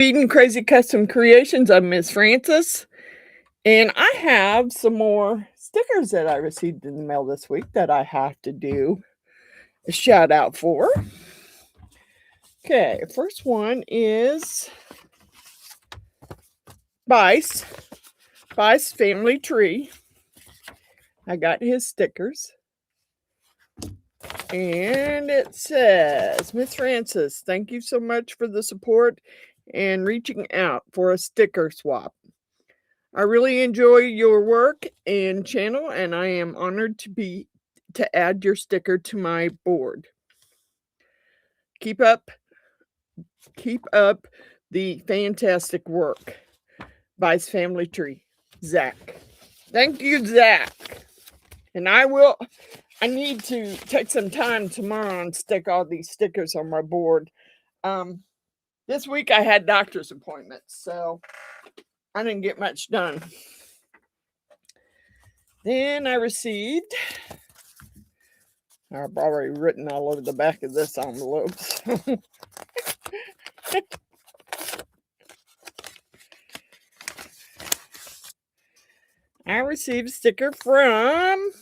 Beadinkrazy Custom Creations. I'm Miss Frances, and I have some more stickers that I received in the mail this week that I have to do a shout out for. Okay, first one is Bice Family Tree. I got his stickers. And it says, Miss Frances, thank you so much for the support and reaching out for a sticker swap. I really enjoy your work and channel, and I am honored to add your sticker to my board. Keep up the fantastic work. Vice Family Tree, Zach. Thank you, Zach. And I need to take some time tomorrow and stick all these stickers on my board. This week I had doctor's appointments, so I didn't get much done. Then I received, I've already written all over the back of this envelope. I received a sticker from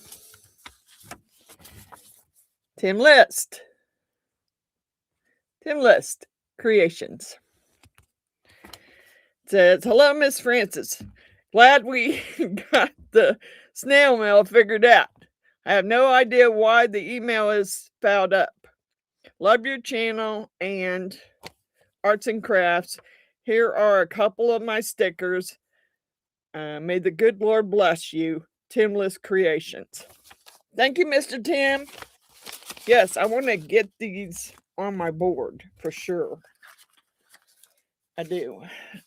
Tim List Creations. It says, hello, Miss Frances. Glad we got the snail mail figured out. I have no idea why the email is fouled up. Love your channel and arts and crafts. Here are a couple of my stickers. May the good Lord bless you. Tim List Creations. Thank you, Mr. Tim. Yes, I want to get these on my board for sure. I do.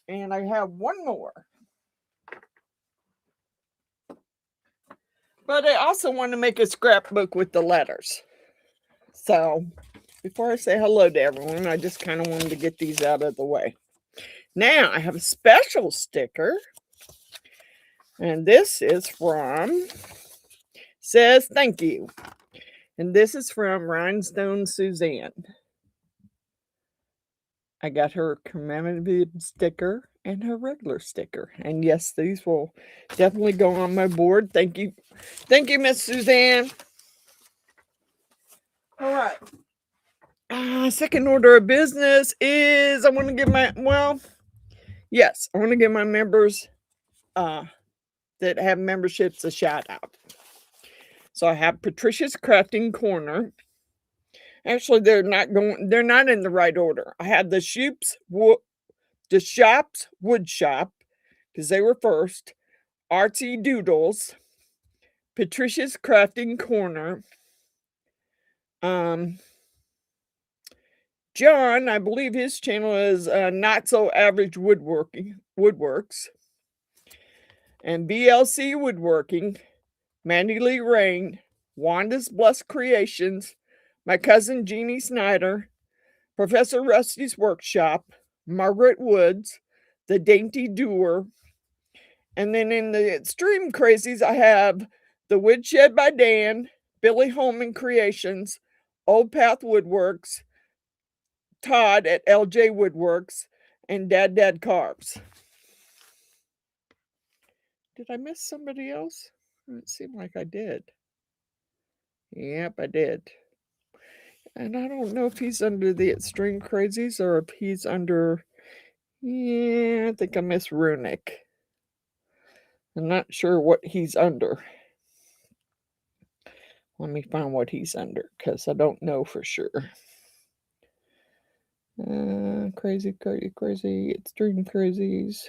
And I have one more. But I also want to make a scrapbook with the letters. So, before I say hello to everyone, I just kind of wanted to get these out of the way. Now, I have a special sticker. And this is from, says thank you. And this is from Rhinestone Suzanne. I got her commemorative sticker and her regular sticker. And yes, these will definitely go on my board. Thank you. Thank you, Miss Suzanne. All right. Second order of business is I want to give my members that have memberships a shout out. So I have Patricia's Crafting Corner. Actually, they're not in the right order. I had the Shops Wood Shop, because they were first. Artsy Doodles, Patricia's Crafting Corner. John, I believe his channel is Not So Average Woodworks. And BLC Woodworking, Mandy Lee Rain, Wanda's Blessed Creations, my cousin Jeannie Snyder, Professor Rusty's Workshop, Margaret Woods, The Dainty Doer. And then in the Extreme Crazies, I have The Woodshed by Dan, Billy Holman Creations, Old Path Woodworks, Todd at LJ Woodworks, and Dad Carves. Did I miss somebody else? It seemed like I did. Yep, I did. And I don't know if he's under the Extreme Crazies or if he's under... Yeah, I think I missed Runic. I'm not sure what he's under. Let me find what he's under, because I don't know for sure. Crazy, Extreme Crazies.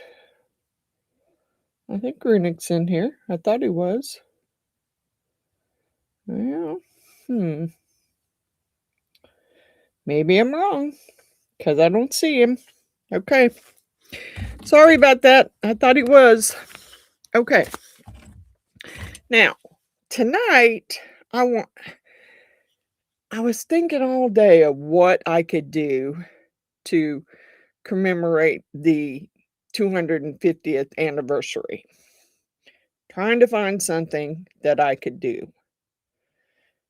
I think Runic's in here. I thought he was. Well, maybe I'm wrong, because I don't see him. Okay. Sorry about that. I thought he was. Okay. Now, tonight, I was thinking all day of what I could do to commemorate the 250th anniversary. Trying to find something that I could do.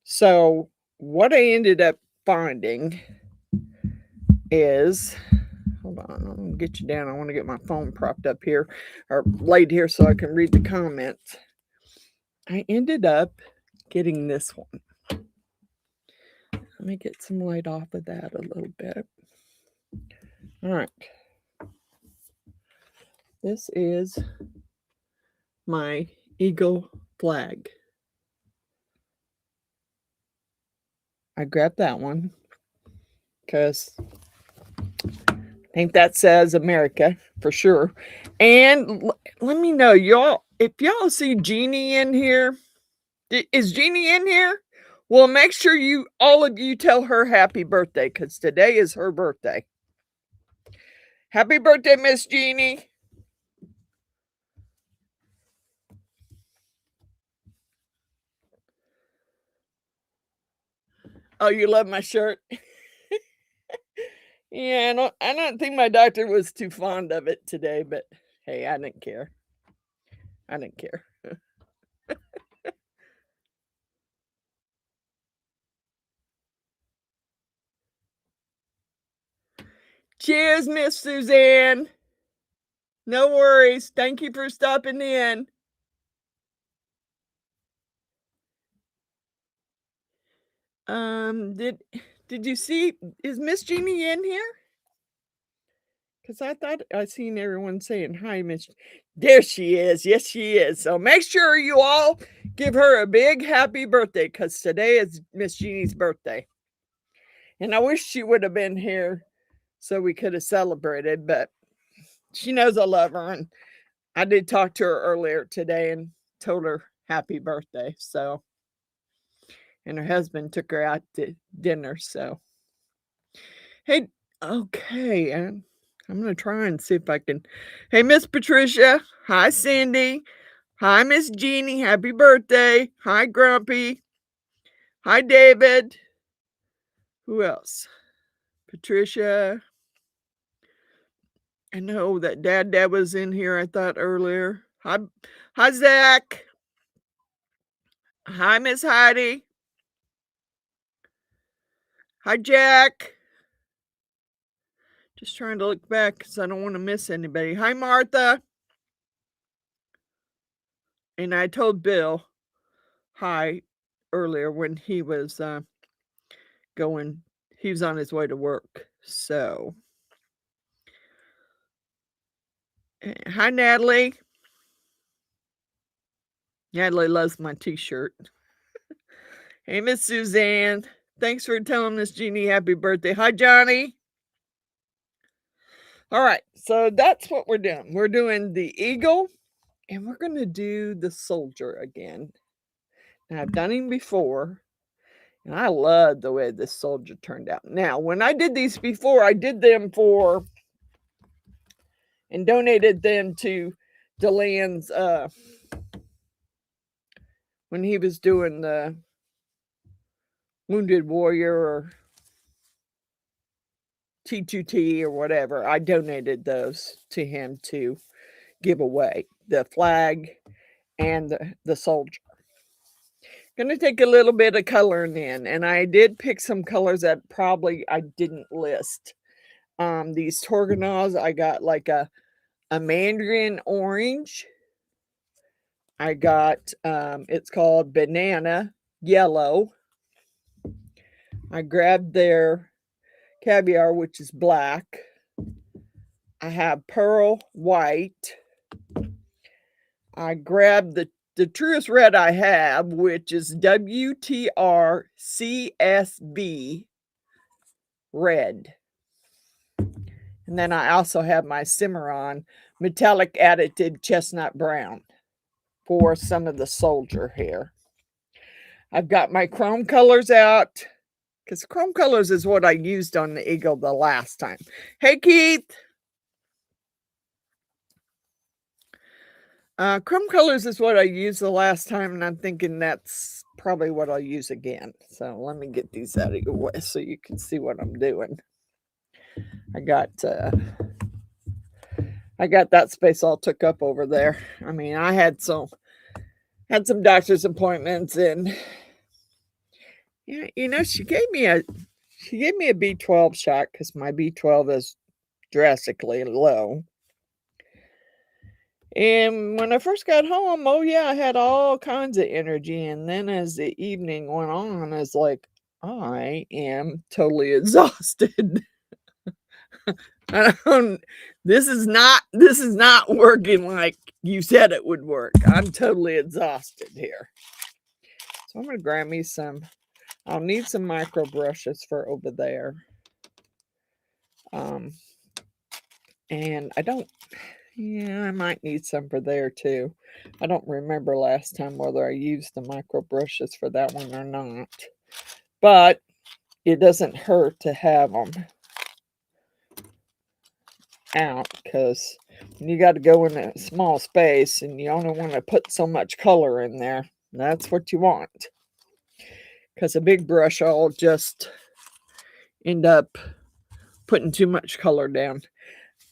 So, what I ended up finding is, hold on. I'm going to get you down. I want to get my phone propped up here or laid here so I can read the comments. I ended up getting this one. Let me get some light off of that a little bit. All right. This is my eagle flag. I grabbed that one because I think that says America for sure. And let me know, y'all, if y'all see Jeannie in here. Is Jeannie in here? Well, make sure all of you tell her happy birthday because today is her birthday. Happy birthday, Miss Jeannie. Oh, you love my shirt? Yeah, I don't think my doctor was too fond of it today, but hey, I didn't care. I didn't care. Cheers, Miss Suzanne. No worries. Thank you for stopping in. Did you see, is Miss Jeannie in here? Because I thought I seen everyone saying hi, Miss. There she is. Yes, she is. So make sure you all give her a big happy birthday because today is Miss Jeannie's birthday. And I wish she would have been here so we could have celebrated, but she knows I love her. And I did talk to her earlier today and told her happy birthday. So, and her husband took her out to dinner. So, hey, okay. I'm going to try and see if I can. Hey, Miss Patricia. Hi, Cindy. Hi, Miss Jeannie. Happy birthday. Hi, Grumpy. Hi, David. Who else? Patricia. I know that Dad was in here, I thought earlier. Hi, Zach. Hi, Miss Heidi. Hi, Jack. Just trying to look back because I don't want to miss anybody. Hi, Martha. And I told Bill hi earlier when he was he was on his way to work. So, hi, Natalie. Natalie loves my t-shirt. Hey, Miss Suzanne. Thanks for telling Miss Jeannie happy birthday. Hi, Johnny. All right, so that's what we're doing. We're doing the eagle, and we're going to do the soldier again. Now, I've done him before, and I love the way this soldier turned out. Now, when I did these before, I did them for and donated them to DeLand's when he was doing the Wounded Warrior or T2T or whatever. I donated those to him to give away, the flag and the soldier. Going to take a little bit of coloring in, and I did pick some colors that probably I didn't list. These Torganahs, I got like a mandarin orange. I got, it's called banana yellow. I grabbed their caviar, which is black. I have pearl white. I grabbed the truest red I have, which is WTR CSB red. And then I also have my Cimarron metallic additive chestnut brown for some of the soldier here. I've got my chrome colors out because chrome colors is what I used on the eagle the last time. Hey, Keith. Chrome colors is what I used the last time, and I'm thinking that's probably what I'll use again. So let me get these out of your way so you can see what I'm doing. I got that space all took up over there. I mean, I had some doctor's appointments, and yeah, you know, she gave me a B12 shot because my B12 is drastically low. And when I first got home, oh yeah, I had all kinds of energy. And then as the evening went on, I was like, I am totally exhausted. I don't, this is not working like you said it would work. I'm totally exhausted here. So I'm gonna grab me some. I'll need some micro brushes for over there. And I don't, yeah, I might need some for there too. I don't remember last time whether I used the micro brushes for that one or not. But it doesn't hurt to have them out, because you got to go in a small space and you only want to put so much color in there. That's what you want. Because a big brush will just end up putting too much color down.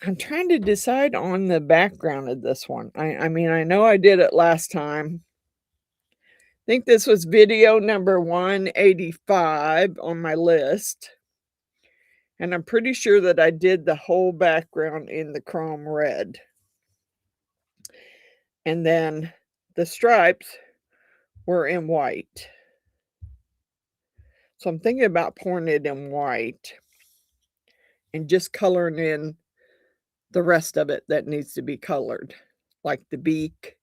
I'm trying to decide on the background of this one. I mean, I know I did it last time. I think this was video number 185 on my list. And I'm pretty sure that I did the whole background in the chrome red. And then the stripes were in white. So I'm thinking about pouring it in white and just coloring in the rest of it that needs to be colored, like the beak,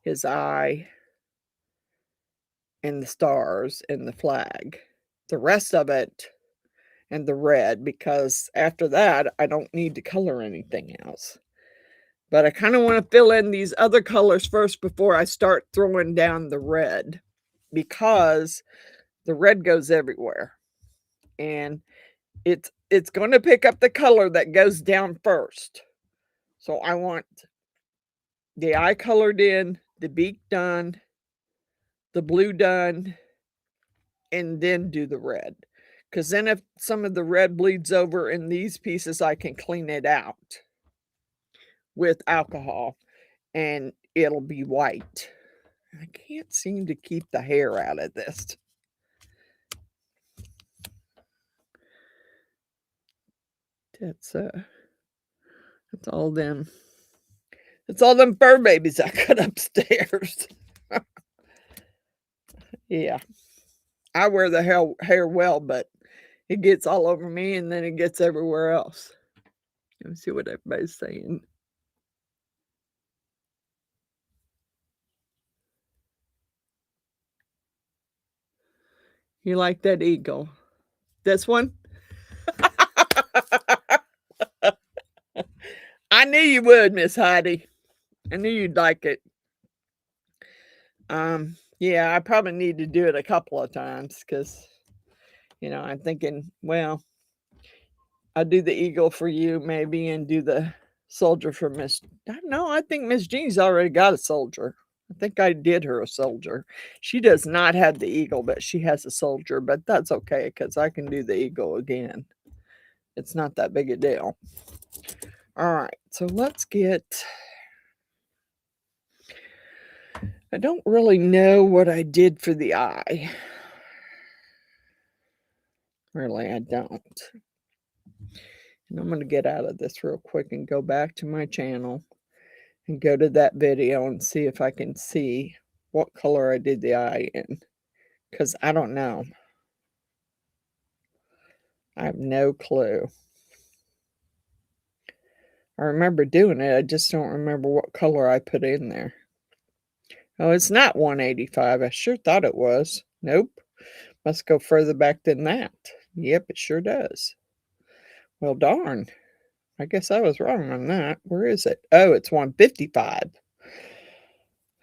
his eye, and the stars and the flag. The rest of it and the red, because after that, I don't need to color anything else. But I kind of want to fill in these other colors first before I start throwing down the red, because the red goes everywhere. And it's going to pick up the color that goes down first. So I want the eye colored in, the beak done, the blue done, and then do the red. Because then if some of the red bleeds over in these pieces, I can clean it out with alcohol and it'll be white. I can't seem to keep the hair out of this. That's all them. It's all them fur babies I cut upstairs. Yeah. I wear the hair well, but it gets all over me and then it gets everywhere else. Let me see what everybody's saying. You like that eagle? This one? I knew you would, Miss Heidi. I knew you'd like it. Yeah, I probably need to do it a couple of times because, I'm thinking, well, I'll do the eagle for you maybe and do the soldier for Miss. No, I think Miss Jean's already got a soldier. I think I did her a soldier. She does not have the eagle, but she has a soldier, but that's okay because I can do the eagle again. It's not that big a deal. All right, so let's get. I don't really know what I did for the eye. Really, I don't. And I'm going to get out of this real quick and go back to my channel and go to that video and see if I can see what color I did the eye in. Because I don't know. I have no clue. I remember doing it. I just don't remember what color I put in there. Oh, it's not 185. I sure thought it was. Nope. Must go further back than that. Yep, it sure does. Well, darn. I guess I was wrong on that. Where is it? Oh, it's 155.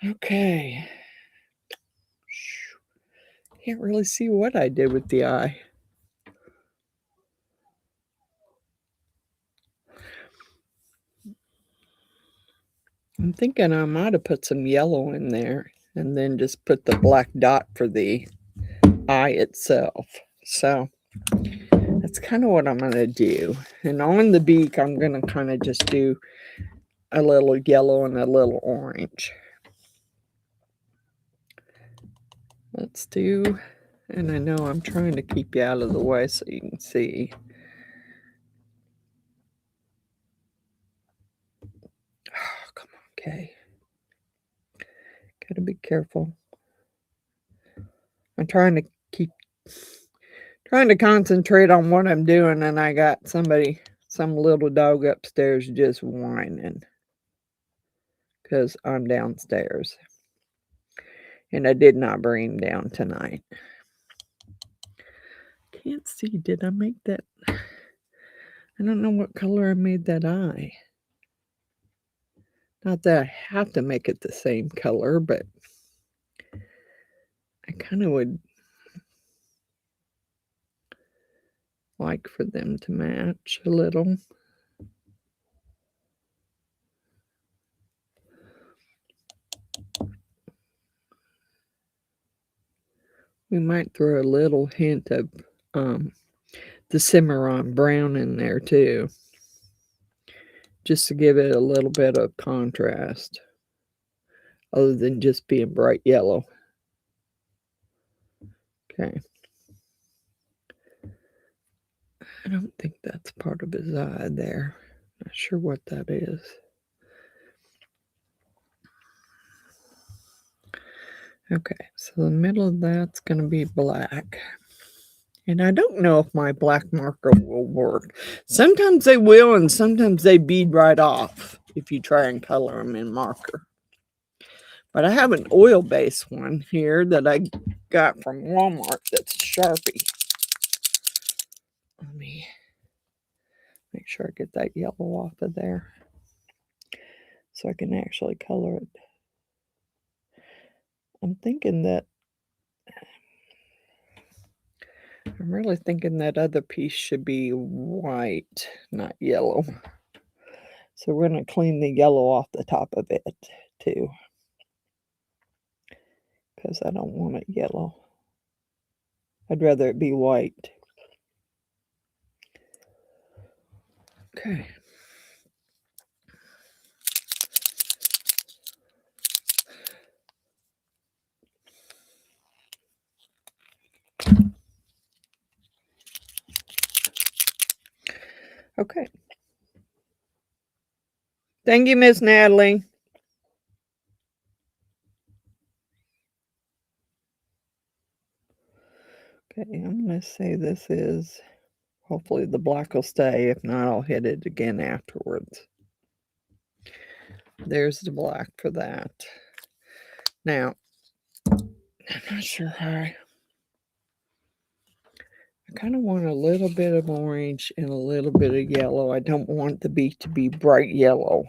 Okay. Can't really see what I did with the eye. I'm thinking I might have put some yellow in there and then just put the black dot for the eye itself. So that's kind of what I'm going to do. And on the beak, I'm going to kind of just do a little yellow and a little orange. Let's do, and I know I'm trying to keep you out of the way so you can see. Okay. Gotta be careful. I'm trying to concentrate on what I'm doing, and I got some little dog upstairs just whining because I'm downstairs. And I did not bring him down tonight. Can't see. Did I make that? I don't know what color I made that eye. Not that I have to make it the same color, but I kind of would like for them to match a little. We might throw a little hint of the Cimarron brown in there too, just to give it a little bit of contrast, other than just being bright yellow. Okay. I don't think that's part of his eye there. Not sure what that is. Okay, so the middle of that's going to be black. And I don't know if my black marker will work. Sometimes they will, and sometimes they bead right off if you try and color them in marker. But I have an oil-based one here that I got from Walmart that's Sharpie. Let me make sure I get that yellow off of there so I can actually color it. I'm really thinking that other piece should be white, not yellow. So we're going to clean the yellow off the top of it too, because I don't want it yellow. I'd rather it be white. Okay. Okay. Thank you, Miss Natalie. Okay, I'm going to say this is, hopefully the black will stay. If not, I'll hit it again afterwards. There's the black for that. Now, I'm not sure how I kind of want a little bit of orange and a little bit of yellow. I don't want the bead to be bright yellow.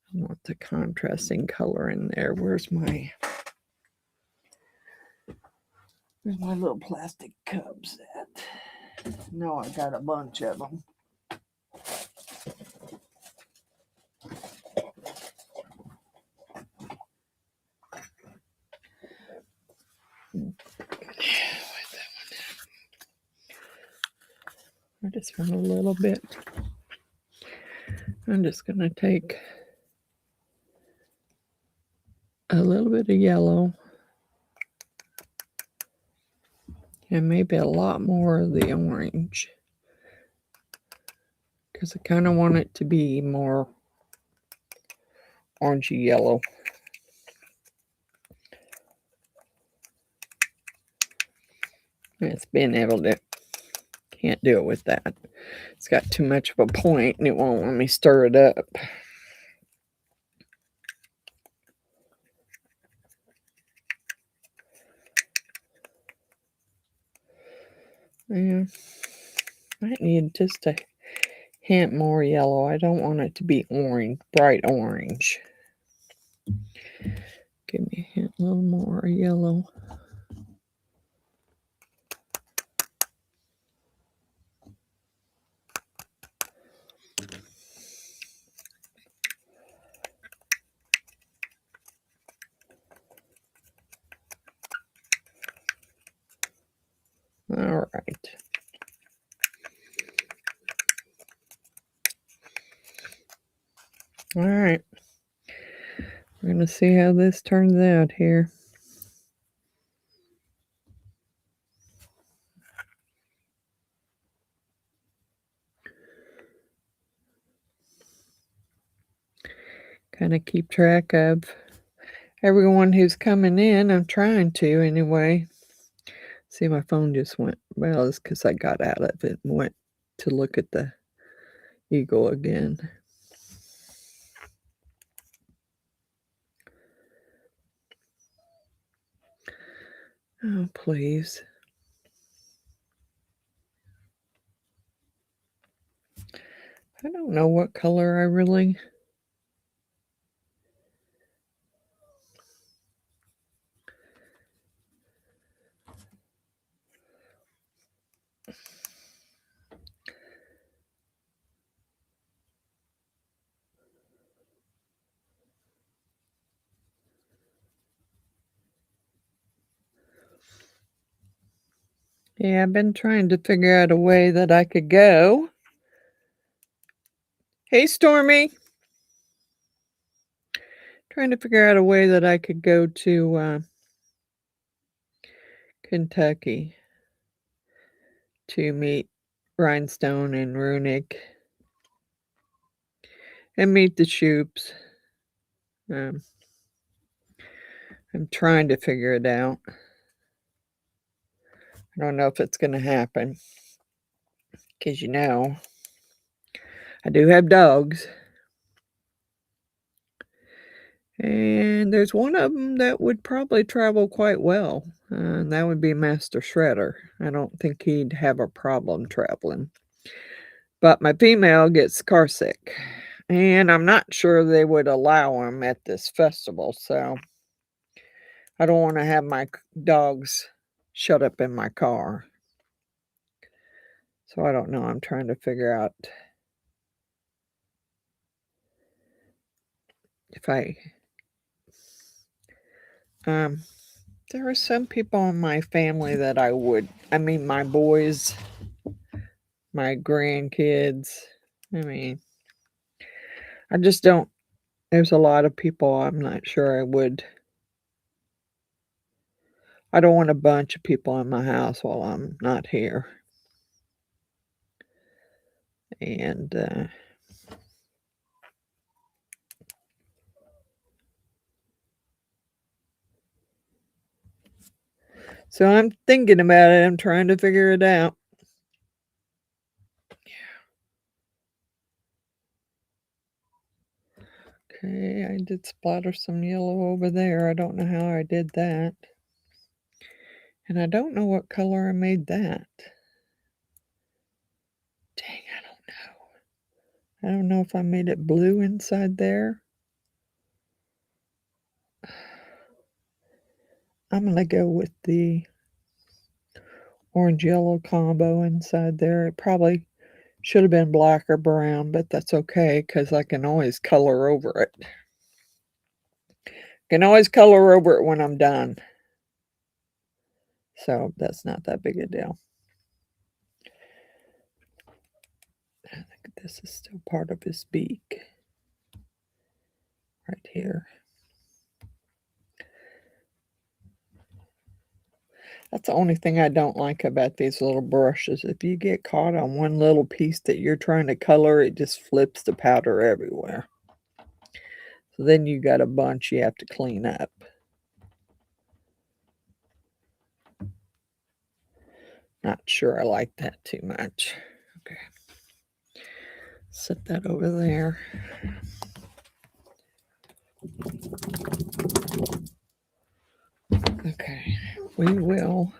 I want the contrasting color in there. Where's my little plastic cups at? No, I got a bunch of them. I just want a little bit. I'm just going to take a little bit of yellow and maybe a lot more of the orange, because I kind of want it to be more orangey yellow. It's being able to, can't do it with that. It's got too much of a point and it won't let me stir it up. Yeah, might need just a hint more yellow. I don't want it to be orange, bright orange. Give me a hint, a little more yellow. All right. All right. We're going to see how this turns out here. kind of keep track of everyone who's coming in. I'm trying to anyway. See, my phone just went. Well, it's because I got out of it and went to look at the eagle again. Oh, please. I don't know what color I really... Yeah, I've been trying to figure out a way that I could go. Hey, Stormy. Trying to figure out a way that I could go to Kentucky to meet Rhinestone and Runic and meet the Shoops. I'm trying to figure it out. I don't know if it's going to happen because, you know, I do have dogs. And there's one of them that would probably travel quite well, and that would be Master Shredder. I don't think he'd have a problem traveling. But my female gets car sick, and I'm not sure they would allow him at this festival, so I don't want to have my dogs shut up in my car. So I don't know. I'm trying to figure out if there are some people in my family that my boys, my grandkids, I just don't, there's a lot of people I'm not sure I don't want a bunch of people in my house while I'm not here. And, so I'm thinking about it. I'm trying to figure it out. Okay, I did splatter some yellow over there. I don't know how I did that. And I don't know what color I made that. Dang, I don't know. I don't know if I made it blue inside there. I'm going to go with the orange-yellow combo inside there. It probably should have been black or brown, but that's okay because I can always color over it. Can always color over it when I'm done. So that's not that big a deal. I think this is still part of his beak. Right here. That's the only thing I don't like about these little brushes. If you get caught on one little piece that you're trying to color, it just flips the powder everywhere. So then you got a bunch you have to clean up. Not sure I like that too much. Okay. Set that over there. Okay, we will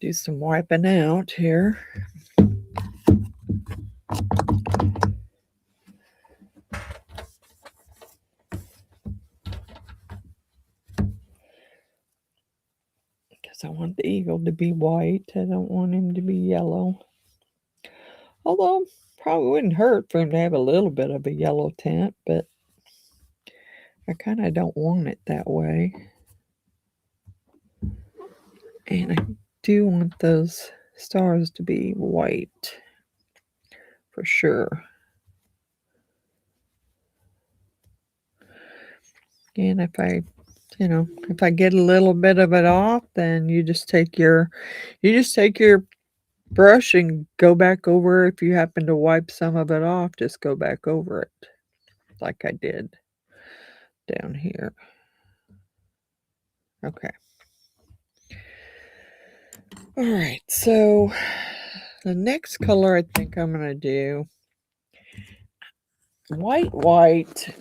do some wiping out here. Because I want the eagle to be white. I don't want him to be yellow. Although, probably wouldn't hurt for him to have a little bit of a yellow tint, but I kind of don't want it that way. And I do want those stars to be white for sure. And if I get a little bit of it off, then you just take your brush and go back over. If you happen to wipe some of it off, just go back over it. like I did down here. Okay. All right, so the next color I think I'm going to do white.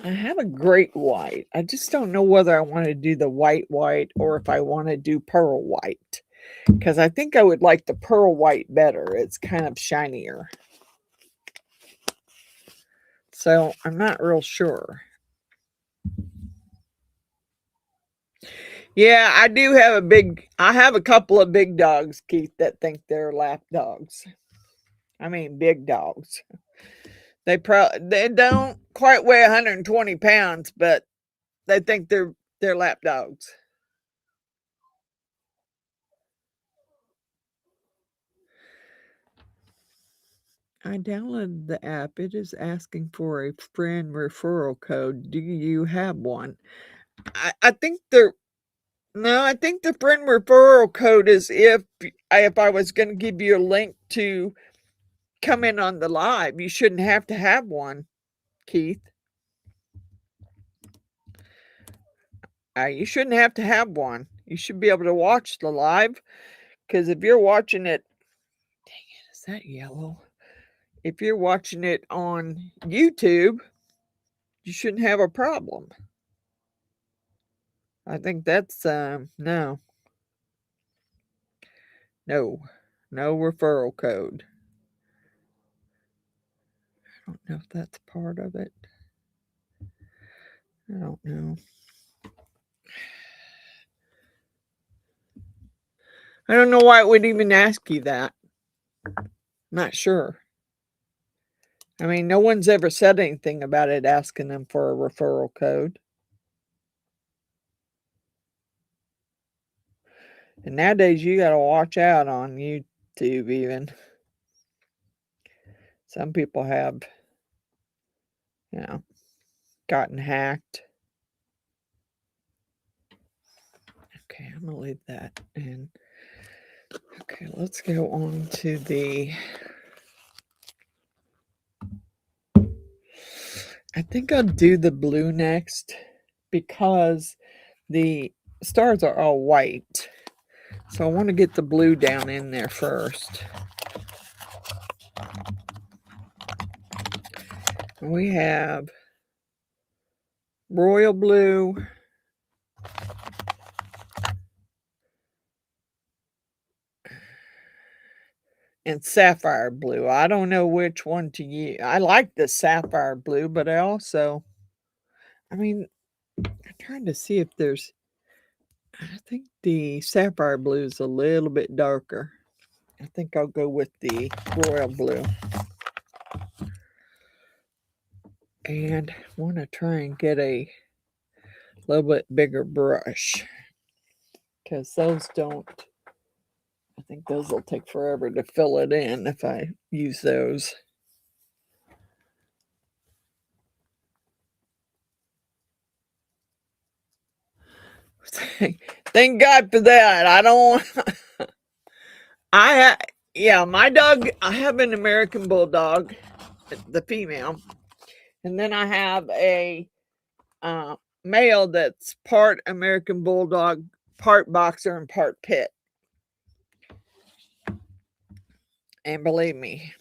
I have a great white. I just don't know whether I want to do the white or if I want to do pearl white, because I think I would like the pearl white better. It's kind of shinier. So I'm not real sure. Yeah, I have a couple of big dogs, Keith, that think they're lap dogs. I mean, big dogs. They don't quite weigh 120 pounds, but they think they're lap dogs. I downloaded the app. It is asking for a friend referral code. Do you have one? I think they're No, I think the friend referral code is if I was going to give you a link to come in on the live. You shouldn't have to have one, Keith. You shouldn't have to have one. You should be able to watch the live, because if you're watching it, dang it, is that yellow? If you're watching it on YouTube, you shouldn't have a problem. I think that's no referral code. I don't know if that's part of it. I don't know. I don't know why it would even ask you that. Not sure. I mean, no one's ever said anything about it asking them for a referral code. And nowadays, you got to watch out on YouTube, even. Some people have, gotten hacked. Okay, I'm going to leave that in. Okay, let's go on to the... I think I'll do the blue next, because the stars are all white. So I want to get the blue down in there first. We have royal blue, and sapphire blue. I don't know which one to use. I like the sapphire blue, but I'm trying to see if there's... I think the sapphire blue is a little bit darker. I think I'll go with the royal blue. And I want to try and get a little bit bigger brush, because those don't... I think those will take forever to fill it in if I use those. Thank God for that. I don't... my dog, I have an American Bulldog, the female. And then I have a male that's part American Bulldog, part boxer, and part pit. And believe me,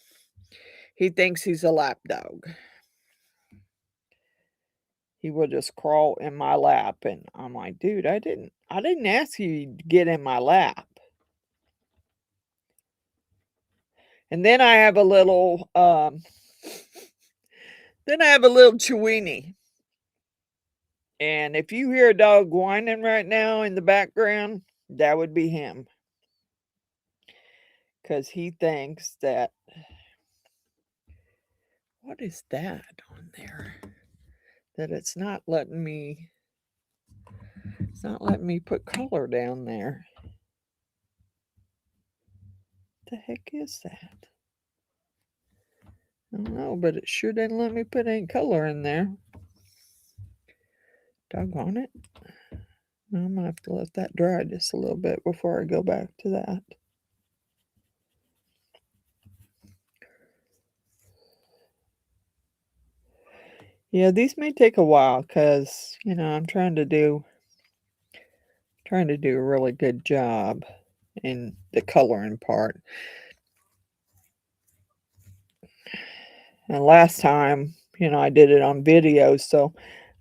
he thinks he's a lap dog. He will just crawl in my lap, and I'm like, dude, I didn't ask you to get in my lap. And then I have a little Chiweenie. And if you hear a dog whining right now in the background, that would be him. Because he thinks that... What is that on there? That it's not letting me put color down there. What the heck is that? I don't know, but it sure didn't let me put any color in there. Doggone it. I'm going to have to let that dry just a little bit before I go back to that. Yeah, these may take a while because, you know, I'm trying to do a really good job in the coloring part. And last time, you know, I did it on video, so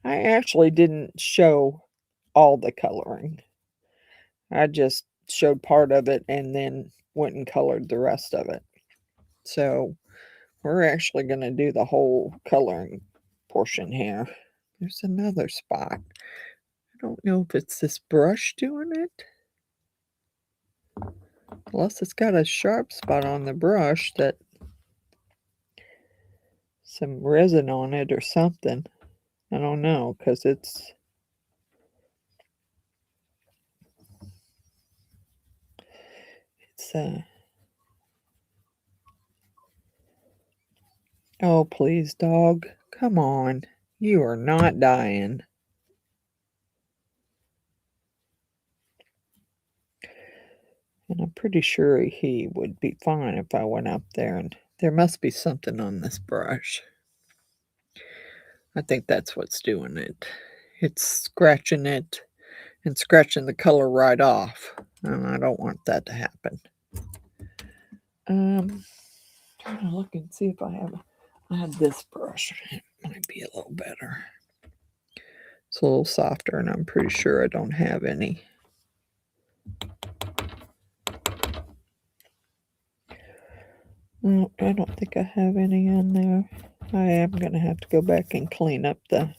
I actually didn't show all the coloring. I just showed part of it and then went and colored the rest of it. So we're actually going to do the whole coloring portion here. There's another spot. I don't know if it's this brush doing it. Unless it's got a sharp spot on the brush that some resin on it or something. I don't know because it's oh please dog, come on, you are not dying. And I'm pretty sure he would be fine if I went up there, and there must be something on this brush. I think that's what's doing it. It's scratching it and scratching the color right off, and I don't want that to happen. Trying to look and see if I had this brush. It might be a little better. It's a little softer, and I'm pretty sure I don't have any. No, I don't think I have any on there. I am going to have to go back and clean up the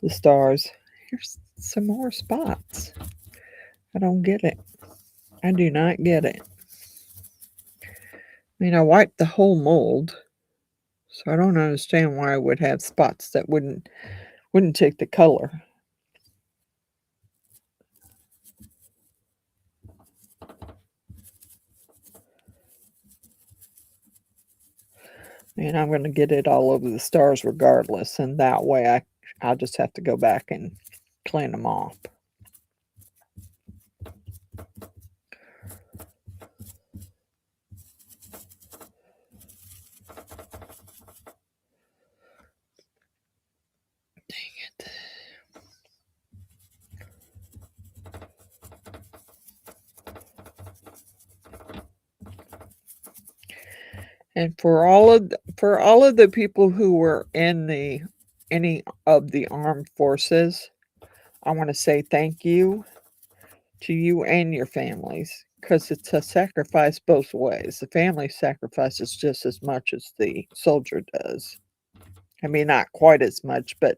stars. Here's some more spots. I don't get it. I do not get it. I mean, I wiped the whole mold, so I don't understand why I would have spots that wouldn't take the color. And I'm going to get it all over the stars regardless, and that way I'll just have to go back and clean them off. Dang it. And for all of the people who were in any of the armed forces, I want to say thank you to you and your families, because it's a sacrifice both ways. The family sacrifices just as much as the soldier does. I mean, not quite as much, but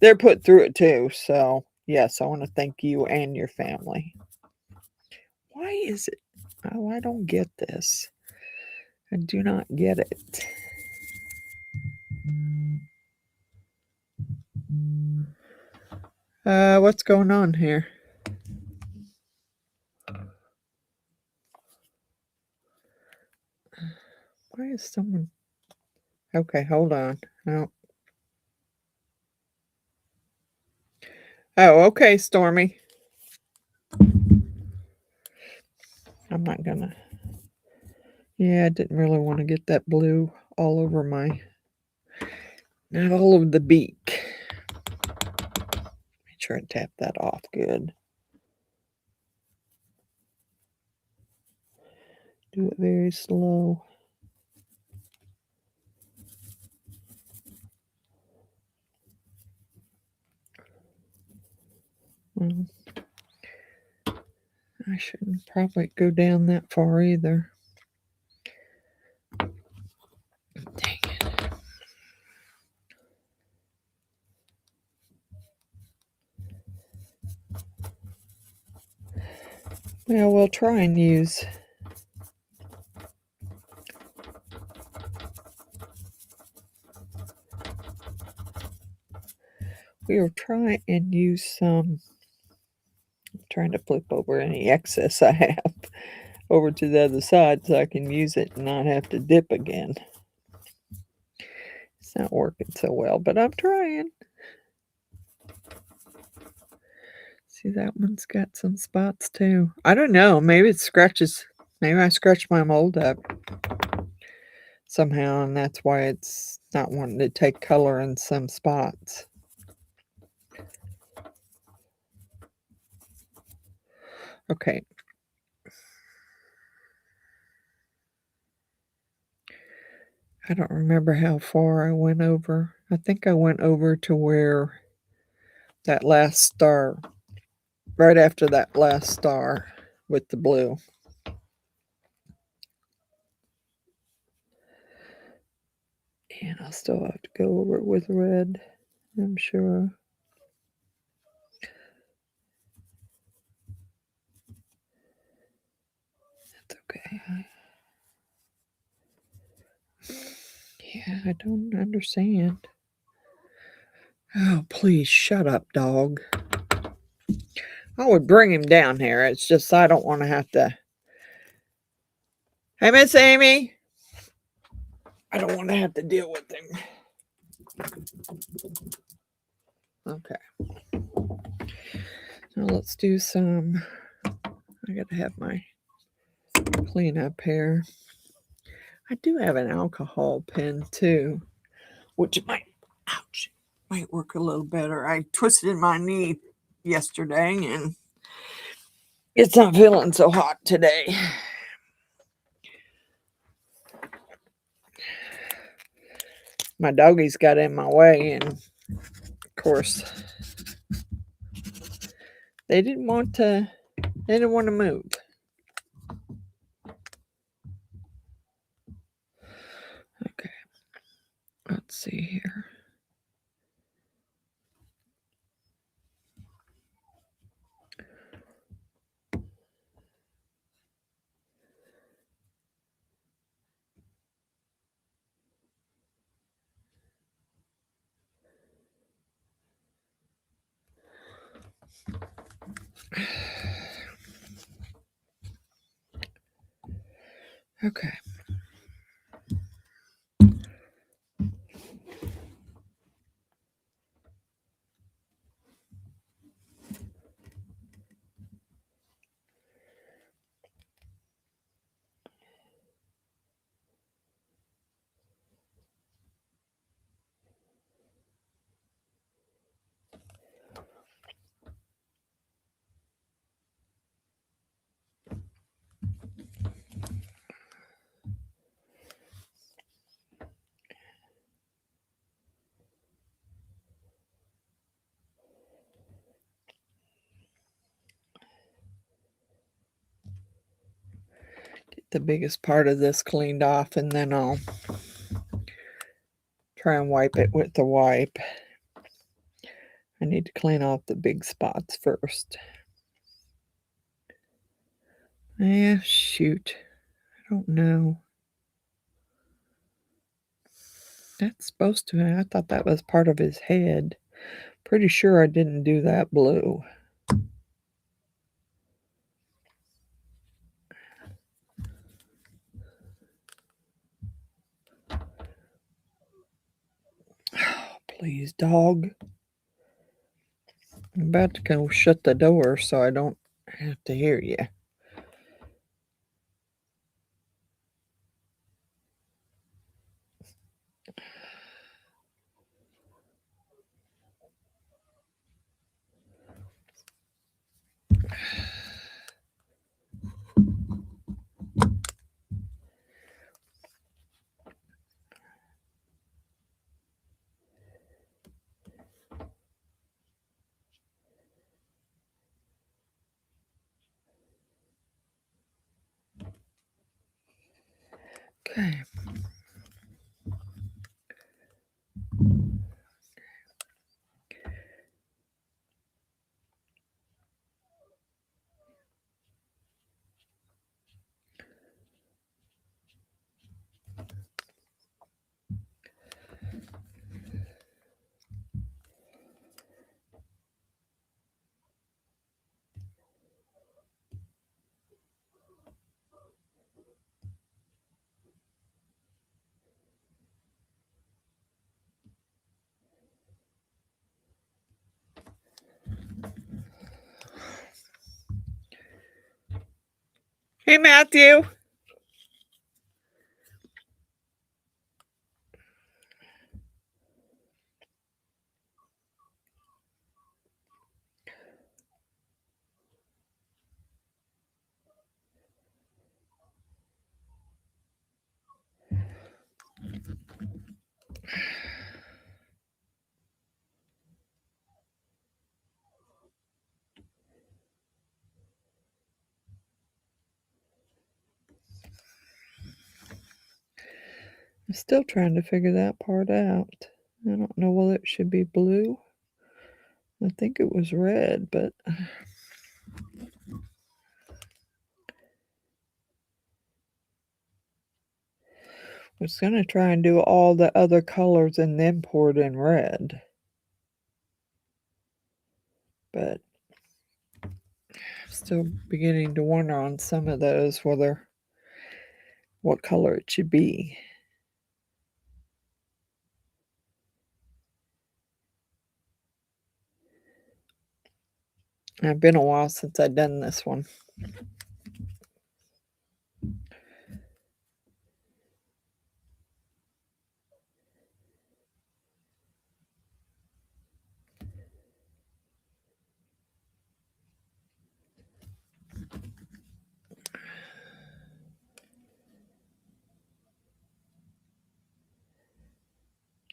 they're put through it too. So, yes, I want to thank you and your family. Why is it? Oh, I don't get this. I do not get it. What's going on here? Why is someone... Okay, hold on. Oh. Oh, okay, Stormy. I'm not gonna... Yeah, I didn't really want to get that blue all over my... Not all over the beak. Make sure I tap that off good. Do it very slow. Well, I shouldn't probably go down that far either. Dang it. Well, we'll try and use... We'll try and use some... I'm trying to flip over any excess I have over to the other side so I can use it and not have to dip again. It's not working so well, but I'm trying. See, that one's got some spots too. I don't know. Maybe it scratches. Maybe I scratched my mold up. somehow, and that's why it's not wanting to take color in some spots. Okay. I don't remember how far I went over. I think I went over to where that last star, right after that last star with the blue. And I'll still have to go over it with red, I'm sure. That's okay. Yeah, I don't understand. Oh, please shut up, dog. I would bring him down here. It's just I don't want to have to. Hey, Miss Amy. I don't want to have to deal with him. Okay. Now let's do some. I gotta have my cleanup here. I do have an alcohol pen too, which might, ouch, might work a little better. I twisted my knee yesterday and it's not feeling so hot today. My doggies got in my way, and of course they didn't want to move. Okay, let's see here. Okay. Get the biggest part of this cleaned off, and then I'll try and wipe it with the wipe. I need to clean off the big spots first. Yeah, shoot. I don't know. That's supposed to. I thought that was part of his head. Pretty sure I didn't do that blue. Oh, please, dog. I'm about to go shut the door so I don't have to hear you. Okay. Hey, Matthew. I'm still trying to figure that part out. I don't know whether it should be blue. I think it was red, but I was going to try and do all the other colors and then pour it in red. But I'm still beginning to wonder on some of those whether what color it should be. It's been a while since I've done this one.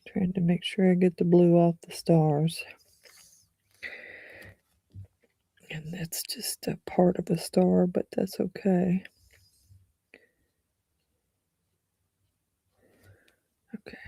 Trying to make sure I get the blue off the stars. And that's just a part of a star, but that's okay. Okay.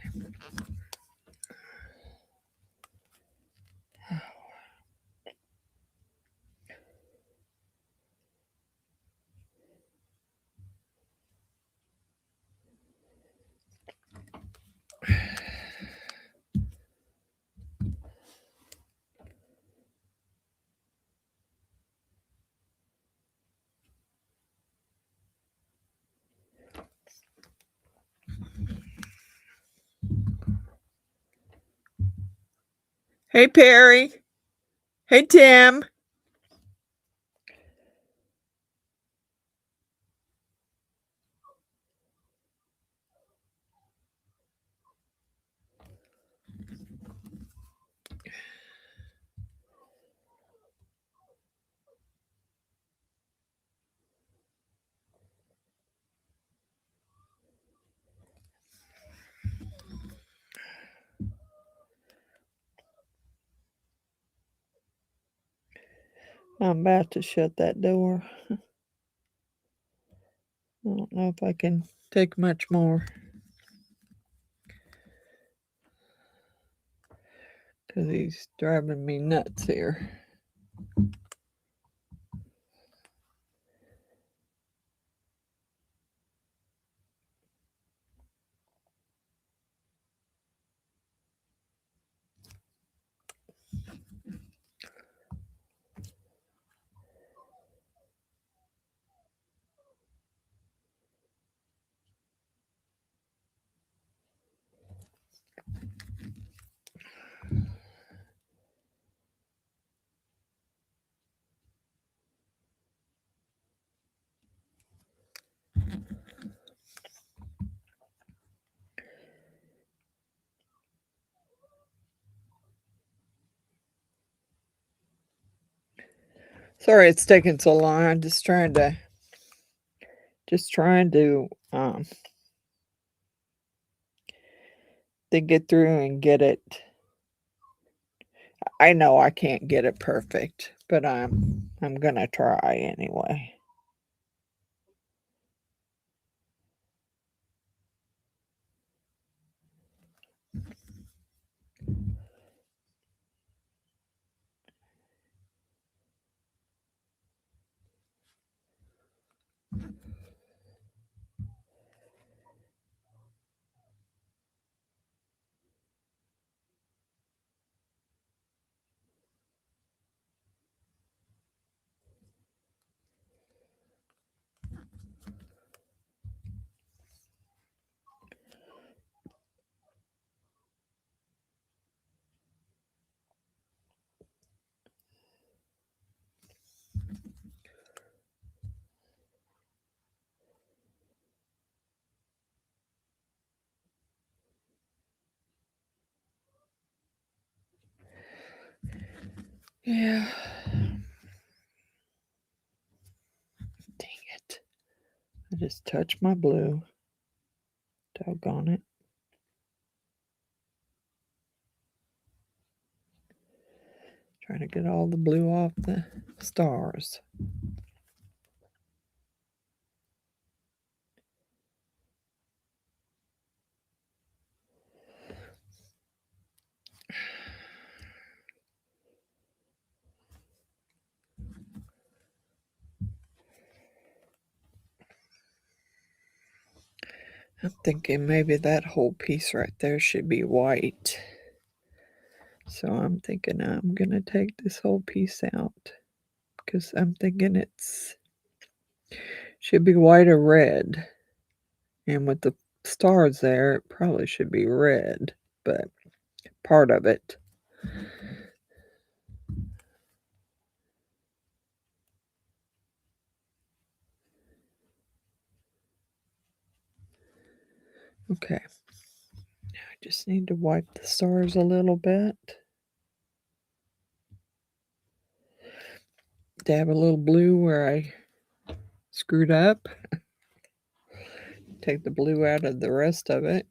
Hey, Perry. Hey, Tim. I'm about to shut that door. I don't know if I can take much more. Because he's driving me nuts here. Sorry it's taking so long. I'm just trying to get through and get it. I know I can't get it perfect, but I'm gonna try anyway. Yeah. Dang it. I just touched my blue. Doggone it. Trying to get all the blue off the stars. I'm thinking maybe that whole piece right there should be white. So I'm thinking I'm going to take this whole piece out because I'm thinking it's should be white or red. And with the stars there, it probably should be red, but part of it. Okay. Now I just need to wipe the stars a little bit. Dab a little blue where I screwed up. Take the blue out of the rest of it.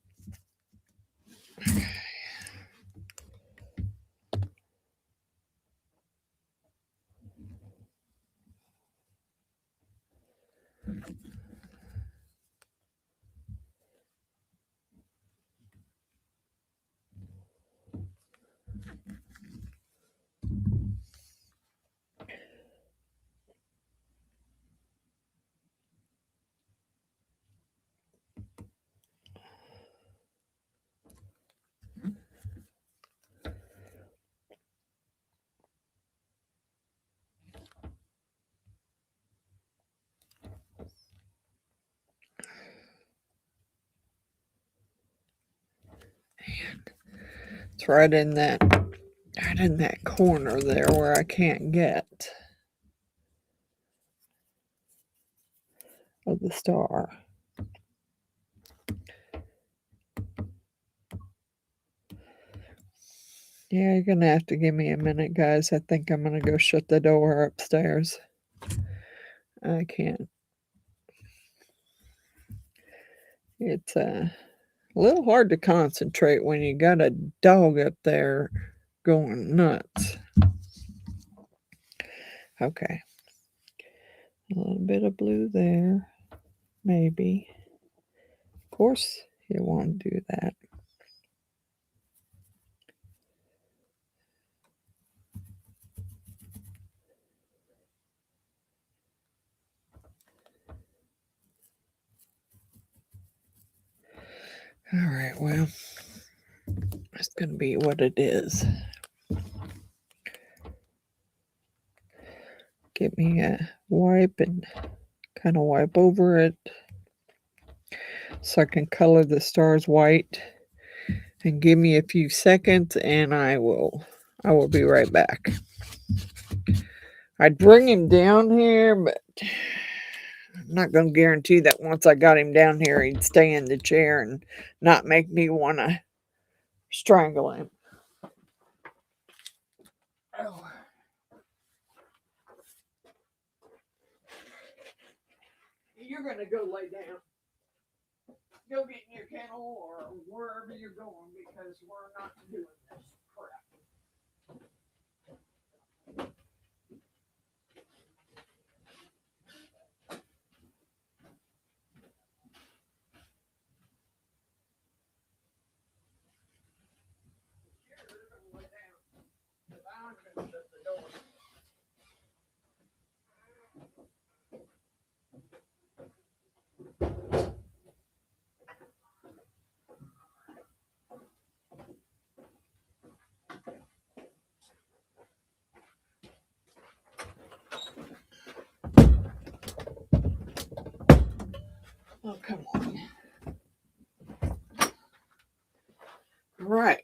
It's right in that corner there where I can't get of the star. Yeah, you're gonna have to give me a minute, guys. I think I'm gonna go shut the door upstairs. I can't. It's a little hard to concentrate when you got a dog up there going nuts. Okay. A little bit of blue there, maybe. Of course, you won't do that. All right, well, it's going to be what it is. Get me a wipe and kind of wipe over it so I can color the stars white. And give me a few seconds and I will be right back. I'd bring him down here, but I'm not going to guarantee that once I got him down here, he'd stay in the chair and not make me want to strangle him. Oh. You're going to go lay down. Go get in your kennel or wherever you're going because we're not doing this crap. Oh, come on. Right.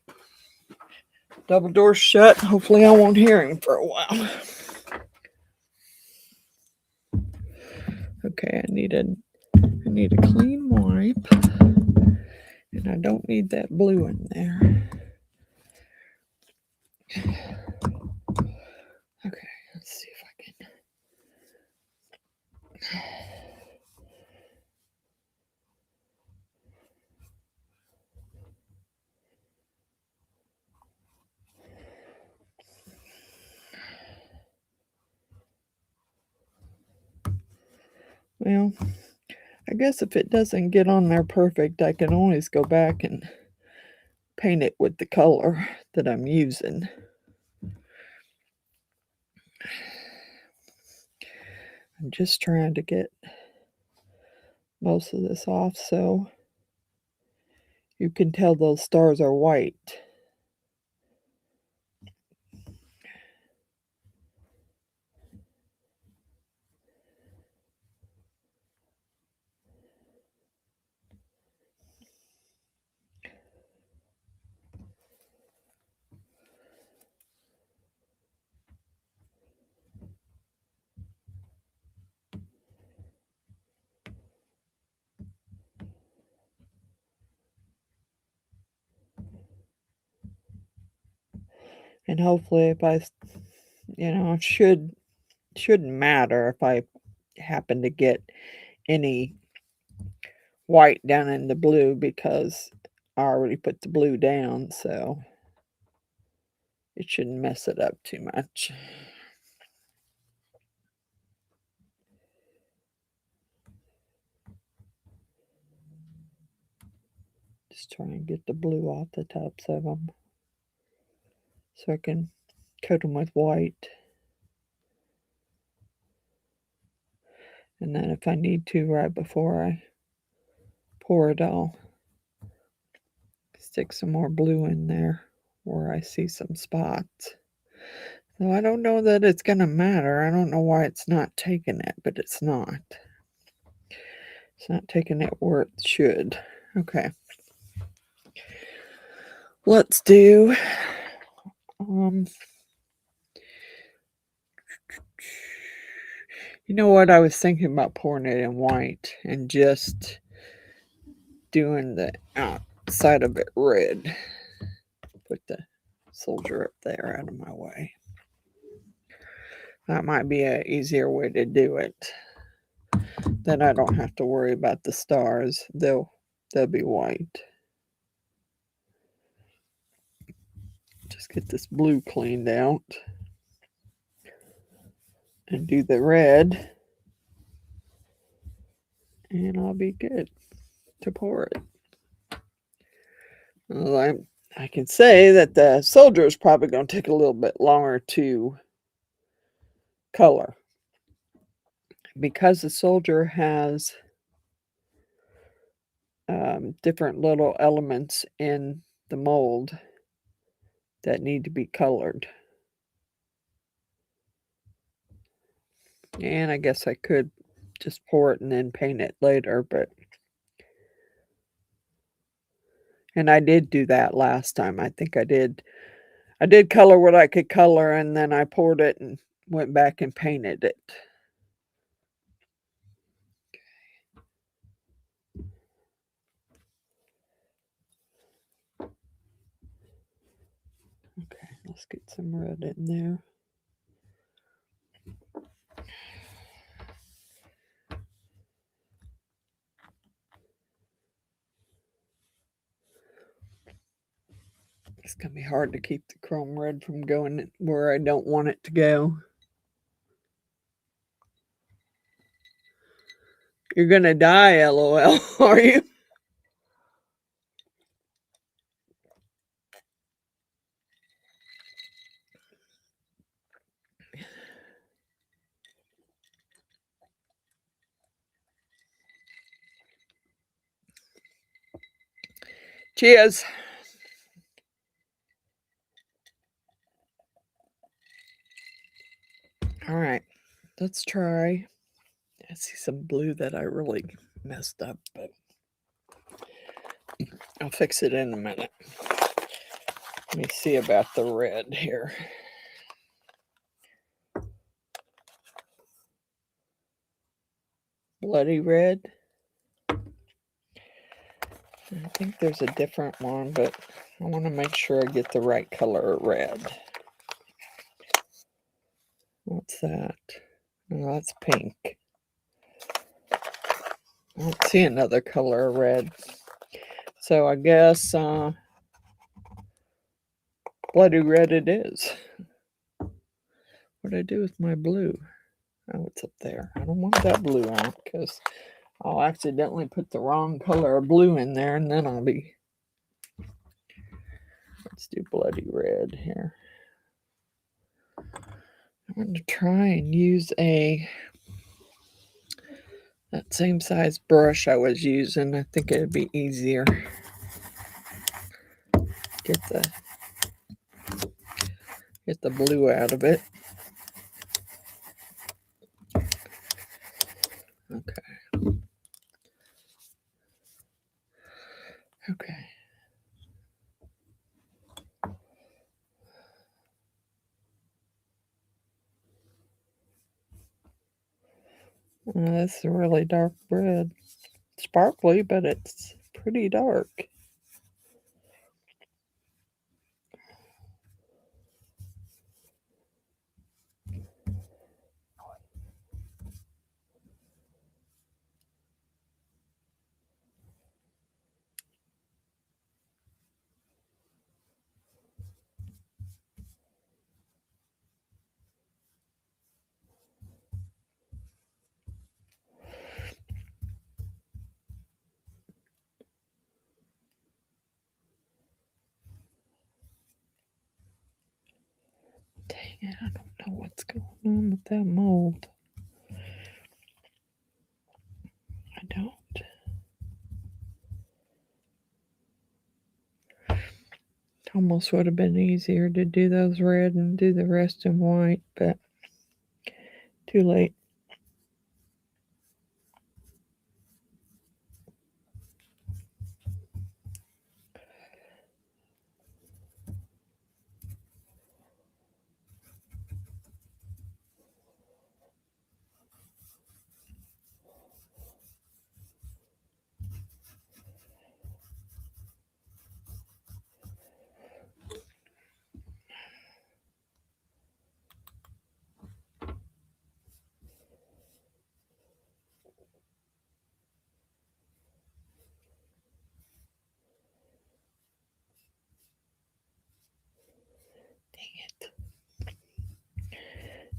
Double door shut. Hopefully I won't hear him for a while. Okay, I need a clean wipe. And I don't need that blue in there. Okay, let's see if I can. Well, I guess if it doesn't get on there perfect, I can always go back and paint it with the color that I'm using. I'm just trying to get most of this off so you can tell those stars are white. And hopefully if I, shouldn't matter if I happen to get any white down in the blue because I already put the blue down, so it shouldn't mess it up too much. Just try and get the blue off the tops of them so I can coat them with white. And then if I need to, right before I pour it, I'll stick some more blue in there where I see some spots. So I don't know that it's going to matter. I don't know why it's not taking it, but it's not. It's not taking it where it should. Okay. Let's do you know what? I was thinking about pouring it in white and just doing the outside of it red. Put the soldier up there out of my way. That might be an easier way to do it. Then I don't have to worry about the stars. They'll be white. Just get this blue cleaned out and do the red, and I'll be good to pour it. Well, I can say that the soldier is probably going to take a little bit longer to color because the soldier has different little elements in the mold that need to be colored. And I guess I could just pour it and then paint it later, and I did do that last time. I think I did color what I could color, and then I poured it and went back and painted it. Okay, let's get some red in there. It's going to be hard to keep the chrome red from going where I don't want it to go. You're going to die, LOL, are you? Cheers. All right, let's try. I see some blue that I really messed up, but I'll fix it in a minute. Let me see about the red here. Bloody red. I think there's a different one, but I want to make sure I get the right color of red. What's that? Oh, that's pink. I don't see another color of red. So I guess bloody red it is. What did I do with my blue? Oh, it's up there. I don't want that blue out because I'll accidentally put the wrong color of blue in there and then I'll be... Let's do bloody red here. I'm going to try and use that same size brush I was using. I think it'd be easier. Get the blue out of it. Okay. Okay. This is a really dark red. Sparkly, but it's pretty dark. Dang it, I don't know what's going on with that mold. I don't. Almost would have been easier to do those red and do the rest in white, but too late.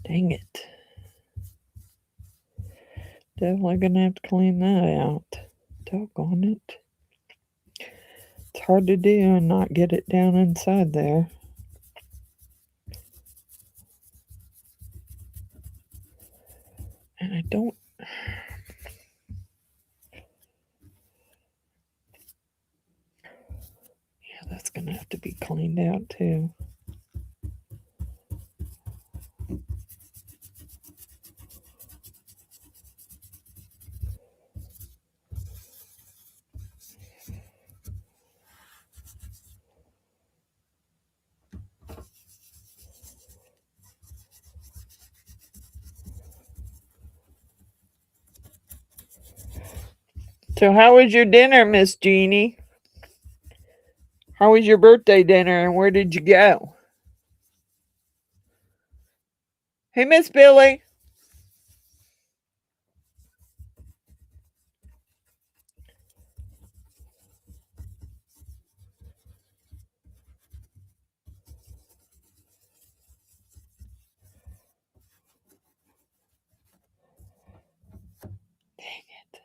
Dang it. Definitely gonna have to clean that out. Doggone it. It's hard to do and not get it down inside there. And I don't... Yeah, that's gonna have to be cleaned out too. So how was your dinner, Miss Jeannie? How was your birthday dinner and where did you go? Hey, Miss Billy. Dang it.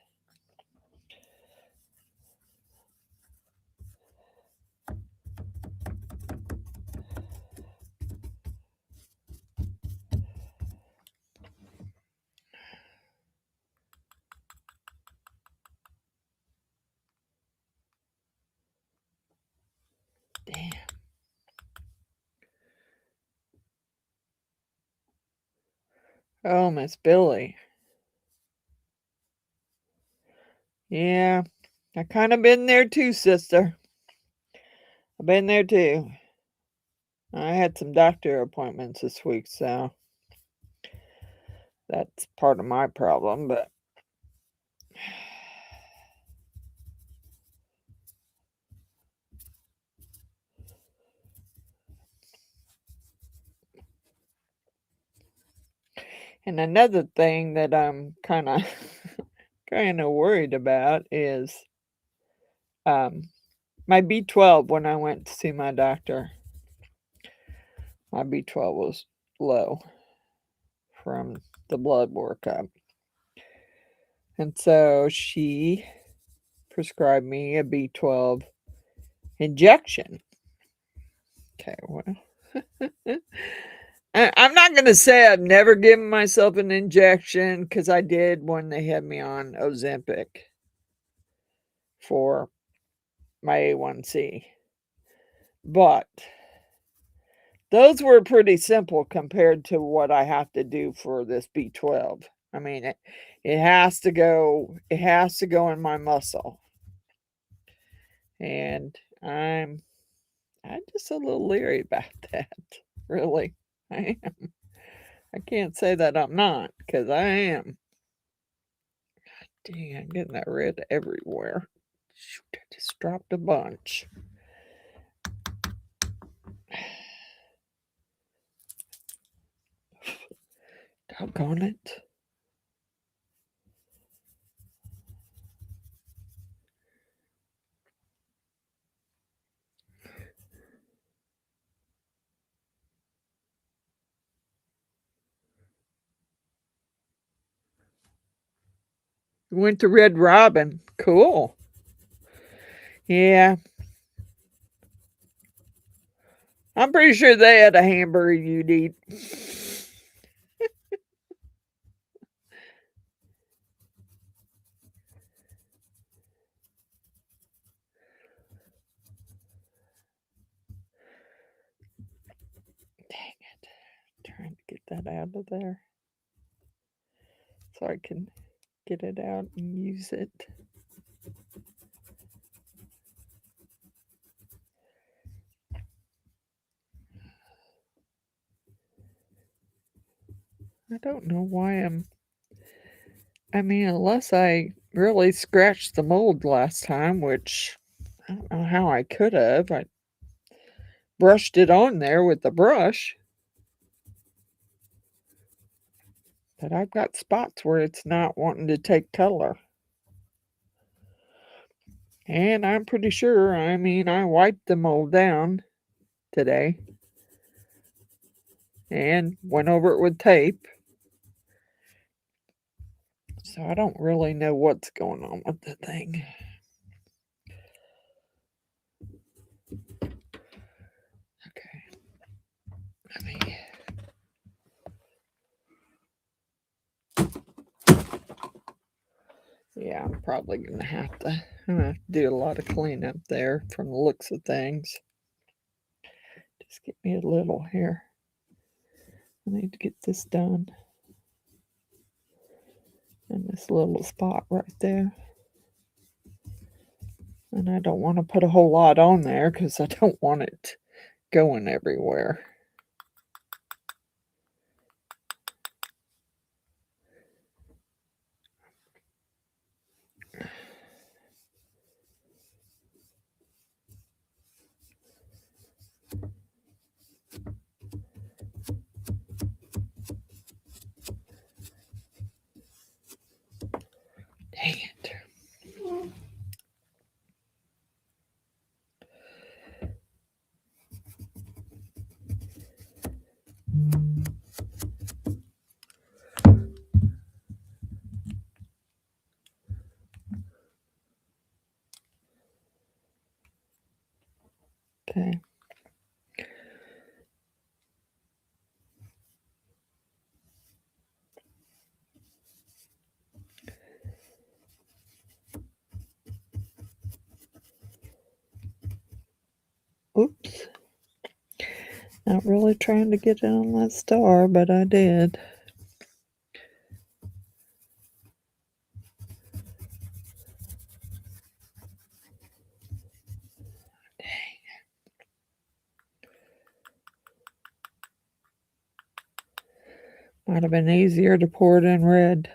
Damn. Oh, Miss Billy. Yeah, I kind of been there too, sister. I've been there too. I had some doctor appointments this week, so that's part of my problem, but and another thing that I'm kind of worried about is my B12 when I went to see my doctor. My B12 was low from the blood workup. And so she prescribed me a B12 injection. Okay, well, I'm not going to say I've never given myself an injection, because I did when they had me on Ozempic for my A1C. But those were pretty simple compared to what I have to do for this B12. I mean, it has to go in my muscle. And I'm just a little leery about that. Really. I am. I can't say that I'm not, because I am. Dang, I'm getting that red everywhere. Shoot, I just dropped a bunch. Doggone it. Went to Red Robin. Cool. Yeah. I'm pretty sure they had a hamburger you'd eat. Dang it. Trying to get that out of there so I can get it out and use it. I don't know why I mean, unless I really scratched the mold last time, which I don't know how I could have. I brushed it on there with the brush. But I've got spots where it's not wanting to take color. And I'm pretty sure, I mean, I wiped the mold down today and went over it with tape. So I don't really know what's going on with the thing. Okay. Let me... Yeah, I'm probably I'm gonna have to do a lot of cleanup there from the looks of things. Just get me a little here. I need to get this done. And this little spot right there. And I don't want to put a whole lot on there because I don't want it going everywhere. Dang it. Okay. Oops. Not really trying to get it on that star, but I did. Dang. Might have been easier to pour it in red.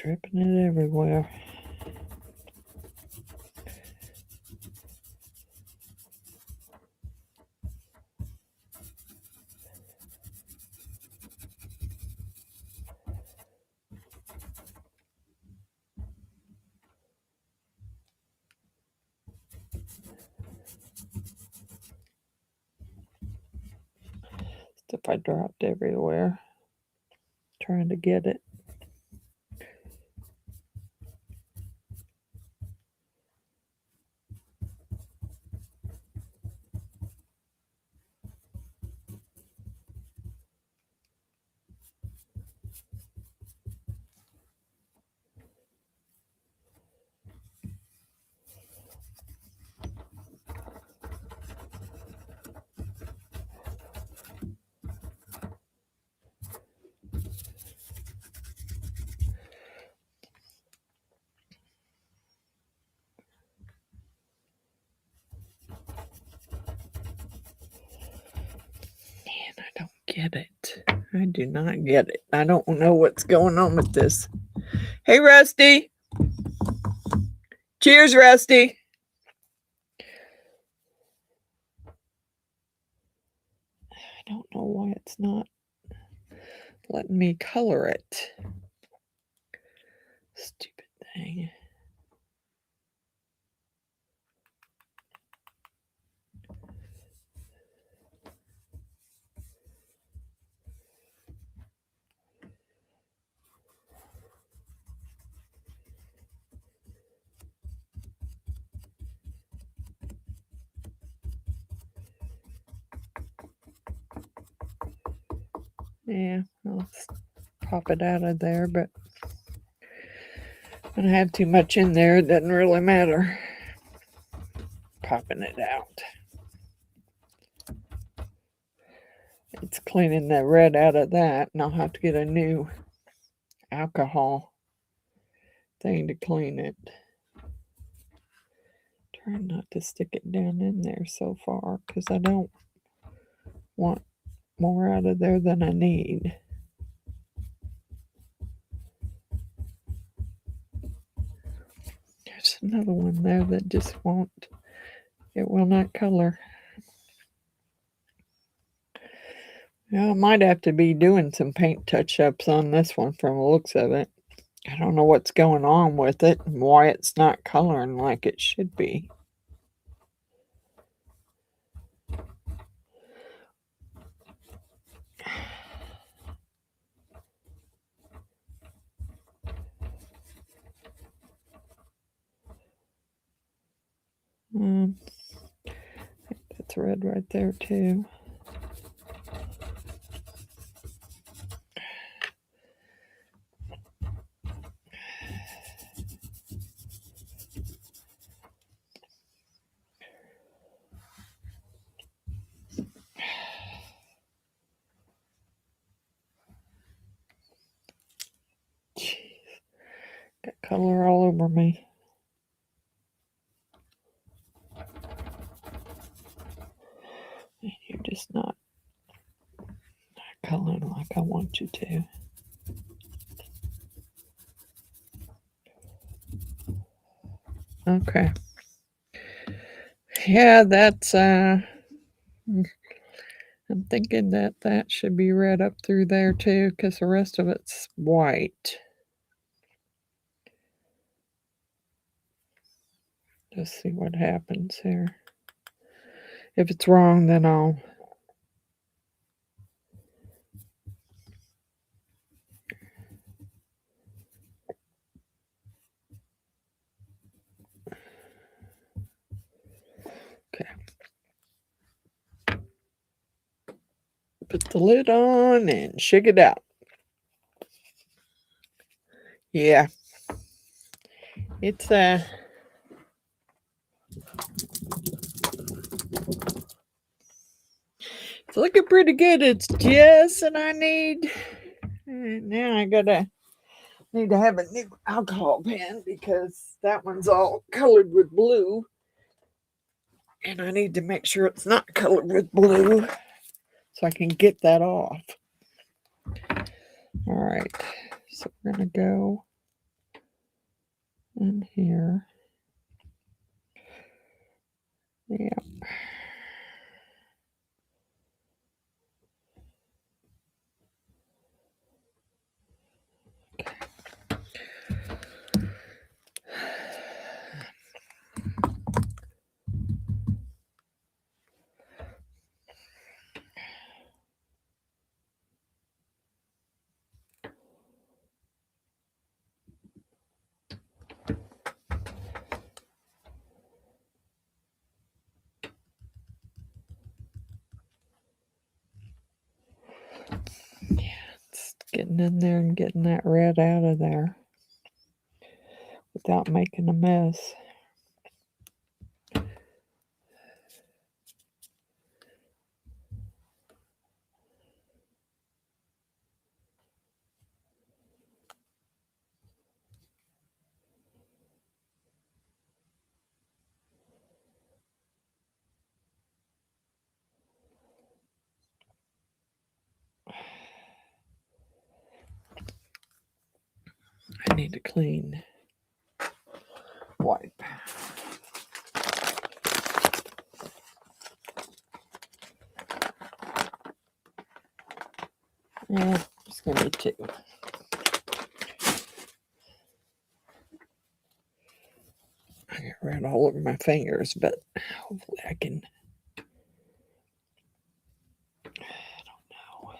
Dripping it everywhere. Stuff I dropped everywhere. Trying to get it. I don't get it. I do not get it. I don't know what's going on with this. Hey, Rusty. Cheers, Rusty. I don't know why it's not letting me color it. Stupid thing. Yeah, I'll pop it out of there, but when I have too much in there, it doesn't really matter. Popping it out. It's cleaning the red out of that, and I'll have to get a new alcohol thing to clean it. Trying not to stick it down in there so far because I don't want more out of there than I need. There's another one there that just won't, it will not color. Yeah, I might have to be doing some paint touch-ups on this one from the looks of it. I don't know what's going on with it and why it's not coloring like it should be. That's red right there too. Jeez. Got color all over me. You're just not coloring like I want you to. Okay. Yeah, that's I'm thinking that that should be red up through there too, because the rest of it's white. Let's see what happens here. If it's wrong, then I'll put the lid on and shake it out. Yeah. It's it's looking pretty good. It's just what I need. And now I need to have a new alcohol pen because that one's all colored with blue. And I need to make sure it's not colored with blue so I can get that off. All right, so we're gonna go And here. Yeah. It's getting in there and getting that red out of there without making a mess. I need a clean wipe. Yeah, it's gonna be two. I got red all over my fingers, but hopefully I can. I don't know.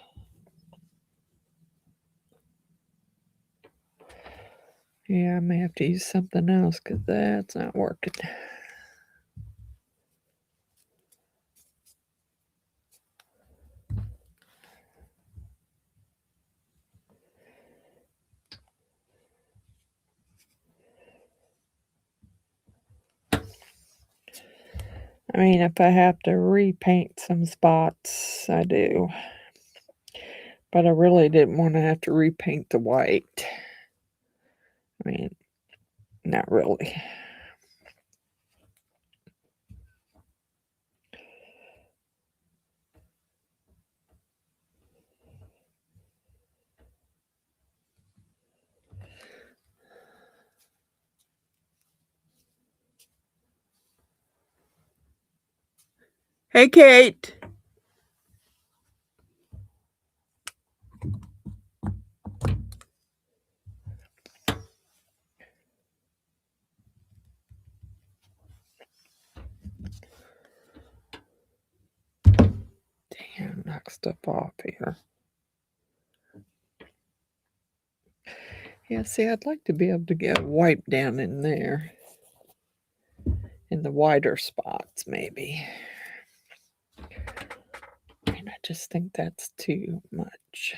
Yeah, I may have to use something else because that's not working. I mean, if I have to repaint some spots, I do. But I really didn't want to have to repaint the white. I mean, not really. Hey, Kate. Damn, knock stuff off here. Yeah, see, I'd like to be able to get a wipe down in there. In the wider spots, maybe. And I just think that's too much.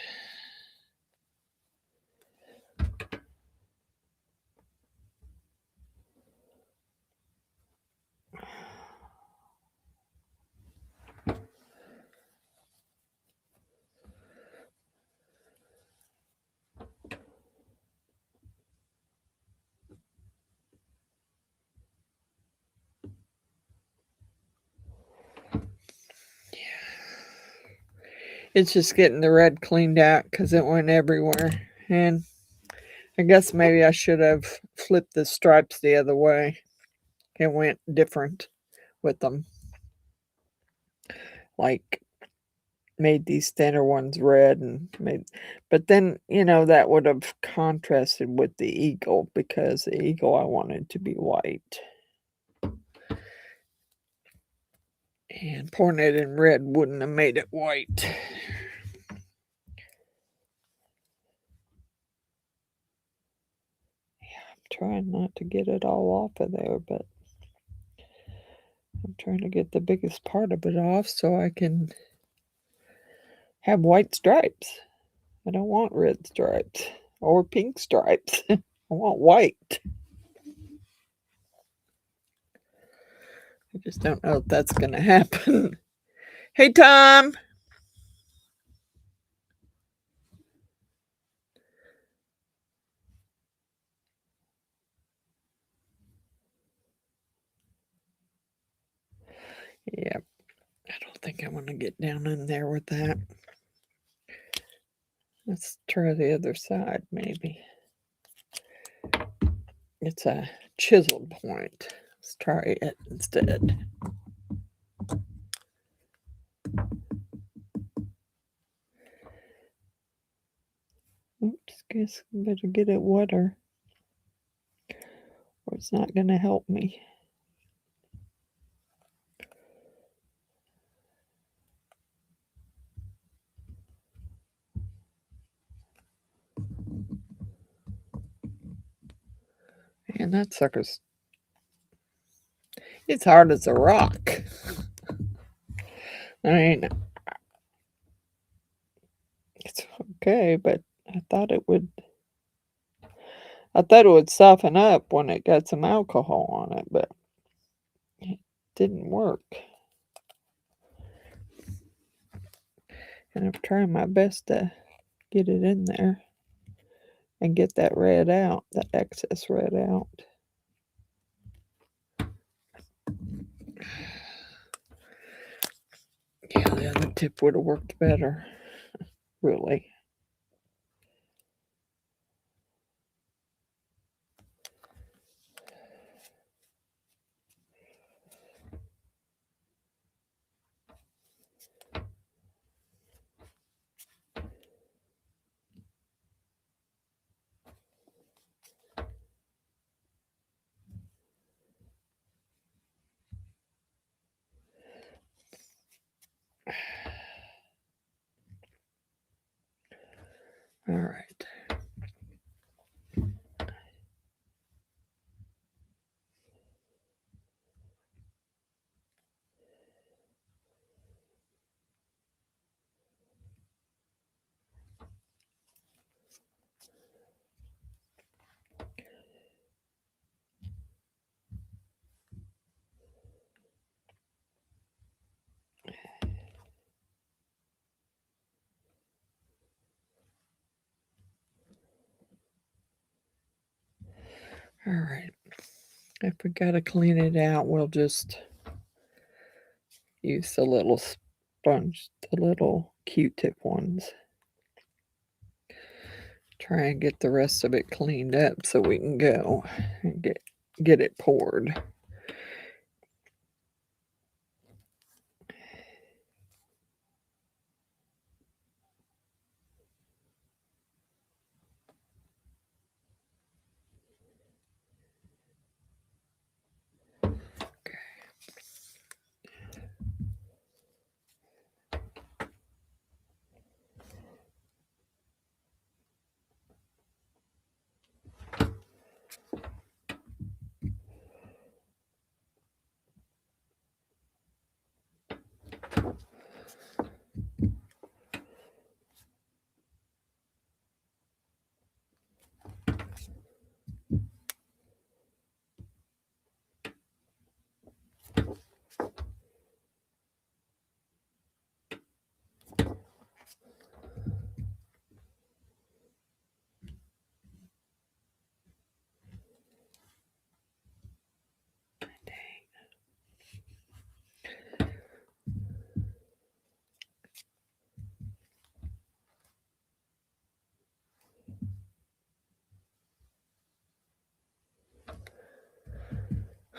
It's just getting the red cleaned out because it went everywhere. And I guess maybe I should have flipped the stripes the other way. It went different with them. Like made these thinner ones red and made, but then, you know, that would have contrasted with the eagle because the eagle I wanted to be white. And pouring it in red wouldn't have made it white. Trying not to get it all off of there, but I'm trying to get the biggest part of it off so I can have white stripes. I don't want red stripes or pink stripes. I want white. I just don't know if that's going to happen. Hey, Tom. Yeah, I don't think I want to get down in there with that. Let's try the other side, maybe. It's a chiseled point. Let's try it instead. Oops, guess I better get it wetter, or it's not going to help me. And that sucker's, it's hard as a rock. I mean, it's okay, but I thought it would soften up when it got some alcohol on it, but it didn't work. And I'm trying my best to get it in there and get that red out, that excess red out. Yeah, the other tip would have worked better, really. All right. All right. If we got to clean it out, we'll just use the little sponge, the little Q-tip ones. Try and get the rest of it cleaned up so we can go and get it poured.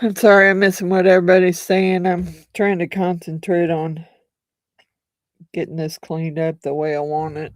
I'm sorry I'm missing what everybody's saying. I'm trying to concentrate on getting this cleaned up the way I want it.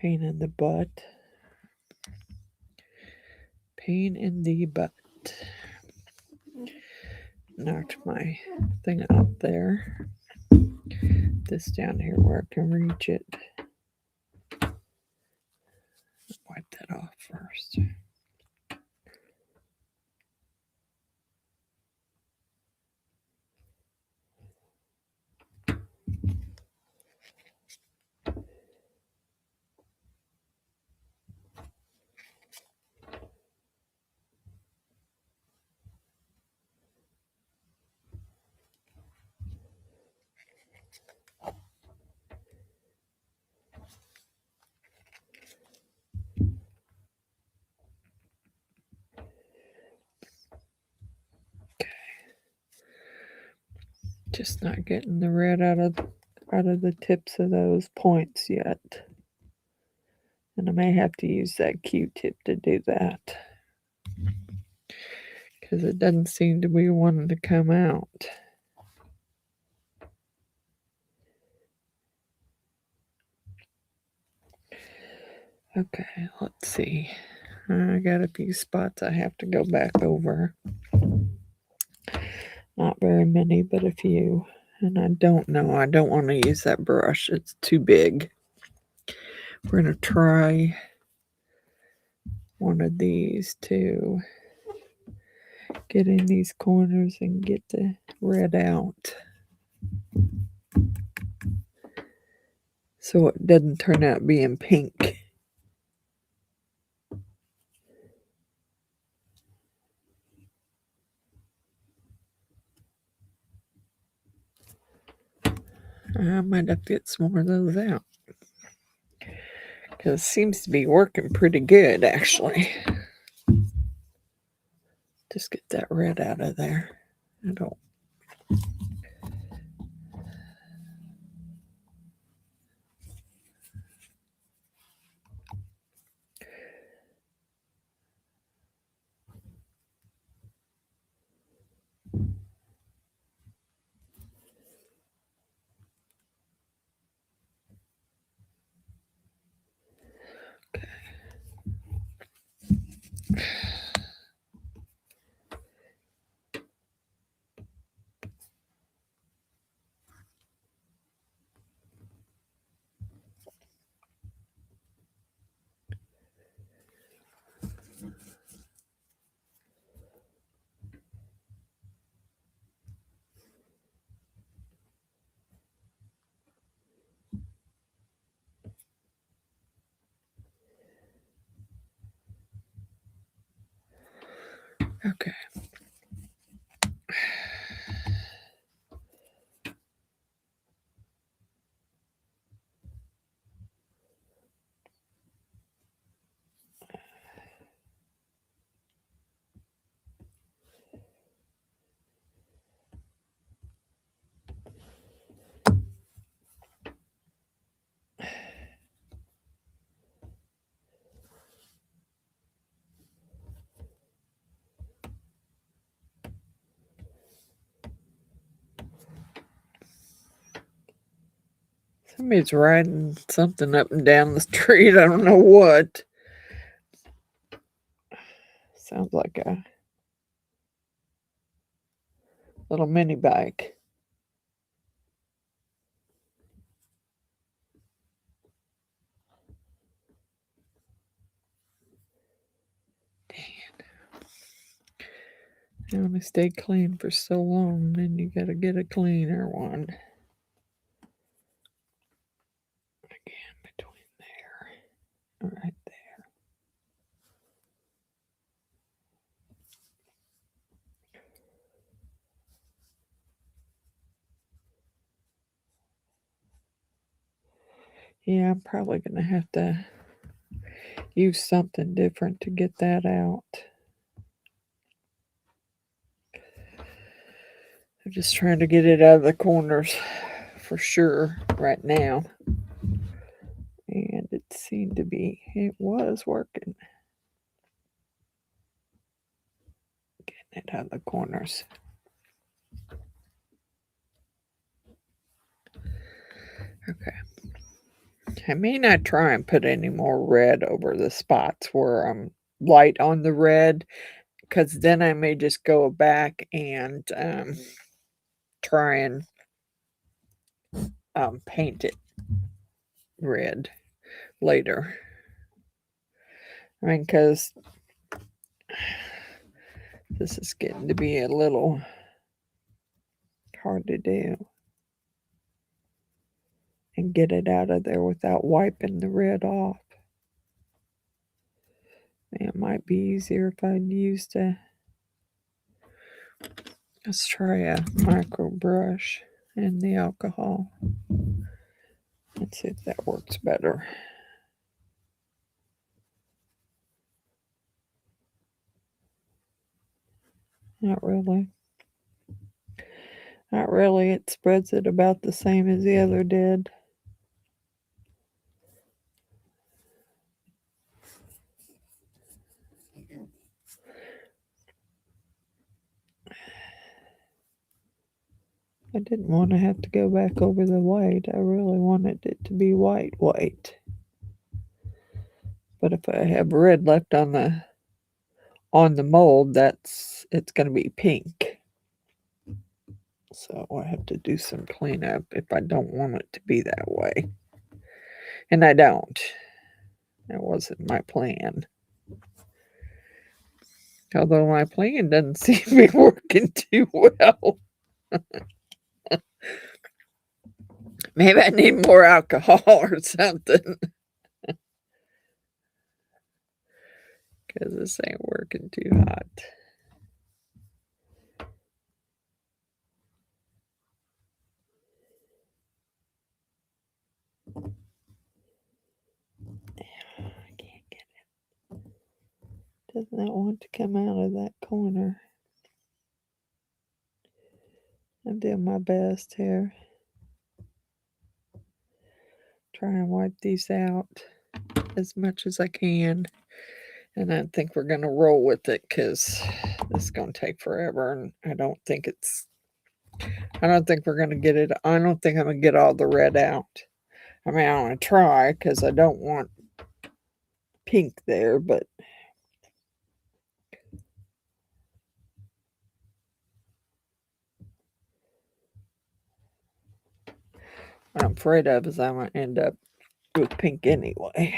Pain in the butt. Pain in the butt. Knocked my thing out there. This down here where I can reach it. Wipe that off first. Just not getting the red out of the tips of those points yet. And I may have to use that Q-tip to do that. Because it doesn't seem to be wanting to come out. Okay, let's see. I got a few spots I have to go back over. Not very many, but a few. And I don't know. I don't want to use that brush. It's too big. We're going to try one of these to get in these corners and get the red out. So it doesn't turn out being pink. I might have to get some more of those out. Because it seems to be working pretty good, actually. Just get that red out of there. I don't. Okay. Somebody's riding something up and down the street. I don't know what. Sounds like a little mini bike. You only stay clean for so long, then you gotta get a cleaner one. Again, between there, right there. Yeah, I'm probably gonna have to use something different to get that out. I'm just trying to get it out of the corners for sure right now. And it seemed to be, it was working. Getting it out of the corners. Okay. I may not try and put any more red over the spots where I'm light on the red, because then I may just go back and try and paint it red later. I mean, because this is getting to be a little hard to do and get it out of there without wiping the red off. It might be easier if I'd used let's try a micro brush and the alcohol. Let's see if that works better. Not really. Not really. It spreads it about the same as the other did. I didn't want to have to go back over the white. I really wanted it to be white. But if I have red left on the mold, it's going to be pink. So I have to do some cleanup if I don't want it to be that way. And I don't. That wasn't my plan. Although my plan doesn't seem to be working too well. Maybe I need more alcohol or something. Because this ain't working too hot. I can't get it. Does not want to come out of that corner. I'm doing my best here. Try and wipe these out as much as I can. And I think we're going to roll with it because this is going to take forever. And I don't think we're going to get it. I don't think I'm going to get all the red out. I mean, I want to try because I don't want pink there, but what I'm afraid of is I'm going to end up with pink anyway.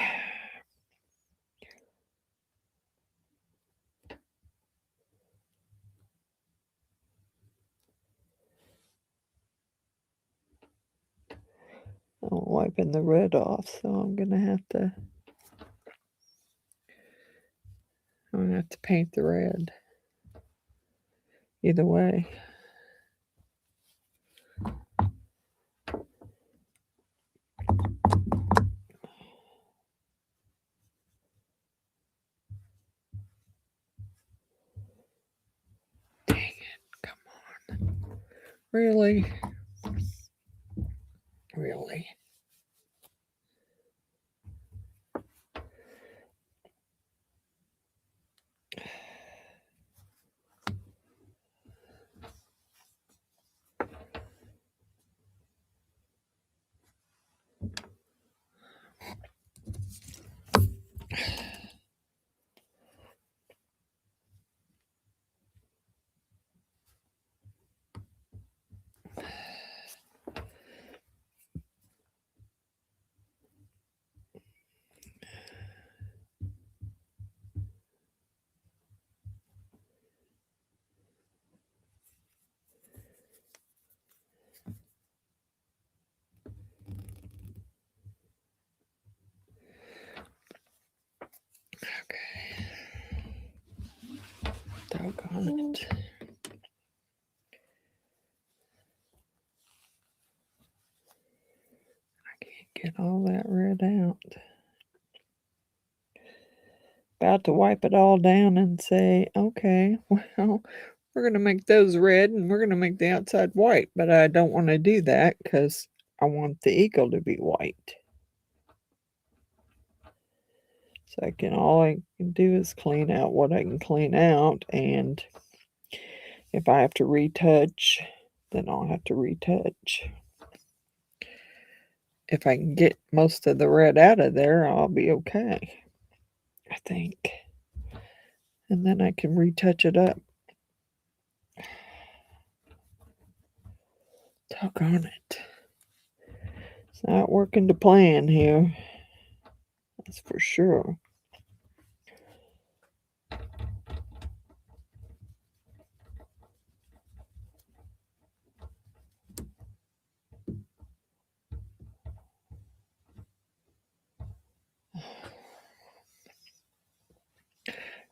I'm wiping the red off, so I'm going to have to paint the red. Either way. Dang it, come on. Really? Really? Okay. Doggone it. I can't get all that red out. About to wipe it all down and say, okay, well, we're going to make those red and we're going to make the outside white. But I don't want to do that because I want the eagle to be white. So all I can do is clean out what I can clean out, and if I have to retouch, then I'll have to retouch. if I can get most of the red out of there, I'll be okay, I think. And then I can retouch it up. Doggone it. It's not working to plan here. That's for sure.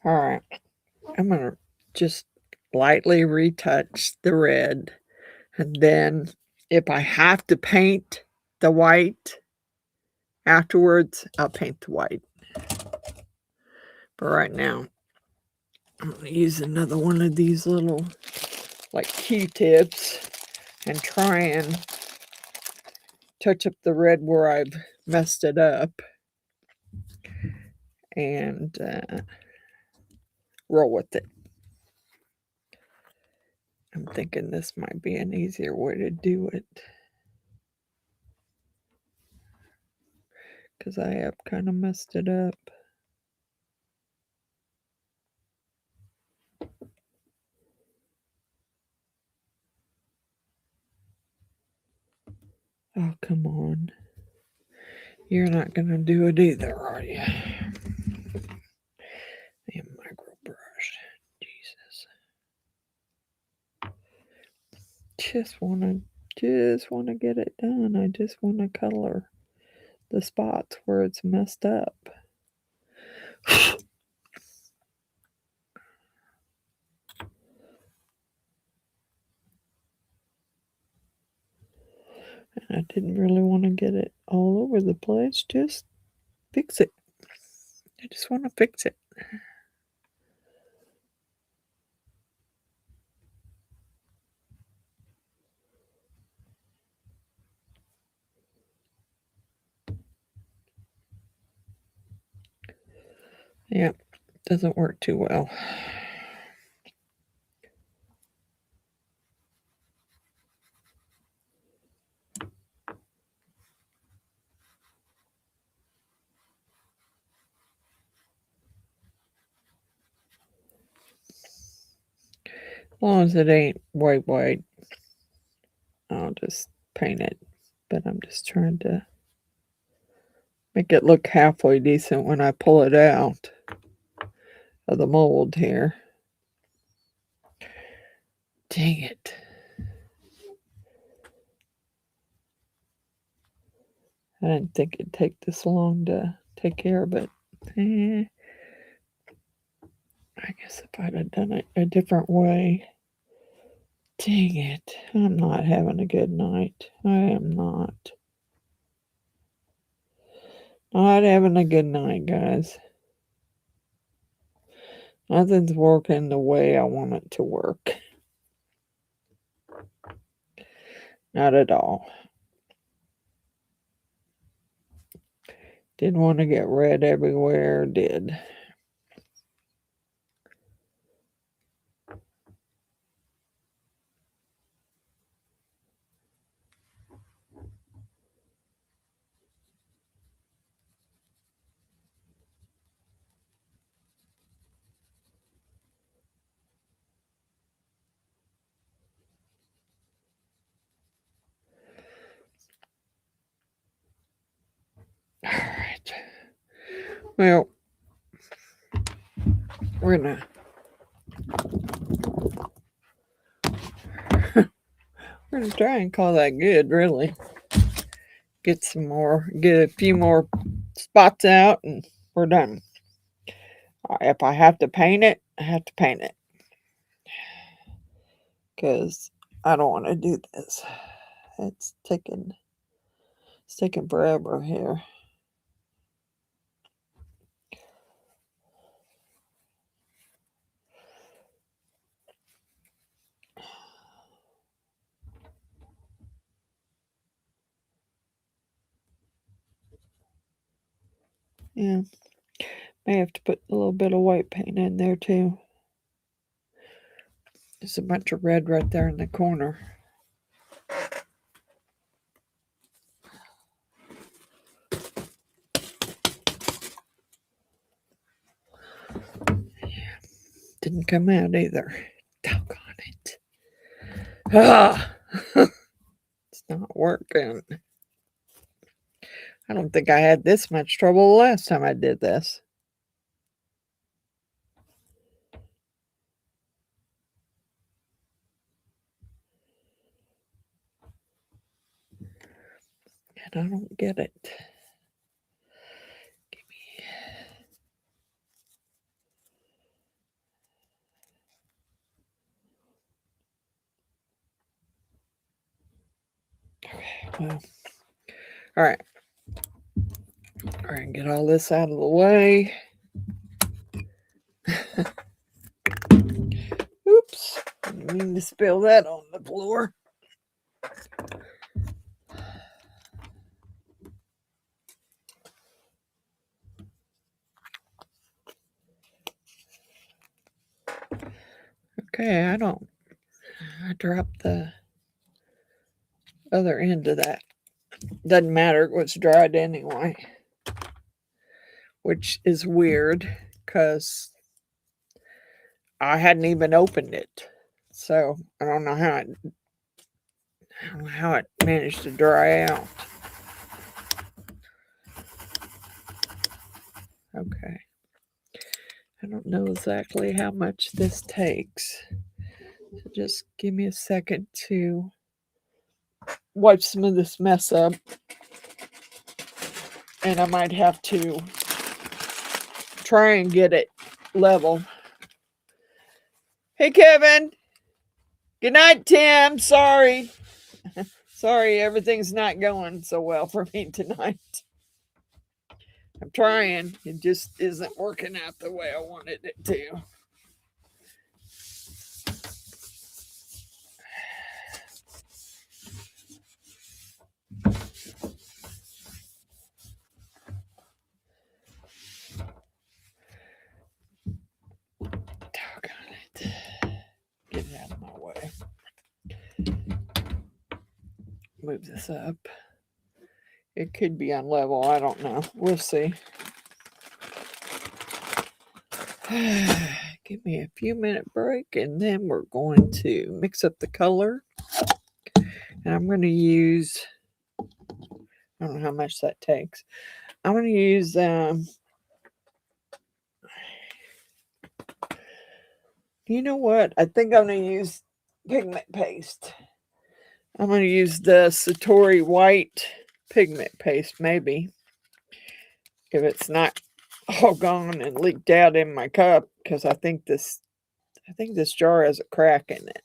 All right. I'm going to just lightly retouch the red. And then if I have to paint the white afterwards, I'll paint the white. But right now, I'm going to use another one of these little like Q-tips and try and touch up the red where I've messed it up and roll with it. I'm thinking this might be an easier way to do it, because I have kind of messed it up. Oh, come on. You're not going to do it either, are you? Damn micro brush. Jesus. Just want to get it done. I just want to color the spots where it's messed up. And I didn't really want to get it all over the place. Just fix it. I just want to fix it. Yeah, doesn't work too well. As long as it ain't white, I'll just paint it. But I'm just trying to make it look halfway decent when I pull it out of the mold here. Dang it. I didn't think it'd take this long to take care of it. I guess if I'd have done it a different way. Dang it. I'm not having a good night. I am not. Not having a good night, guys. Nothing's working the way I want it to work. Not at all. Didn't want to get red everywhere. Did. All right. Well, we're gonna try and call that good, really. Get a few more spots out, and we're done. If I have to paint it, I have to paint it, because I don't want to do this. It's taking forever here. Yeah, may have to put a little bit of white paint in there too. There's a bunch of red right there in the corner. didn't come out either. Doggone it. Ah! It's not working. I don't think I had this much trouble the last time I did this. And I don't get it. Okay, well, all right. All right, get all this out of the way. Oops, I didn't mean to spill that on the floor. Okay, I dropped the other end of that. Doesn't matter, it was dried anyway. Which is weird because I hadn't even opened it. So I don't know how it managed to dry out. Okay. I don't know exactly how much this takes. So just give me a second to wipe some of this mess up. And I might have to try and get it level. Hey, Kevin. Good night, Tim. Sorry. Sorry, everything's not going so well for me tonight. I'm trying. It just isn't working out the way I wanted it to. Doggone it. Get it out of my way. Move this up. It could be on level. I don't know. We'll see. Give me a few minute break and then we're going to mix up the color. And I'm going to use, I don't know how much that takes. I'm going to use, you know what? I think I'm going to use pigment paste. I'm going to use the Satori white pigment paste, maybe. If it's not all gone and leaked out in my cup, because I think this jar has a crack in it.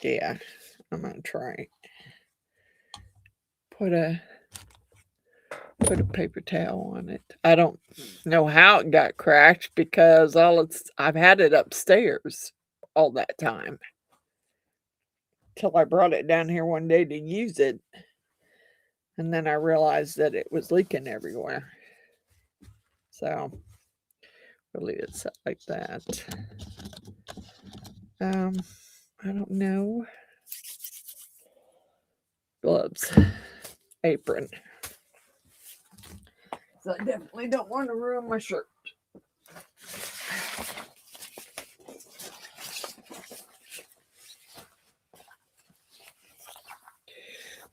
Yeah, I'm going to try it. Put a paper towel on it. I don't know how it got cracked because I've had it upstairs all that time. Till I brought it down here one day to use it. And then I realized that it was leaking everywhere. So we'll leave it set like that. I don't know. Gloves. Apron. So I definitely don't want to ruin my shirt.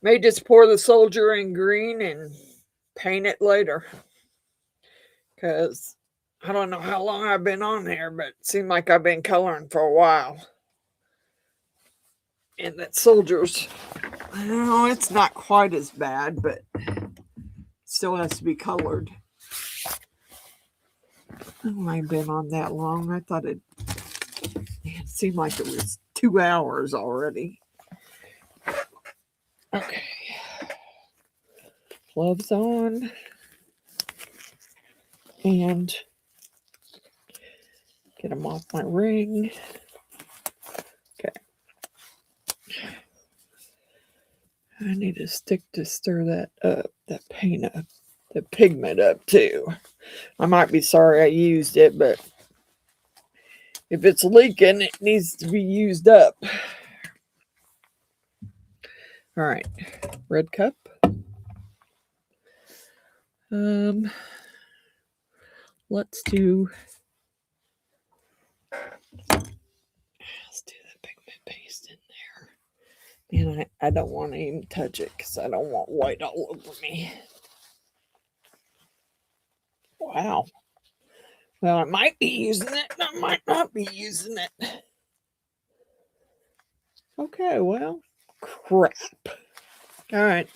May just pour the soldier in green and paint it later. Because I don't know how long I've been on here, but it seemed like I've been coloring for a while. And that soldier's, oh, it's not quite as bad, but still has to be colored. I don't know I've been on that long. I thought it seemed like it was 2 hours already. Okay. Gloves on. And get them off my ring. Okay. I need a stick to stir that up, that paint up, the pigment up too. I might be sorry I used it, but if it's leaking, it needs to be used up. All right, red cup. Let's do And I don't want to even touch it because I don't want white all over me. Wow. Well, I might be using it. I might not be using it. Okay, well, crap. All right.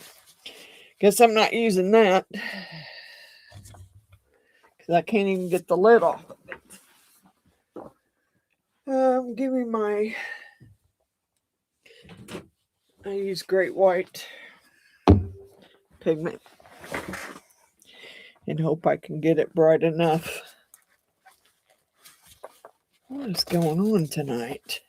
Guess I'm not using that. Because I can't even get the lid off of it. Give me my... I use great white pigment. And hope I can get it bright enough. What is going on tonight?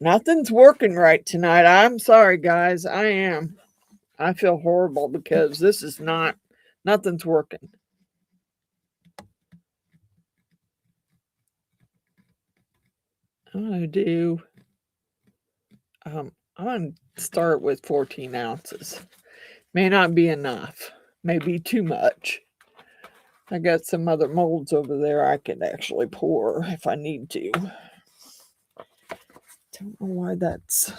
Nothing's working right tonight. I'm sorry, guys. I am. I feel horrible because this is not... Nothing's working. I'm going to do... I'm going to start with 14 ounces. May not be enough. May be too much. I got some other molds over there I could actually pour if I need to. Don't know why that's...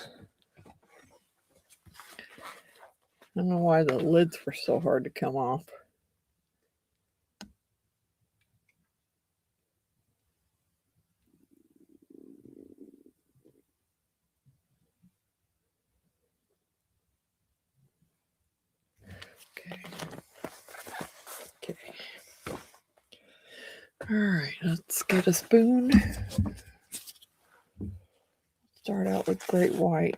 I don't know why the lids were so hard to come off. Okay. All right, let's get a spoon. Start out with great white.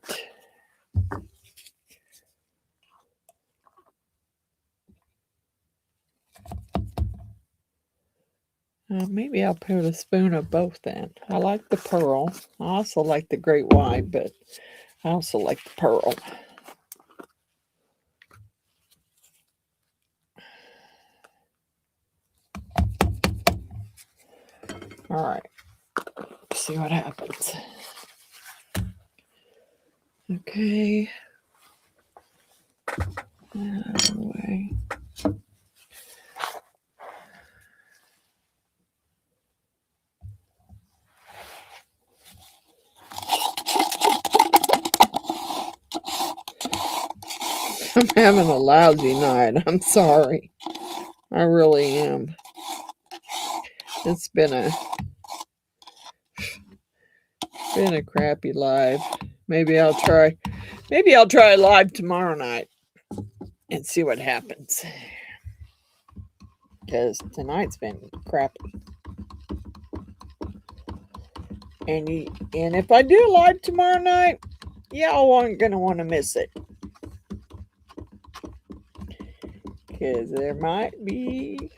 Maybe I'll put a spoon of both in. I like the pearl. I also like the great white, but I also like the pearl. All right. Let's see what happens. Okay. Out of the way. I'm having a lousy night. I'm sorry. I really am. It's been a crappy live. Maybe I'll try live tomorrow night and see what happens. Because tonight's been crappy. And if I do live tomorrow night, y'all aren't gonna want to miss it. Because there might be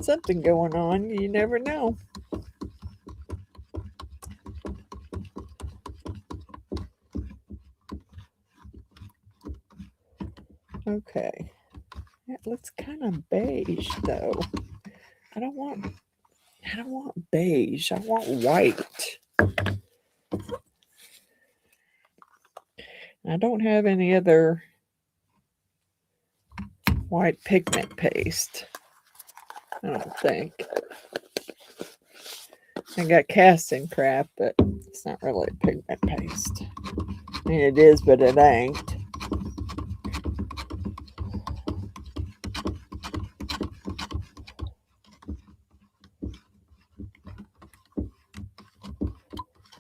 something going on. You never know. Okay. It looks kind of beige though. I don't want beige. I want white. I don't have any other white pigment paste. I don't think. I got Cussing Crafters, but it's not really a pigment paste. I mean, it is, but it ain't.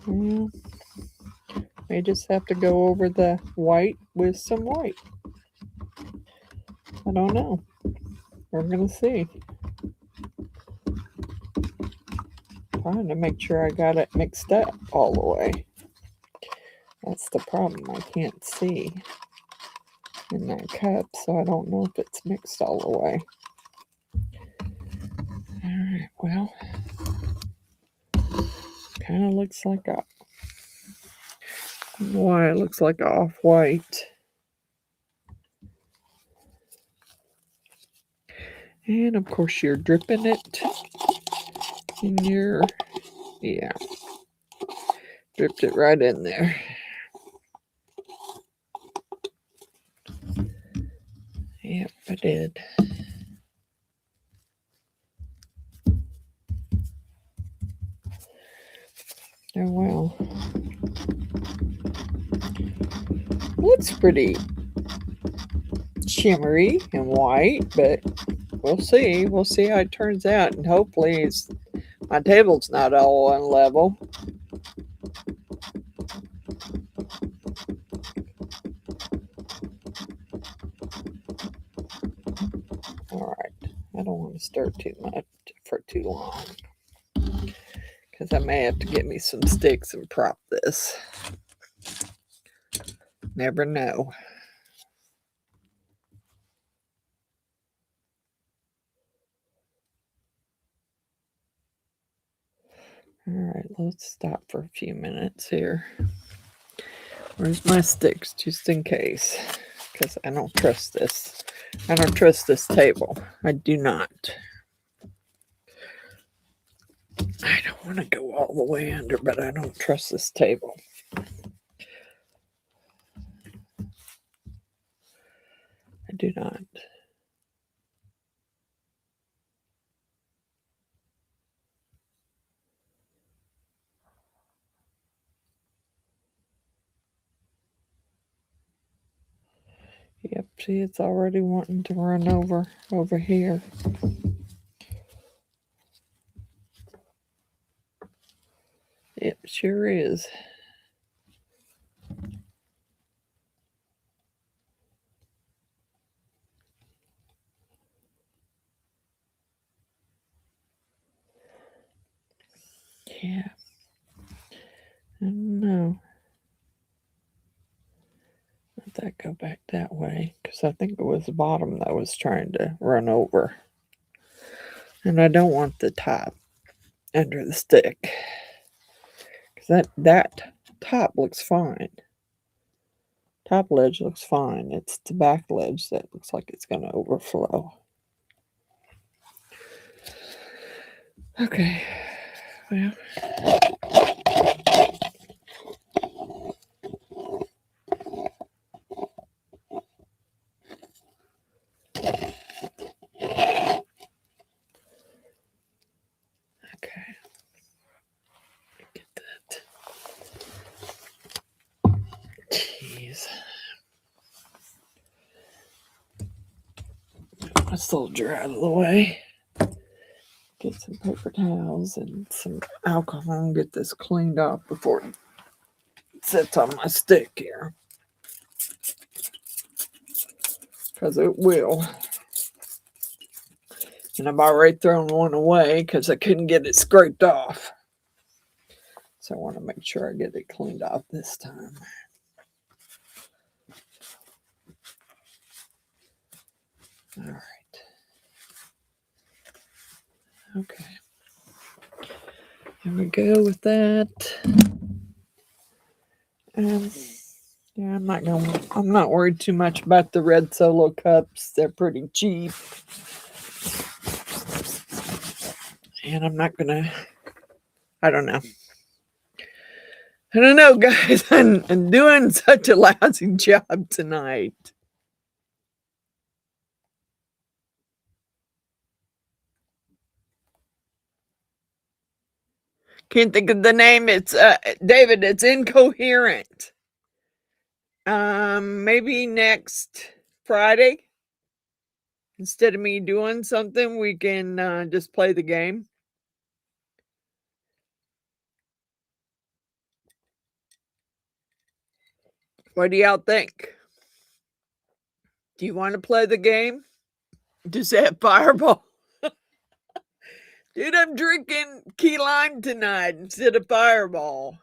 Well, we just have to go over the white with some white. I don't know. We're going to see. Trying to make sure I got it mixed up all the way. That's the problem. I can't see in that cup, so I don't know if it's mixed all the way. Alright, well, kind of looks like a... I don't know why it looks like off-white. And of course you're dripping it in your... Yeah. Dripped it right in there. Yep, I did. Oh well. Looks pretty shimmery and white, but we'll see. We'll see how it turns out, and hopefully my table's not all unlevel. All right, I don't want to stir too much for too long, because I may have to get me some sticks and prop this. Never know. All right, let's stop for a few minutes here. Where's my sticks, just in case? Because I don't trust this. I don't trust this table. I do not. I don't want to go all the way under, but I don't trust this table. I do not. Yep, see, it's already wanting to run over here. It sure is. Yeah. I don't know. Let that go back that way, because I think it was the bottom that was trying to run over. And I don't want the top under the stick, because that top looks fine. Top ledge looks fine. It's the back ledge that looks like it's going to overflow. Okay. Well. Okay. Get that. Jeez. A soldier out of the way. Get some paper towels and some alcohol and get this cleaned off before it sits on my stick here. Because it will. And I've already thrown one away because I couldn't get it scraped off. So I want to make sure I get it cleaned off this time. All right. Okay. Here we go with that. Yeah, I'm not worried too much about the red Solo cups. They're pretty cheap. And I'm not gonna, I don't know. I don't know, guys. I'm doing such a lousy job tonight. Can't think of the name. It's David. It's incoherent. Maybe next Friday, instead of me doing something, we can just play the game. What do y'all think? Do you want to play the game? Just have Fireball. Dude, I'm drinking key lime tonight instead of Fireball.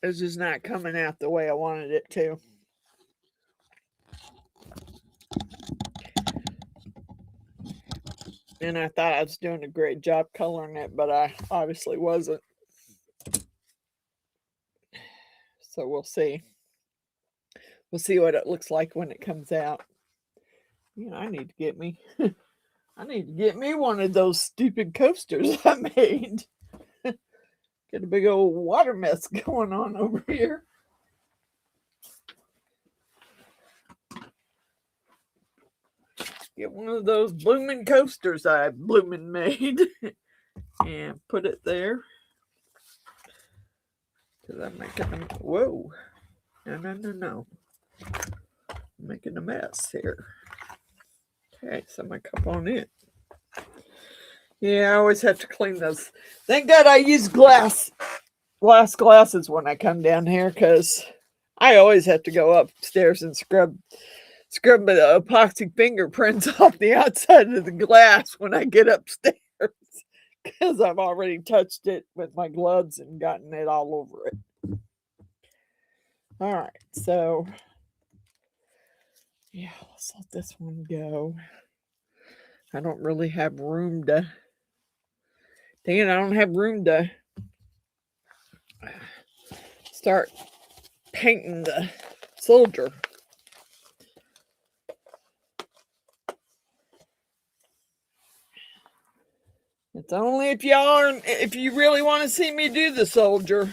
It's just not coming out the way I wanted it to. And I thought I was doing a great job coloring it, but I obviously wasn't. So we'll see. We'll see what it looks like when it comes out. You know, I need to get me one of those stupid coasters I made. Get a big old water mess going on over here. get one of those blooming coasters I blooming made and put it there. Because I'm making them, whoa, no. I'm making a mess here. Okay, so my cup on it. Yeah, I always have to clean those. Thank God I use glass glasses when I come down here, because I always have to go upstairs and scrub the epoxy fingerprints off the outside of the glass when I get upstairs, because I've already touched it with my gloves and gotten it all over it. All right, so yeah, let's let this one go. I don't really have room to. Dang it, I don't have room to start painting the soldier. It's only if you really want to see me do the soldier,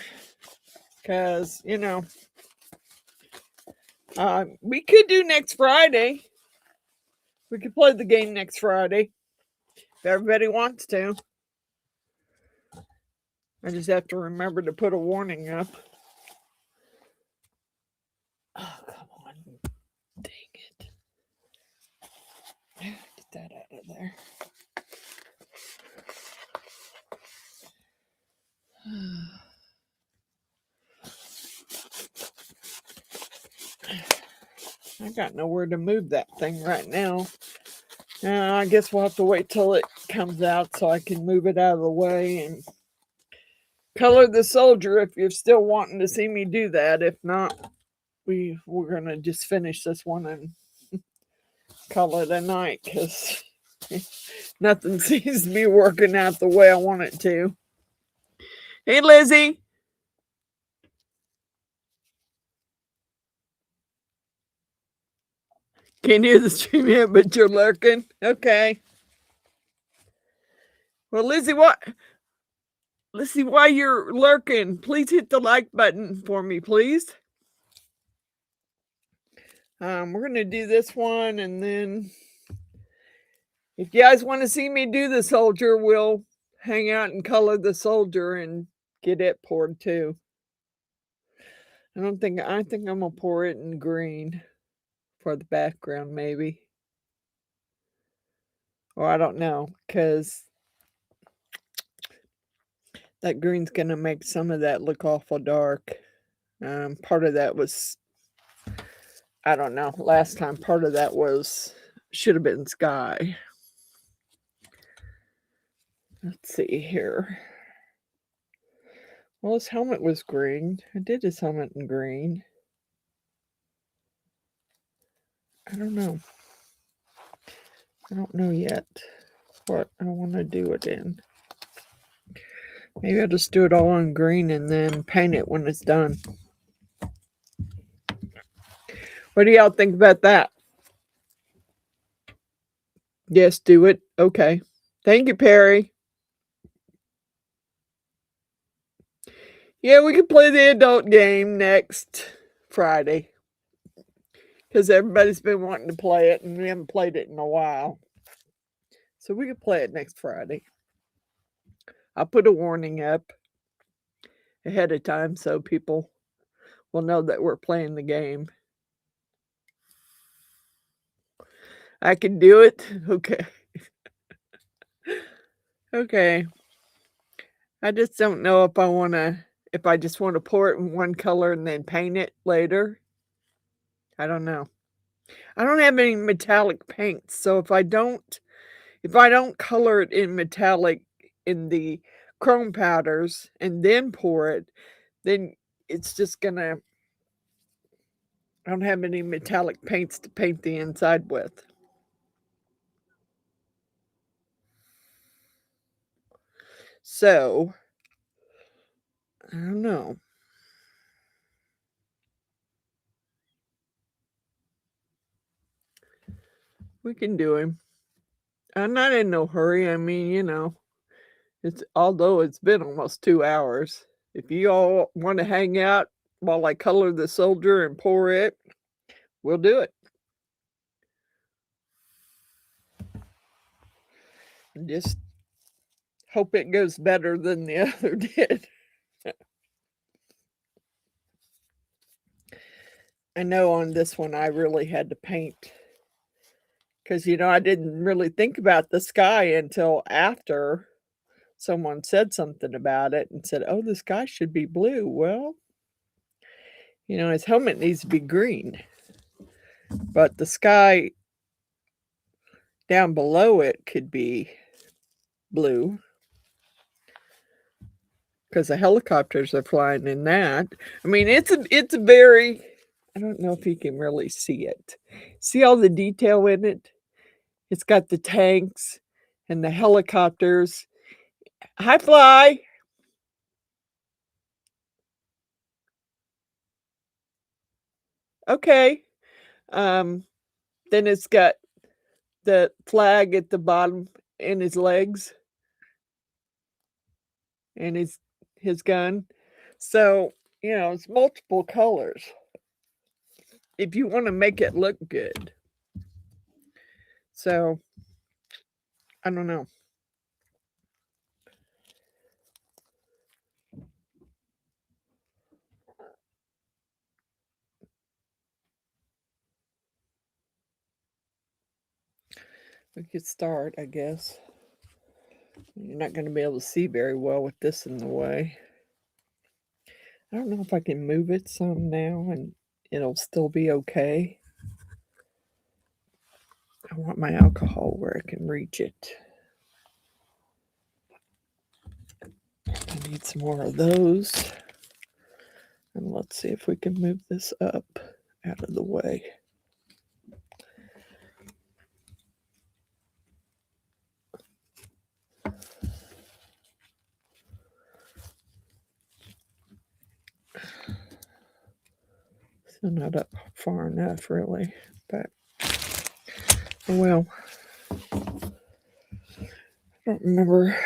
because you know, we could do next Friday. We could play the game next Friday if everybody wants to. I just have to remember to put a warning up. Oh, come on. Dang it. Get that out of there. I got nowhere to move that thing right now. I guess we'll have to wait till it comes out so I can move it out of the way and color the soldier if you're still wanting to see me do that. If not, we're going to just finish this one and call it a night, because nothing seems to be working out the way I want it to. Hey, Lizzie. Can't hear the stream yet, but you're lurking. Okay. Well, Lizzie, while you're lurking, please hit the like button for me, please. We're going to do this one, and then if you guys want to see me do the soldier, we'll hang out and color the soldier and get it poured too. I think I'm going to pour it in green for the background, maybe. Or I don't know, because that green's going to make some of that look awful dark. Part of that was, I don't know, last time part of that should have been sky. Let's see here. Well, his helmet was green. I did his helmet in green. I don't know. I don't know yet what I want to do it in. Maybe I'll just do it all in green and then paint it when it's done. What do y'all think about that? Yes, do it. Okay. Thank you, Perry. Yeah, we can play the adult game next Friday, because everybody's been wanting to play it and we haven't played it in a while. So we can play it next Friday. I'll put a warning up ahead of time so people will know that we're playing the game. I can do it? Okay. Okay. I just don't know if I just want to pour it in one color and then paint it later. I don't know. I don't have any metallic paints, so if I don't color it in metallic in the chrome powders and then pour it, then it's just gonna, I don't have any metallic paints to paint the inside with. So, I don't know. We can do him. I'm not in no hurry. I mean, you know, although it's been almost 2 hours. If you all want to hang out while I color the soldier and pour it, we'll do it. Just hope it goes better than the other did. I know on this one I really had to paint because, I didn't really think about the sky until after someone said something about it and said, "Oh, the sky should be blue." Well, his helmet needs to be green, but the sky down below it could be blue because the helicopters are flying in that. I mean, it's a very, I don't know if you can really see it. See all the detail in it? It's got the tanks and the helicopters. Hi, Fly. Okay. Um, then it's got the flag at the bottom and his legs and his gun. So, it's multiple colors if you want to make it look good. So, I don't know. We could start, I guess. You're not going to be able to see very well with this in the way. I don't know if I can move it some now and it'll still be okay. I want my alcohol where I can reach it. I need some more of those. And let's see if we can move this up out of the way. Still not up far enough, really, but well, I don't remember.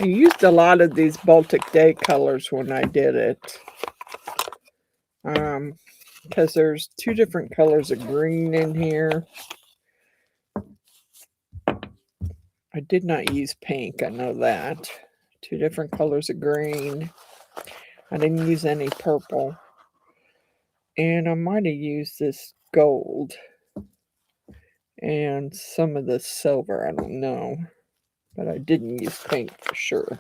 I used a lot of these Baltic Day colors when I did it, because there's two different colors of green in here. I did not use pink, I know that. Two different colors of green. I didn't use any purple. And I might have used this gold and some of the silver, I don't know. But I didn't use pink for sure.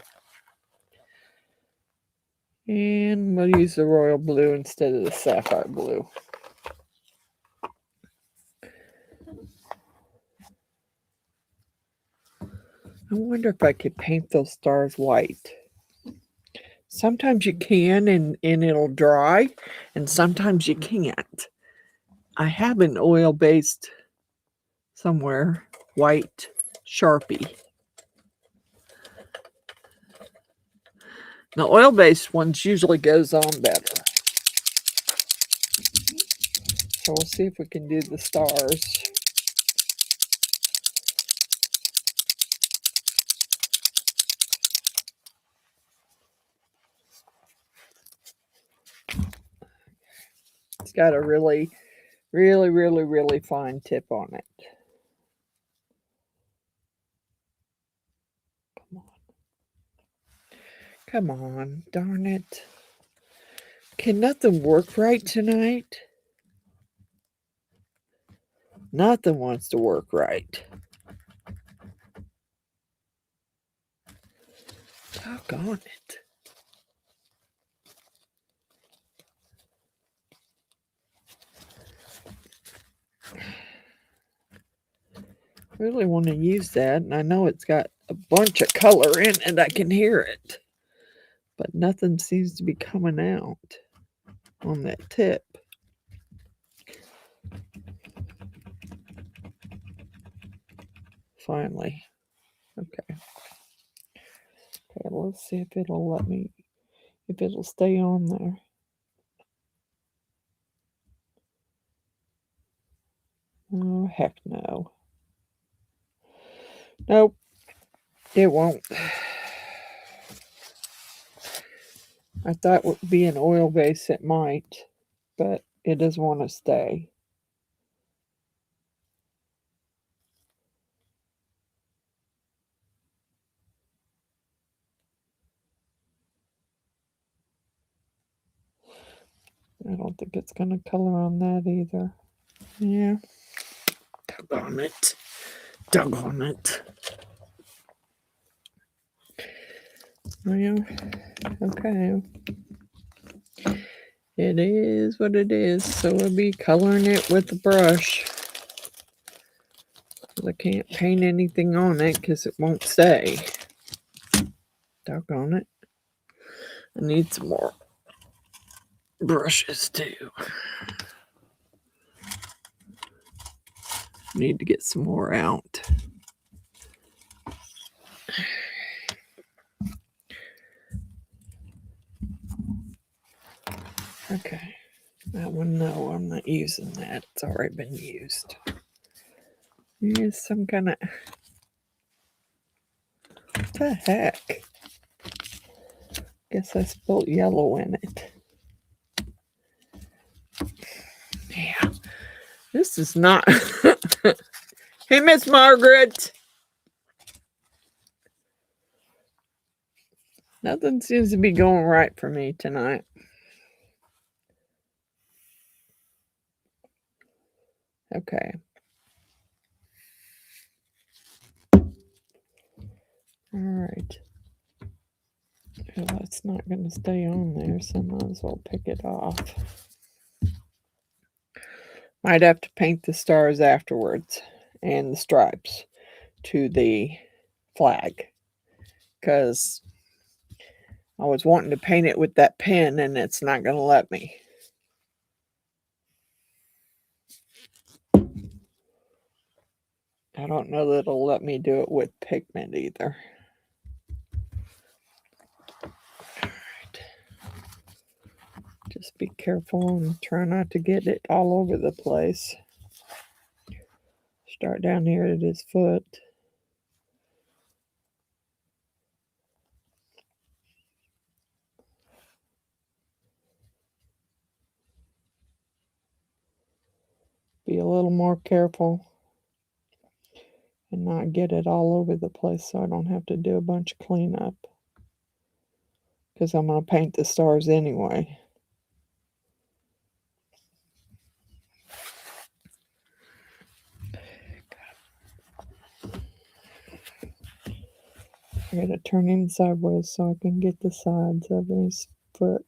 And we'll use the royal blue instead of the sapphire blue. I wonder if I could paint those stars white. Sometimes you can and it'll dry, and sometimes you can't. I have an oil-based somewhere white Sharpie. The oil-based ones usually goes on better. So we'll see if we can do the stars. It's got a really, really, really, really fine tip on it. Come on. Come on, darn it. Can nothing work right tonight? Nothing wants to work right. Doggone it. Really want to use that, and I know it's got a bunch of color in it. I can hear it. But nothing seems to be coming out on that tip. Finally. Okay. Okay, let's see if it'll let me, if it'll stay on there. Oh, heck no. Nope. It won't. I thought with being oil base it might, but it doesn't want to stay. I don't think it's going to color on that either. Yeah. Doggone it. Doggone it. Well, okay. It is what it is. So we'll be coloring it with the brush. I can't paint anything on it because it won't stay. Doggone it. I need some more brushes too. Need to get some more out. Okay. That one, no, I'm not using that. It's already been used. Here's some kind of... What the heck? Guess I spilled yellow in it. Yeah. This is not... Hey, Miss Margaret. Nothing seems to be going right for me tonight. Okay. All right. Well, it's not going to stay on there, so I might as well pick it off. Might have to paint the stars afterwards and the stripes to the flag because I was wanting to paint it with that pen and it's not going to let me. I don't know that it'll let me do it with pigment either. Alright. Just be careful and try not to get it all over the place. Start down here at his foot. Be a little more careful and not get it all over the place so I don't have to do a bunch of cleanup. Because I'm going to paint the stars anyway. I got to turn him sideways so I can get the sides of his foot.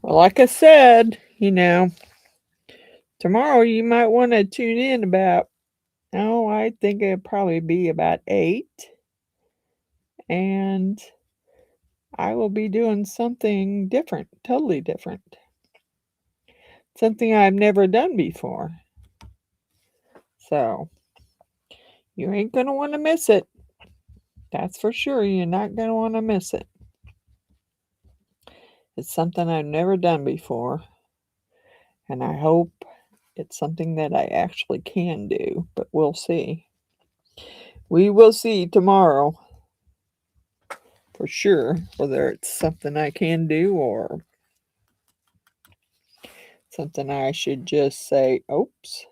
Well, like I said, tomorrow you might want to tune in about, I think it'd probably be about 8. And I will be doing something different, totally different. Something I've never done before. So, you ain't going to want to miss it. That's for sure. You're not going to want to miss it. It's something I've never done before. And I hope it's something that I actually can do. But we'll see. We will see tomorrow. For sure. Whether it's something I can do or something I should just say, oops,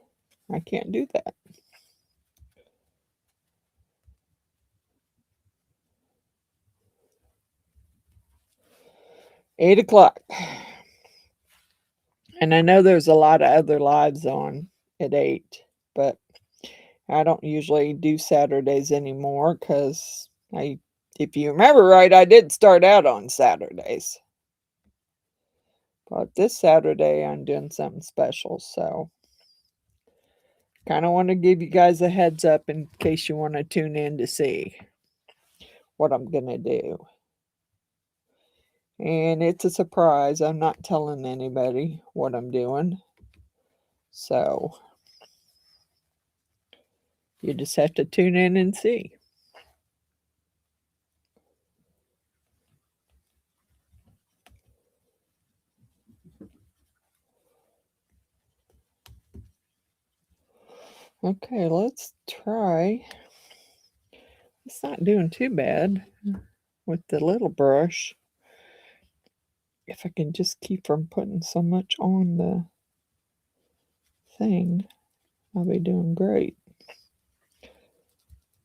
I can't do that. Eight o'clock. And I know there's a lot of other lives on at 8, but I don't usually do Saturdays anymore because I if you remember right, I did start out on Saturdays. But this Saturday, I'm doing something special, so kind of want to give you guys a heads up in case you want to tune in to see what I'm going to do. And it's a surprise. I'm not telling anybody what I'm doing. So you just have to tune in and see. Okay, let's try. It's not doing too bad with the little brush. If I can just keep from putting so much on the thing, I'll be doing great.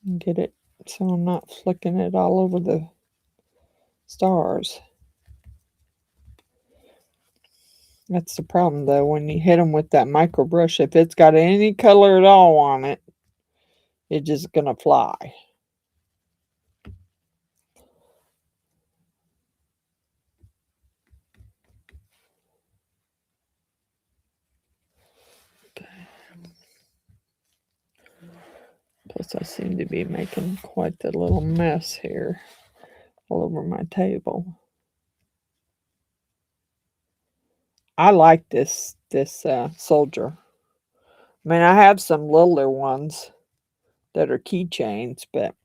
And get it so I'm not flicking it all over the stars. That's the problem though, when you hit them with that micro brush, if it's got any color at all on it, it's just gonna fly. Plus I seem to be making quite the little mess here all over my table. I like this soldier. I mean, I have some littler ones that are keychains, but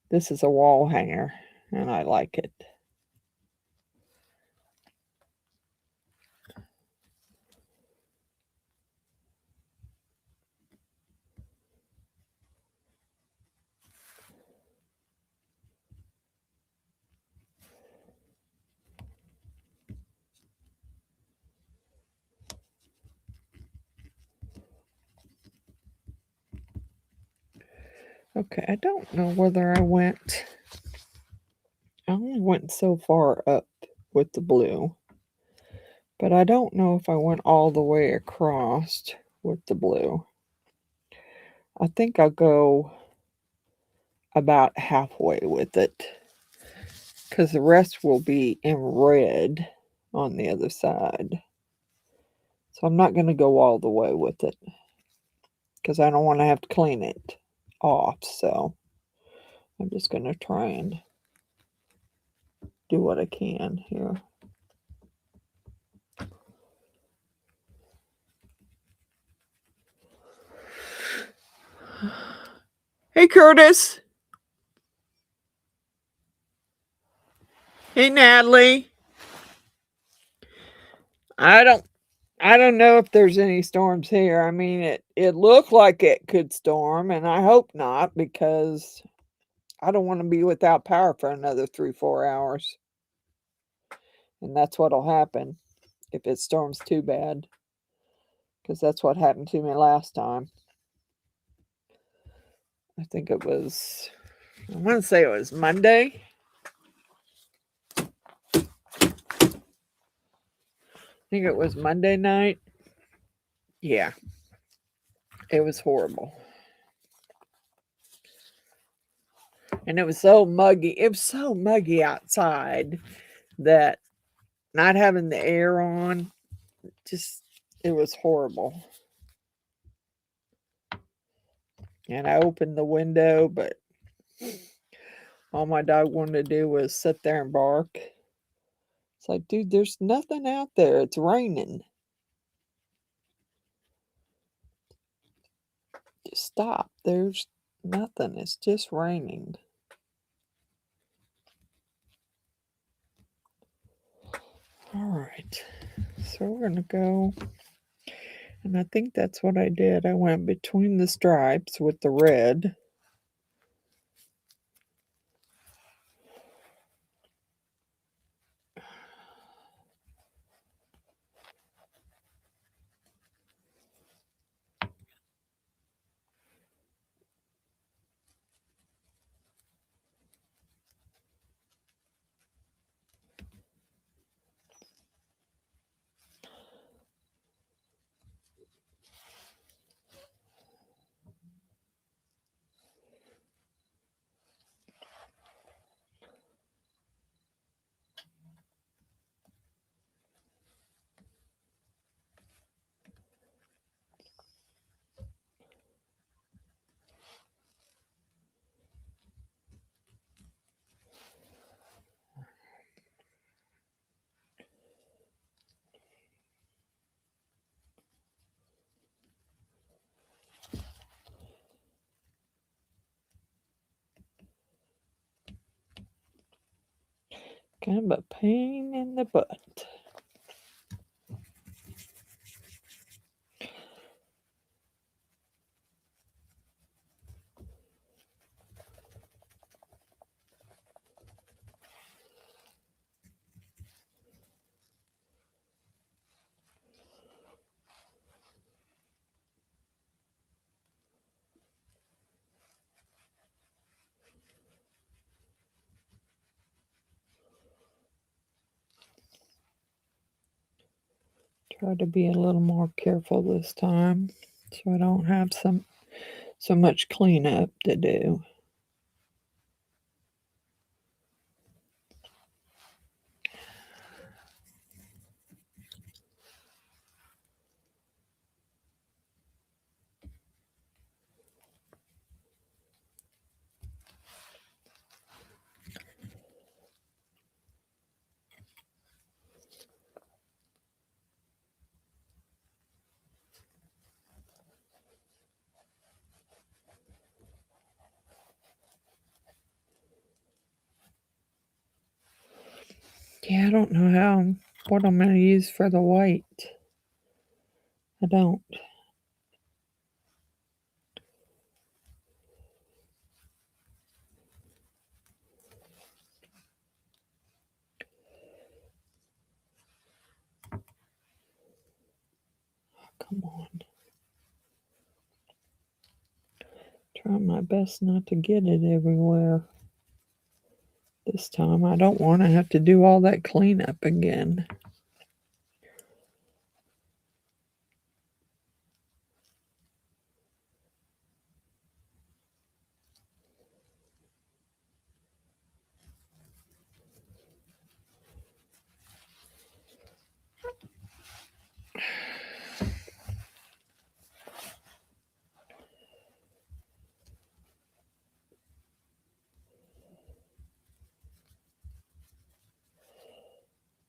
this is a wall hanger and I like it. Okay, I don't know whether I only went so far up with the blue, but I don't know if I went all the way across with the blue. I think I'll go about halfway with it because the rest will be in red on the other side. So I'm not going to go all the way with it because I don't want to have to clean it off. So I'm just going to try and do what I can here. Hey, Curtis. Hey, Natalie. I don't know if there's any storms here. I mean, it looked like it could storm, and I hope not because I don't want to be without power for another 3-4 hours. And that's what'll happen if it storms too bad, because that's what happened to me last time. I think it was, I want to say it was Monday. I think it was Monday night. Yeah, it was horrible. And it was so muggy. It was so muggy outside that not having the air on, just, it was horrible. And I opened the window, but all my dog wanted to do was sit there and bark. It's like, dude, there's nothing out there. It's raining. Just stop. There's nothing. It's just raining. All right. So we're going to go. And I think that's what I did. I went between the stripes with the red. Kind of a pain in the butt. Try to be a little more careful this time so I don't have so much cleanup to do. Yeah, I don't know what I'm going to use for the white. I don't. Come on. Try my best not to get it everywhere. This time I don't want to have to do all that cleanup again.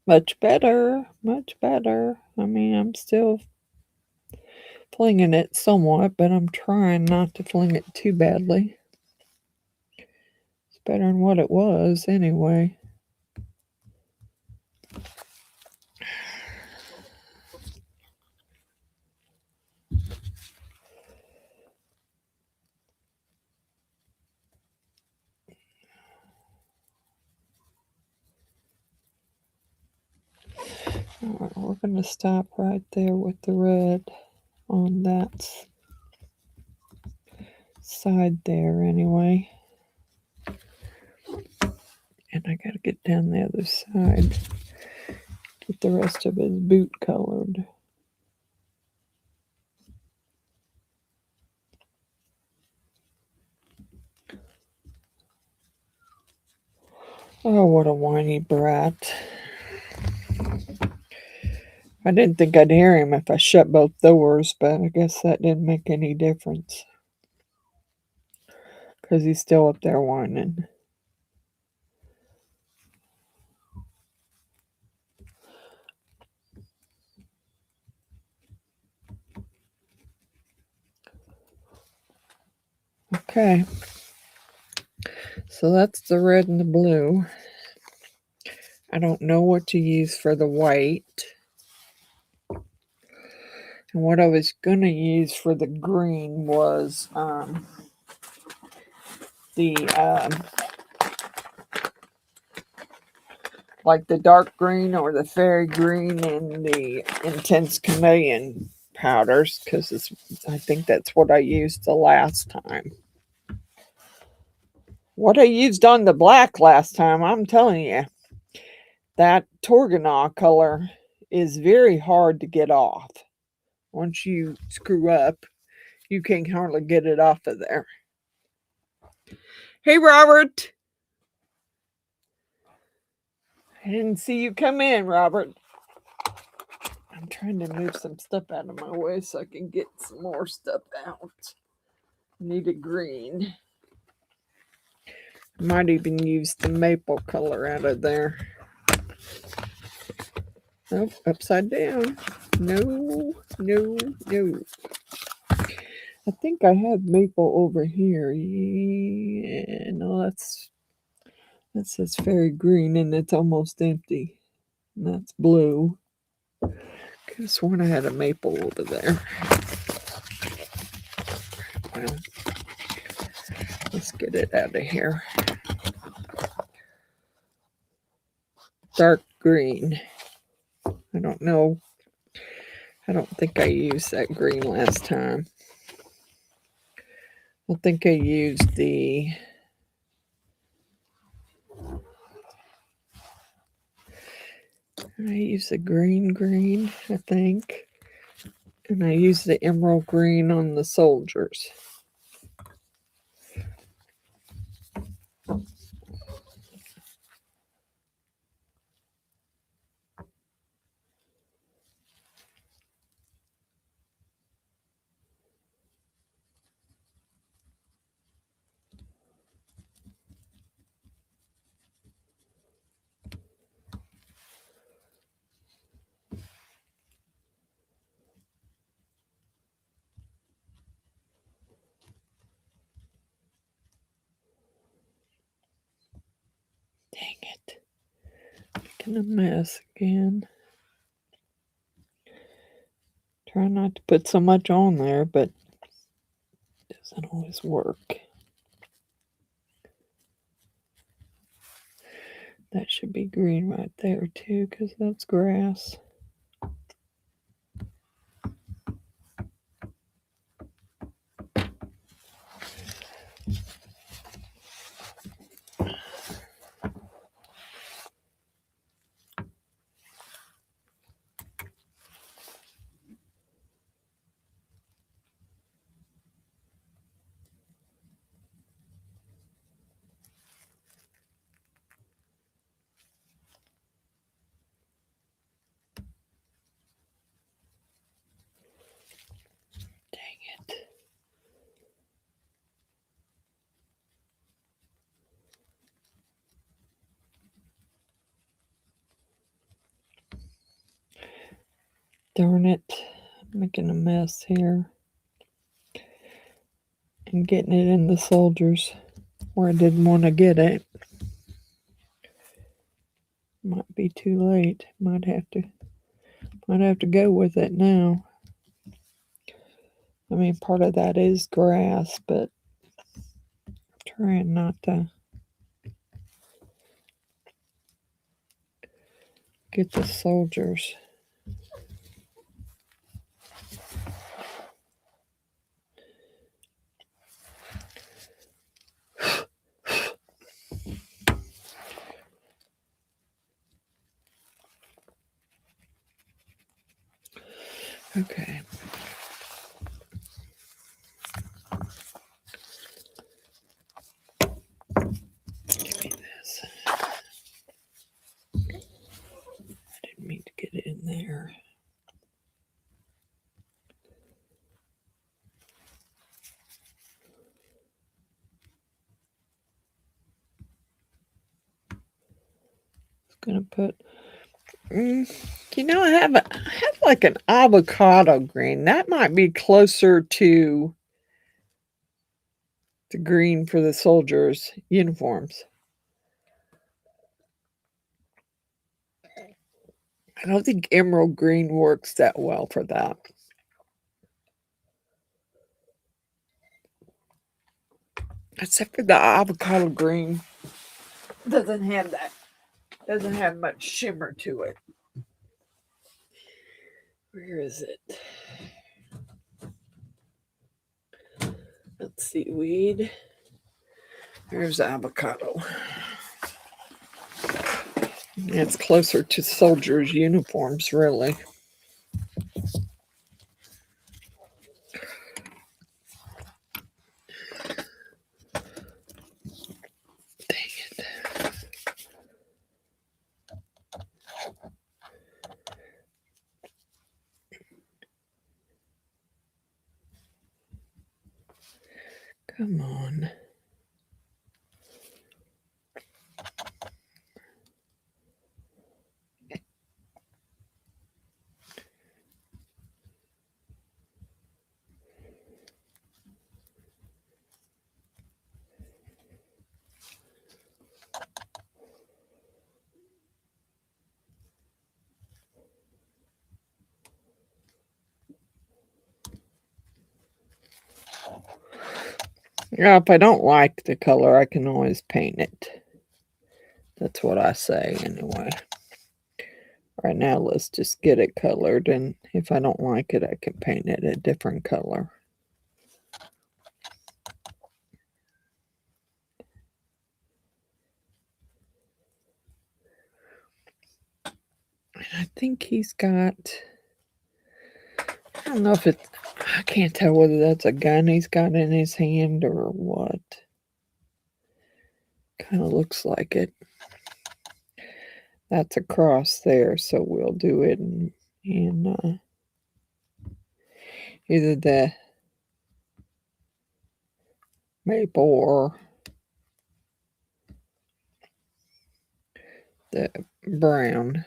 Much better, much better. I mean, I'm still flinging it somewhat, but I'm trying not to fling it too badly. It's better than what it was anyway. Alright, we're going to stop right there with the red on that side there anyway. And I got to get down the other side, get the rest of his boot colored. Oh, what a whiny brat. I didn't think I'd hear him if I shut both doors, but I guess that didn't make any difference. Because he's still up there whining. Okay. So that's the red and the blue. I don't know what to use for the white. And what I was going to use for the green was like the dark green or the fairy green and the intense chameleon powders, because I think that's what I used the last time. What I used on the black last time, I'm telling you, that Torganah color is very hard to get off. Once you screw up, you can hardly get it off of there. Hey, Robert. I didn't see you come in, Robert. I'm trying to move some stuff out of my way so I can get some more stuff out. Need a green. Might even use the maple color out of there. Nope, upside down. No, no, no. I think I have maple over here. Yeah, no, That says fairy green and it's almost empty. And that's blue. Could have sworn I had a maple over there. Well, let's get it out of here. Dark green. I don't know. I don't think I used that green last time. I think I used the green, I think. And I used the emerald green on the soldiers. Dang it. Making a mess again. Try not to put so much on there, but it doesn't always work. That should be green right there too, because that's grass. Darn it, I'm making a mess here. And getting it in the soldiers where I didn't want to get it. Might be too late. Might have to go with it now. I mean, part of that is grass, but I'm trying not to get the soldiers. Okay. Give me this. I didn't mean to get it in there. Gonna put I have like an avocado green. That might be closer to the green for the soldiers' uniforms. I don't think emerald green works that well for that. Except for the avocado green doesn't have much shimmer to it. Where is it? Let's see, weed. There's avocado. It's closer to soldiers' uniforms, really. Dang it. Come on. Yeah, if I don't like the color, I can always paint it. That's what I say anyway. Right now, let's just get it colored, and if I don't like it, I can paint it a different color. And I think he's got, I don't know if it's, I can't tell whether that's a gun he's got in his hand or what. Kind of looks like it. That's a cross there, so we'll do it in either the maple or the brown.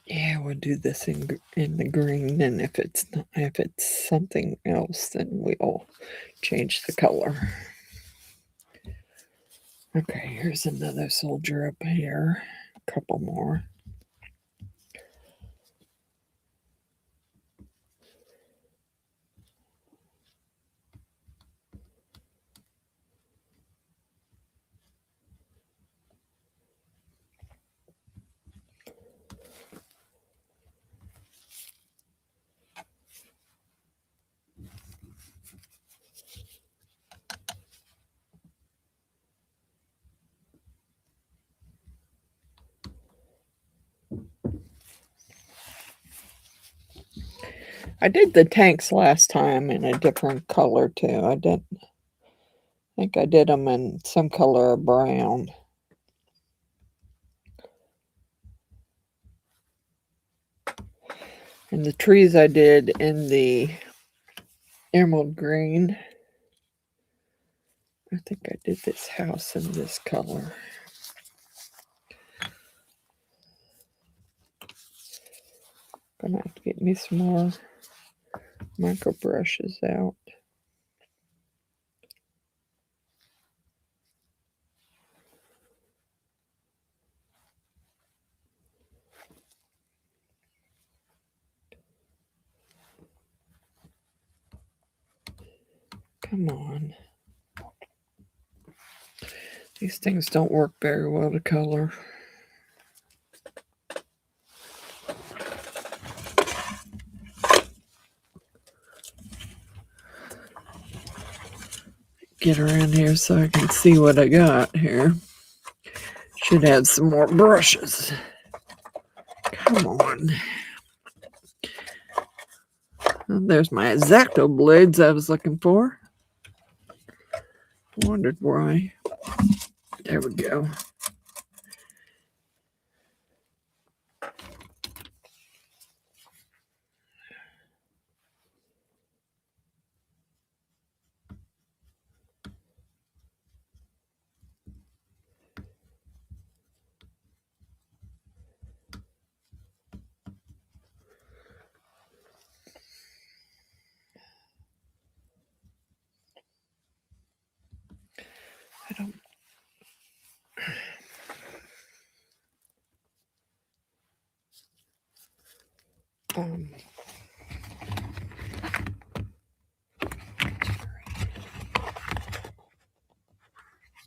Yeah, we'll do this in the green, and if it's not, if it's something else, then we'll change the color. Okay, here's another soldier up here. A couple more. I did the tanks last time in a different color too. I think I did them in some color of brown. And the trees I did in the emerald green. I think I did this house in this color. Gonna have to get me some more micro brushes out. Come on. These things don't work very well to color. Get around here so I can see what I got here. Should have some more brushes. Come on. Well, there's my X-Acto blades I was looking for. Wondered why. There we go. I don't.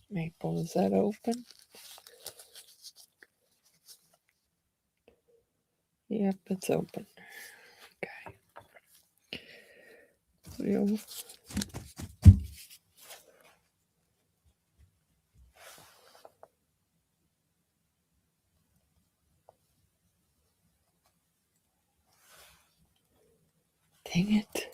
Maple, is that open? Yep, it's open. Okay. We'll dang it.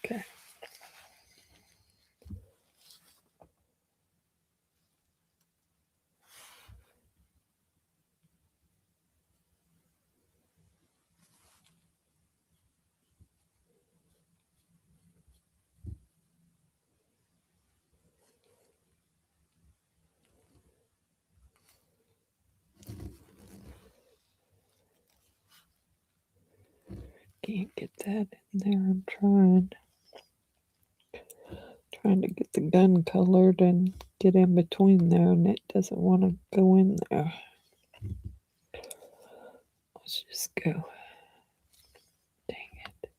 Okay. Can't get that in there. I'm trying to get the gun colored and get in between there and it doesn't want to go in there. Let's just go. Dang it.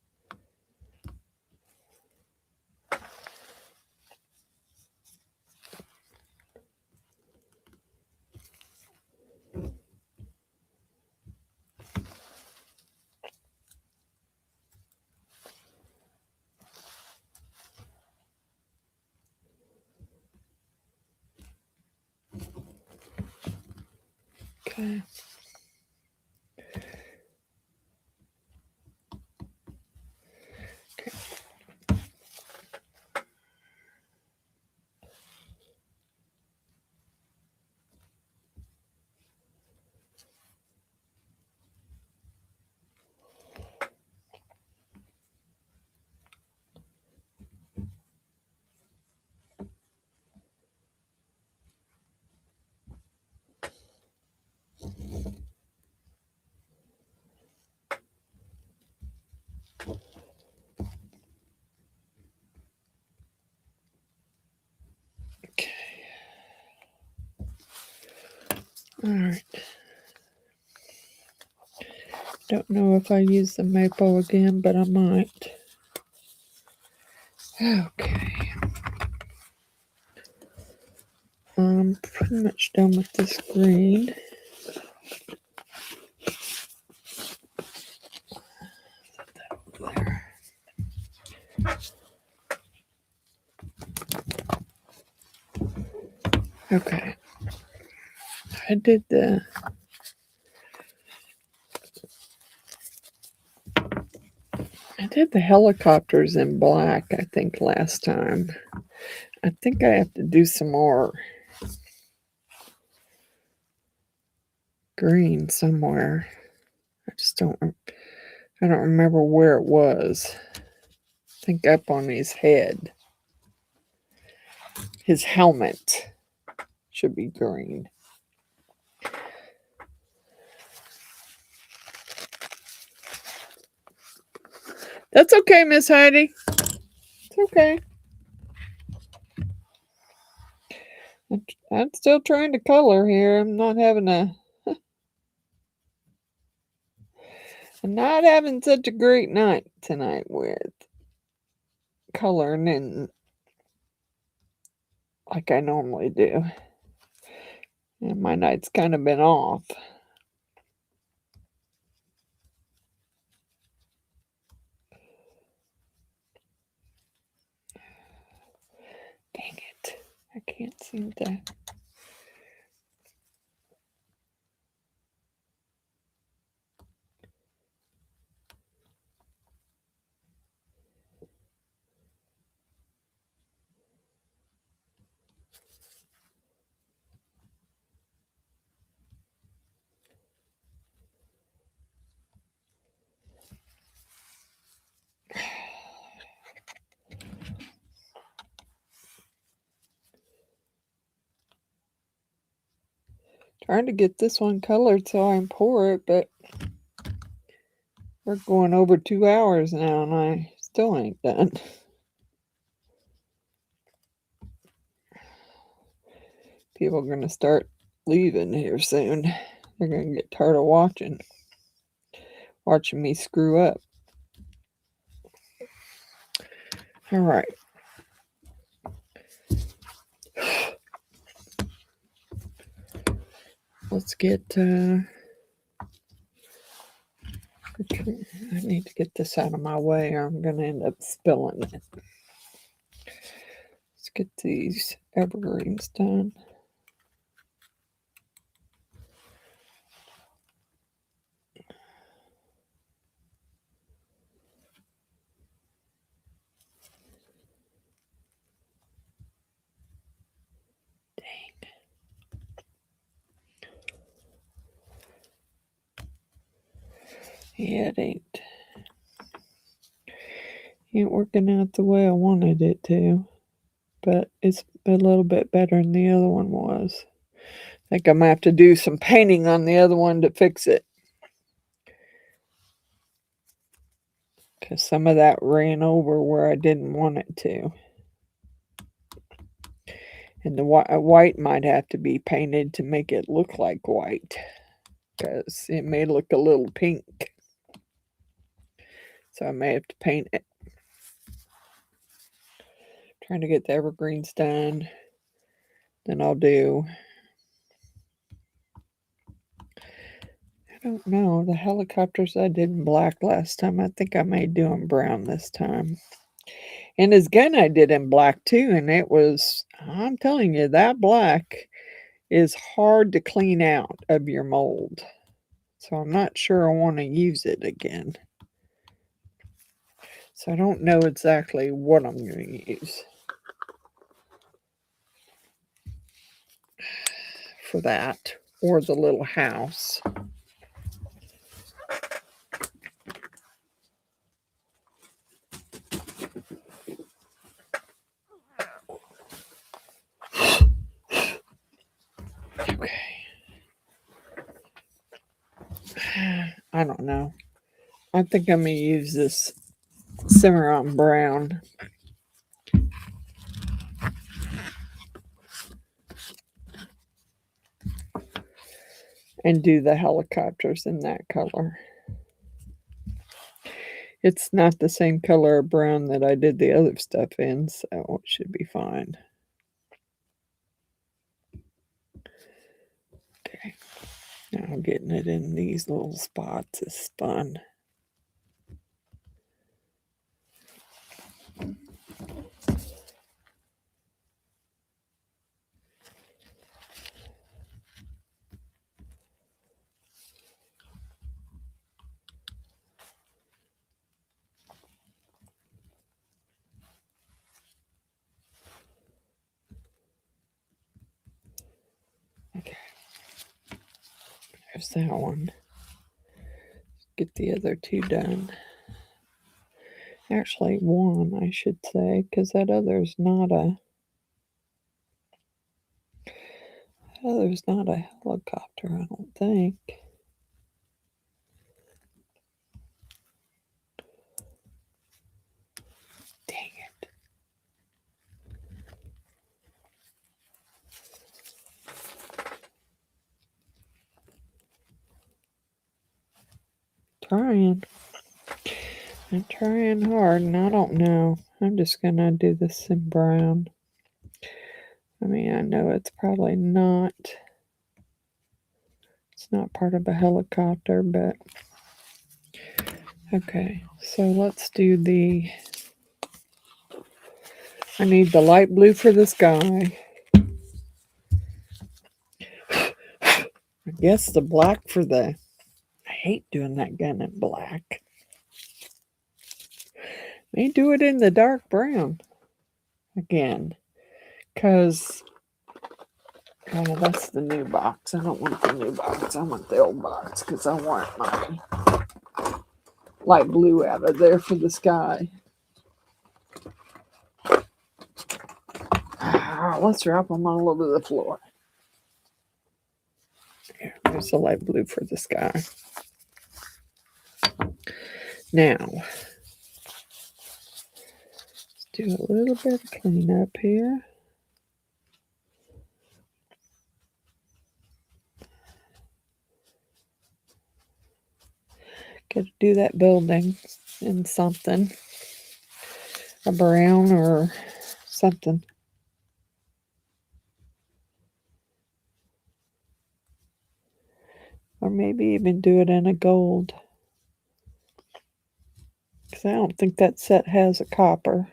Okay. Okay. All right. Don't know if I use the maple again, but I might. Okay. I'm pretty much done with this green. There. Okay. I did the helicopters in black, I think, last time. I think I have to do some more green somewhere. I don't remember where it was. I think up on his head. His helmet should be green. That's okay, Miss Heidi. It's okay. I'm still trying to color here. I'm not having such a great night tonight with coloring and like I normally do. And my night's kind of been off. Dang it. I can't seem to. Trying to get this one colored so I can pour it, but we're going over 2 hours now and I still ain't done. People are going to start leaving here soon. They're going to get tired of watching me screw up. All right. Let's get, I need to get this out of my way or I'm going to end up spilling it. Let's get these evergreens done. Yeah, it ain't working out the way I wanted it to, but it's a little bit better than the other one was. I think I'm going to have to do some painting on the other one to fix it. Because some of that ran over where I didn't want it to. And the white might have to be painted to make it look like white, because it may look a little pink. So I may have to paint it. Trying to get the evergreens done. Then I'll do, I don't know, the helicopters I did in black last time. I think I may do them brown this time. And his gun I did in black too, and it was, I'm telling you, that black is hard to clean out of your mold. So I'm not sure I want to use it again. So I don't know exactly what I'm going to use for that, or the little house. Okay. I don't know. I think I'm going to use this Cimarron brown. And do the helicopters in that color. It's not the same color of brown that I did the other stuff in, so it should be fine. Okay. Now getting it in these little spots is fun. Okay. There's that one. Get the other two done. Actually, one, I should say, because that other's not a helicopter, I don't think. Dang it. I'm trying hard, and I don't know. I'm just gonna do this in brown. I mean, I know it's probably not. It's not part of a helicopter, but okay. So let's do the. I need the light blue for the sky. I guess the black for the. I hate doing that gun in black. May do it in the dark brown again, because that's the new box. I don't want the new box. I want the old box because I want my light blue out of there for the sky. Let's drop them all over the floor. There's the light blue for the sky. Now, let's do a little bit of cleanup here. Gotta do that building in something. A brown or something. Or maybe even do it in a gold. Because I don't think that set has a copper.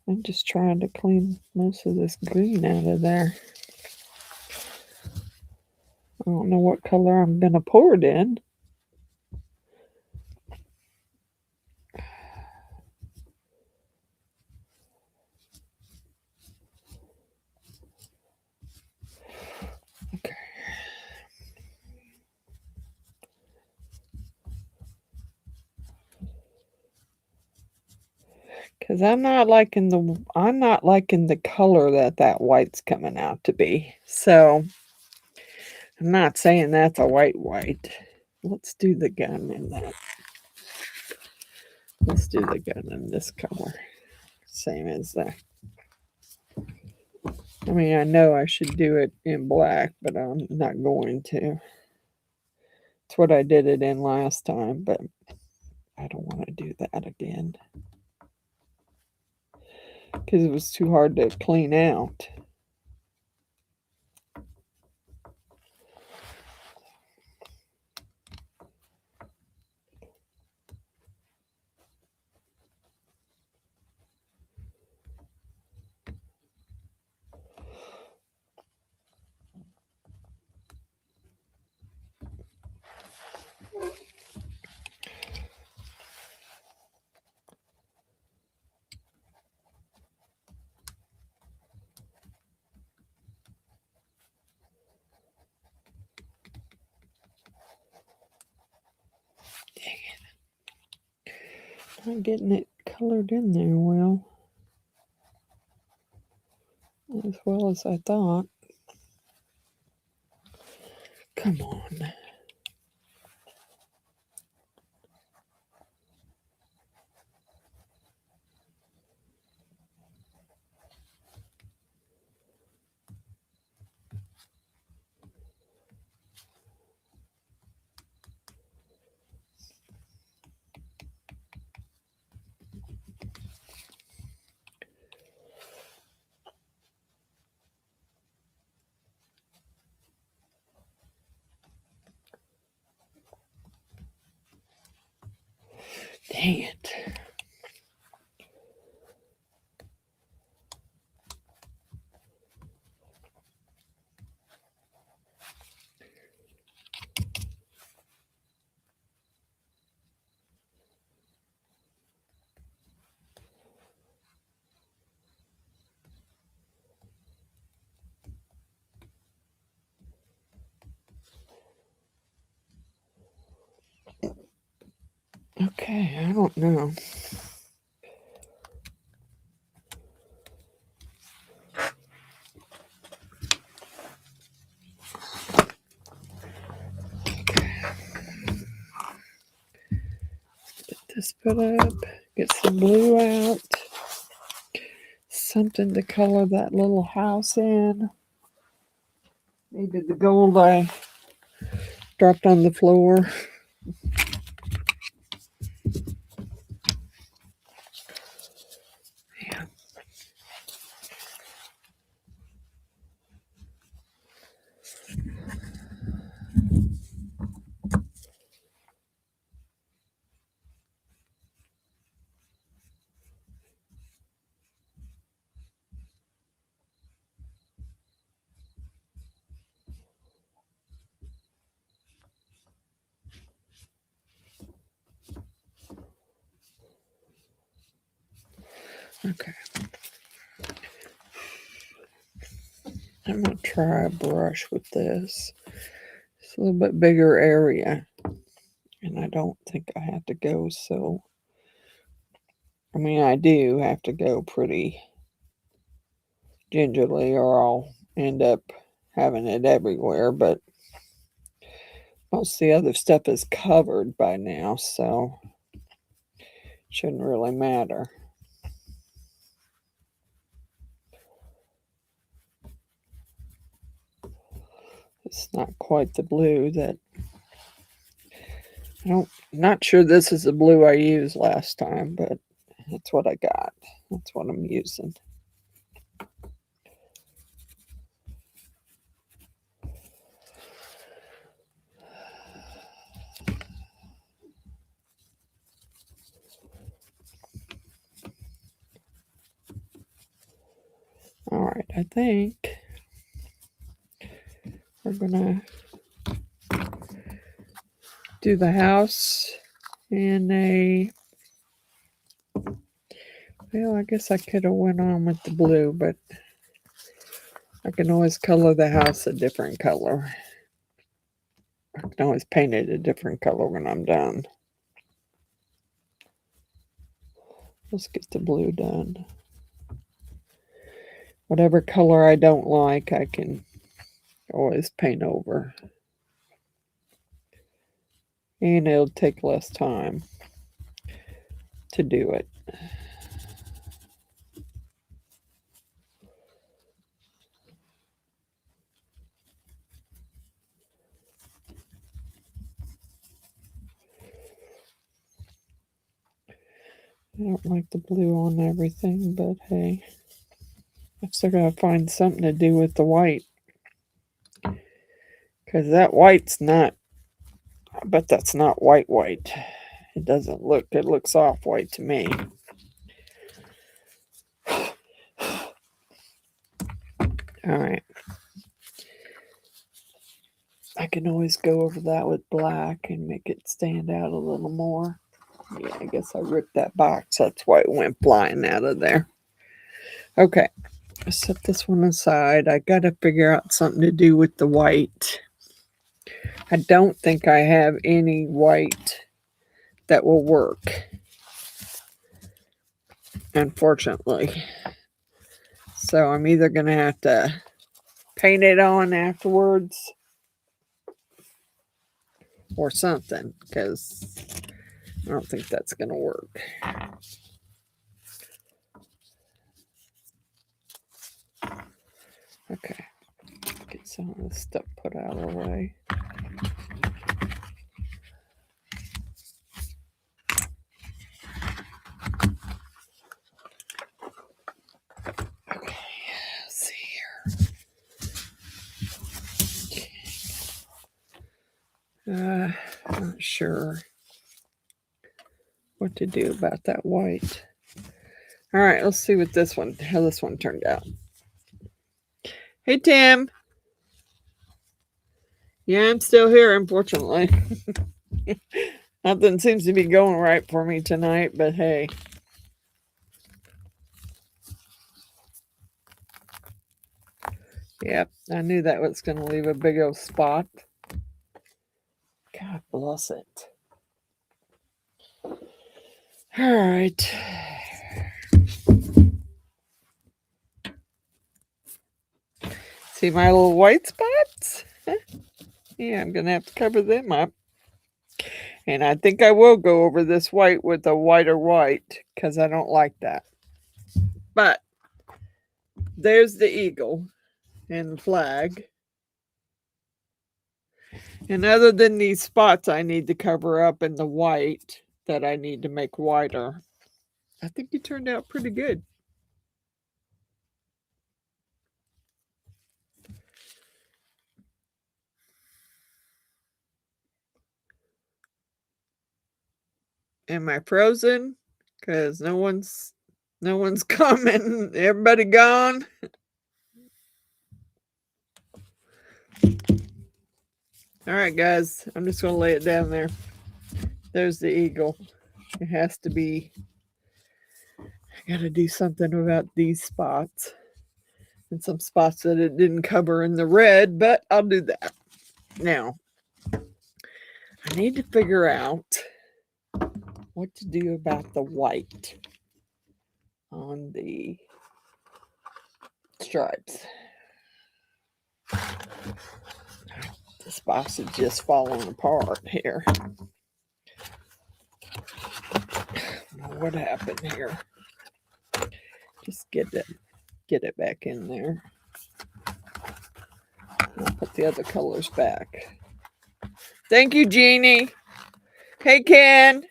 I'm just trying to clean most of this green out of there. I don't know what color I'm going to pour it in. Okay. Because I'm not liking the color that white's coming out to be. So I'm not saying that's a white. Let's do the gun in that. Let's do the gun in this color. Same as that. I mean, I know I should do it in black, but I'm not going to. It's what I did it in last time, but I don't want to do that again. Because it was too hard to clean out. Not getting it colored in there as well as I thought. Come on. Dang it. Okay, I don't know. Get this put up, get some blue out, something to color that little house in. Maybe the gold I dropped on the floor. Yeah. Okay. I'm going to try a brush with this. It's a little bit bigger area. And I don't think I have to go so. I mean, I do have to go pretty gingerly or I'll end up having it everywhere. But most of the other stuff is covered by now, so it shouldn't really matter. It's not quite the blue that not sure this is the blue I used last time, but that's what I got. That's what I'm using. All right, I think we're gonna do the house in a, well, I guess I could have went on with the blue, but I can always color the house a different color. I can always paint it a different color when I'm done. Let's get the blue done. Whatever color I don't like, I can always paint over. And it'll take less time to do it. I don't like the blue on everything, but hey. I've still got to find something to do with the white. Because that white's not, I bet that's not white. It doesn't look, it looks off-white to me. Alright. I can always go over that with black and make it stand out a little more. Yeah, I guess I ripped that box. That's why it went flying out of there. Okay. Set this one aside. I got to figure out something to do with the white. I don't think I have any white that will work, unfortunately. So I'm either going to have to paint it on afterwards or something, because I don't think that's going to work. Okay, get some of this stuff put out of the way. Okay, let's see here. I'm not sure what to do about that white. All right, let's see what this one, how this one turned out. Hey, Tim. Yeah, I'm still here, unfortunately. Nothing seems to be going right for me tonight, but hey. Yep, I knew that was going to leave a big old spot. God bless it. All right. See my little white spots? Yeah, I'm going to have to cover them up. And I think I will go over this white with a whiter white because I don't like that. But there's the eagle and the flag. And other than these spots I need to cover up in the white that I need to make whiter, I think it turned out pretty good. Am I frozen? Because no one's coming. Everybody gone. All right, guys. I'm just going to lay it down there. There's the eagle. It has to be. I got to do something about these spots. And some spots that it didn't cover in the red, but I'll do that. Now, I need to figure out what to do about the white on the stripes. This box is just falling apart here. I don't know what happened here. Just get it back in there. I'll put the other colors back. Thank you, Jeannie. Hey, Ken.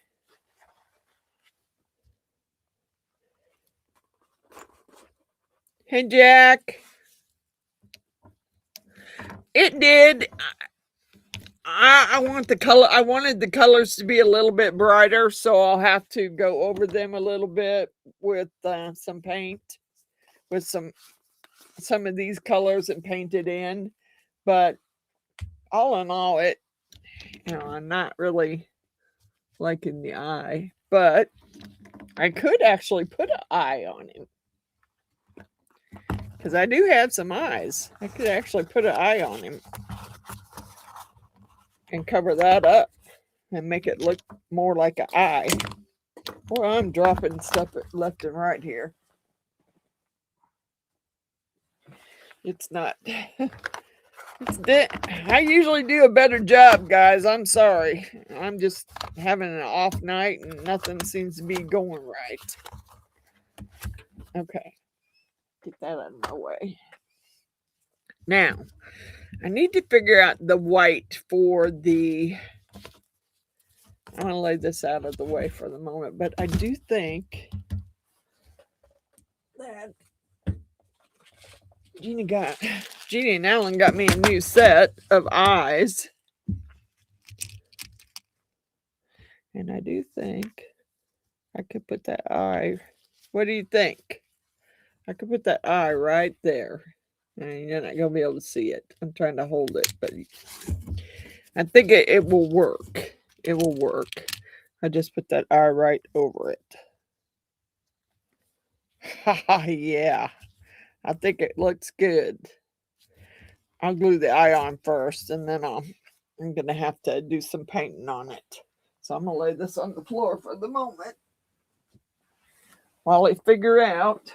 Hey, Jack. It did. I want the color. I wanted the colors to be a little bit brighter, so I'll have to go over them a little bit with some paint, with some of these colors and paint it in. But all in all, I'm not really liking the eye. But I could actually put an eye on him because I do have some eyes. I could actually put an eye on him and cover that up and make it look more like an eye. Well, I'm dropping stuff left and right here. It's not. I usually do a better job, guys. I'm sorry. I'm just having an off night and nothing seems to be going right. Okay. Get that out of my way. Now, I need to figure out the white for the I'm going to lay this out of the way for the moment, but I do think that Jeannie and Alan got me a new set of eyes. And I do think I could put that eye. What do you think? I could put that eye right there. And you're not going to be able to see it. I'm trying to hold it, but I think it will work. It will work. I just put that eye right over it. Haha, yeah. I think it looks good. I'll glue the eye on first, and then I'm going to have to do some painting on it. So I'm going to lay this on the floor for the moment while I figure out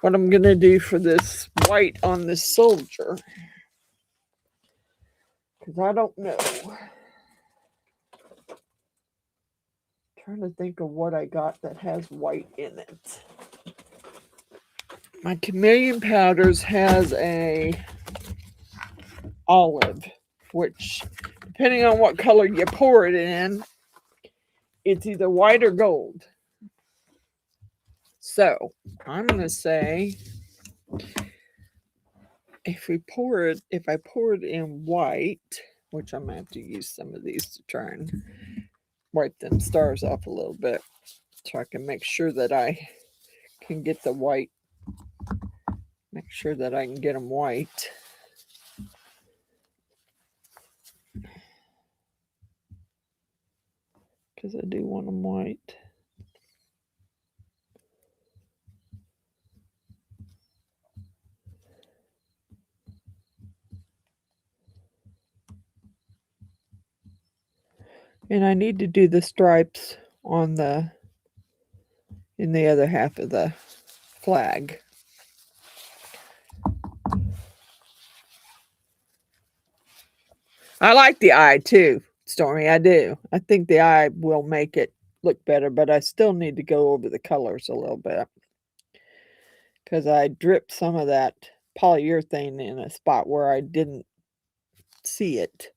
what I'm going to do for this white on this soldier. Because I don't know. Trying to think of what I got that has white in it. My Chameleon Powders has a olive, which depending on what color you pour it in, it's either white or gold. So I'm going to say if I pour it in white, which I'm going to have to use some of these to try and wipe them stars off a little bit so I can make sure that I can get the white, make sure that I can get them white. Because I do want them white. And I need to do the stripes on in the other half of the flag. I like the eye too, Stormy. I do. I think the eye will make it look better, but I still need to go over the colors a little bit. Because I dripped some of that polyurethane in a spot where I didn't see it.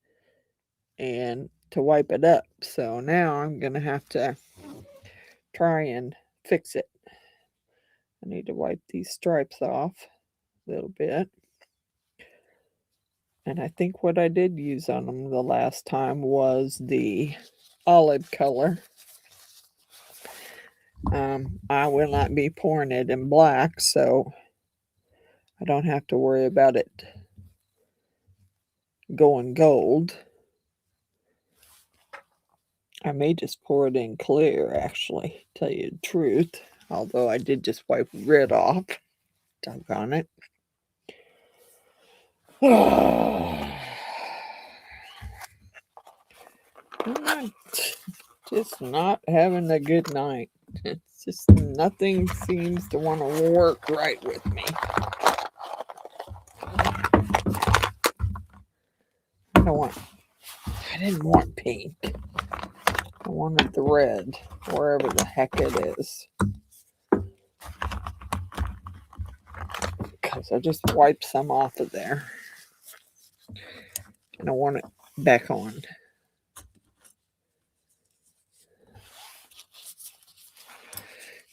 And to wipe it up. So now I'm going to have to try and fix it. I need to wipe these stripes off a little bit. And I think what I did use on them the last time was the olive color. I will not be pouring it in black, so I don't have to worry about it going gold. I may just pour it in clear, actually, tell you the truth. Although I did just wipe red off. Doggone it. I'm just not having a good night. It's just nothing seems to want to work right with me. I didn't want pink. I wanted the red, wherever the heck it is. Because I just wiped some off of there. And I want it back on.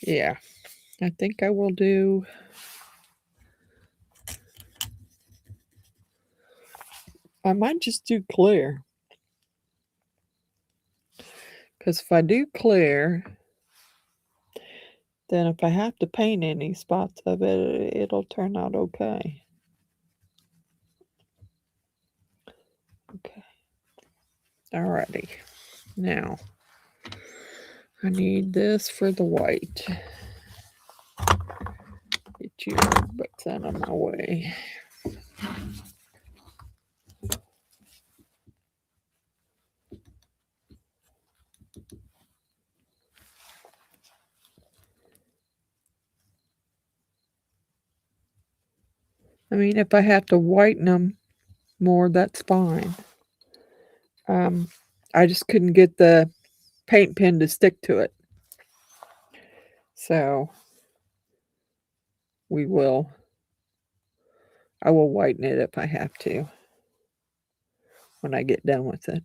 Yeah, I think I will do. I might just do clear. Because if I do clear, then if I have to paint any spots of it, it'll turn out okay. Okay. Alrighty. Now, I need this for the white. Get your butts out of my way. I mean, if I have to whiten them more, that's fine. I just couldn't get the paint pen to stick to it. So, I will whiten it if I have to when I get done with it.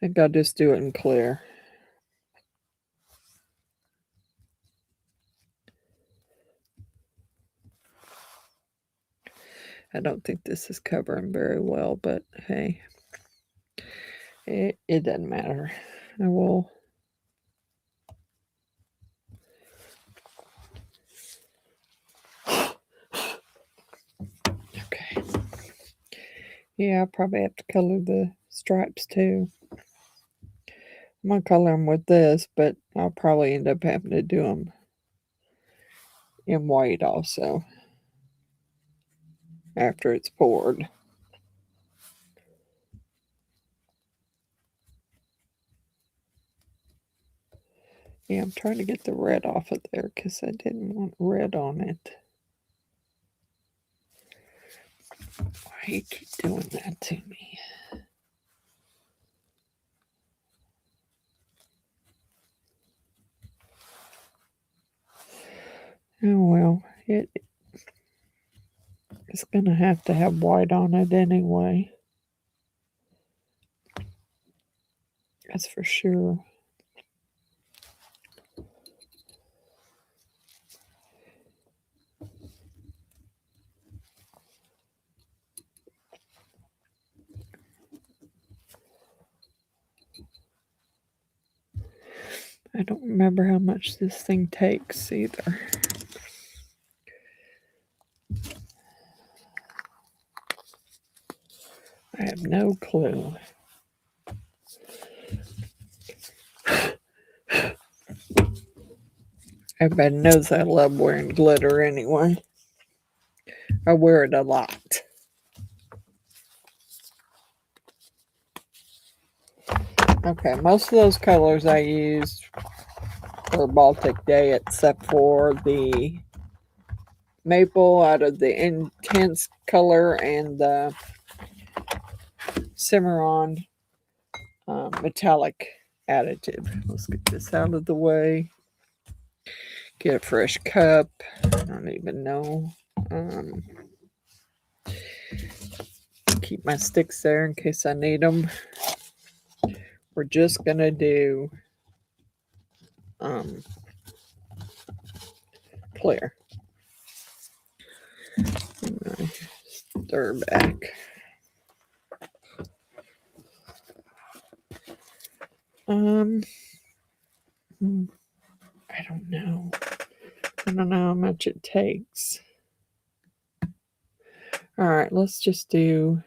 think I'll just do it in clear. I don't think this is covering very well, but hey, it doesn't matter. I will. Okay. Yeah, I'll probably have to color the stripes too. I'm going to color them with this, but I'll probably end up having to do them in white also after it's poured. Yeah, I'm trying to get the red off of there because I didn't want red on it. Why do you keep doing that to me? Oh well, it's going to have white on it anyway. That's for sure. I don't remember how much this thing takes either. I have no clue. Everybody knows I love wearing glitter anyway. I wear it a lot. Okay, most of those colors I used for Baltic Day except for the maple out of the intense color and the Cimarron metallic additive. Let's get this out of the way. Get a fresh cup. I don't even know. Keep my sticks there in case I need them. We're just gonna do clear. Stir back. I don't know. I don't know how much it takes. All right, let's just do.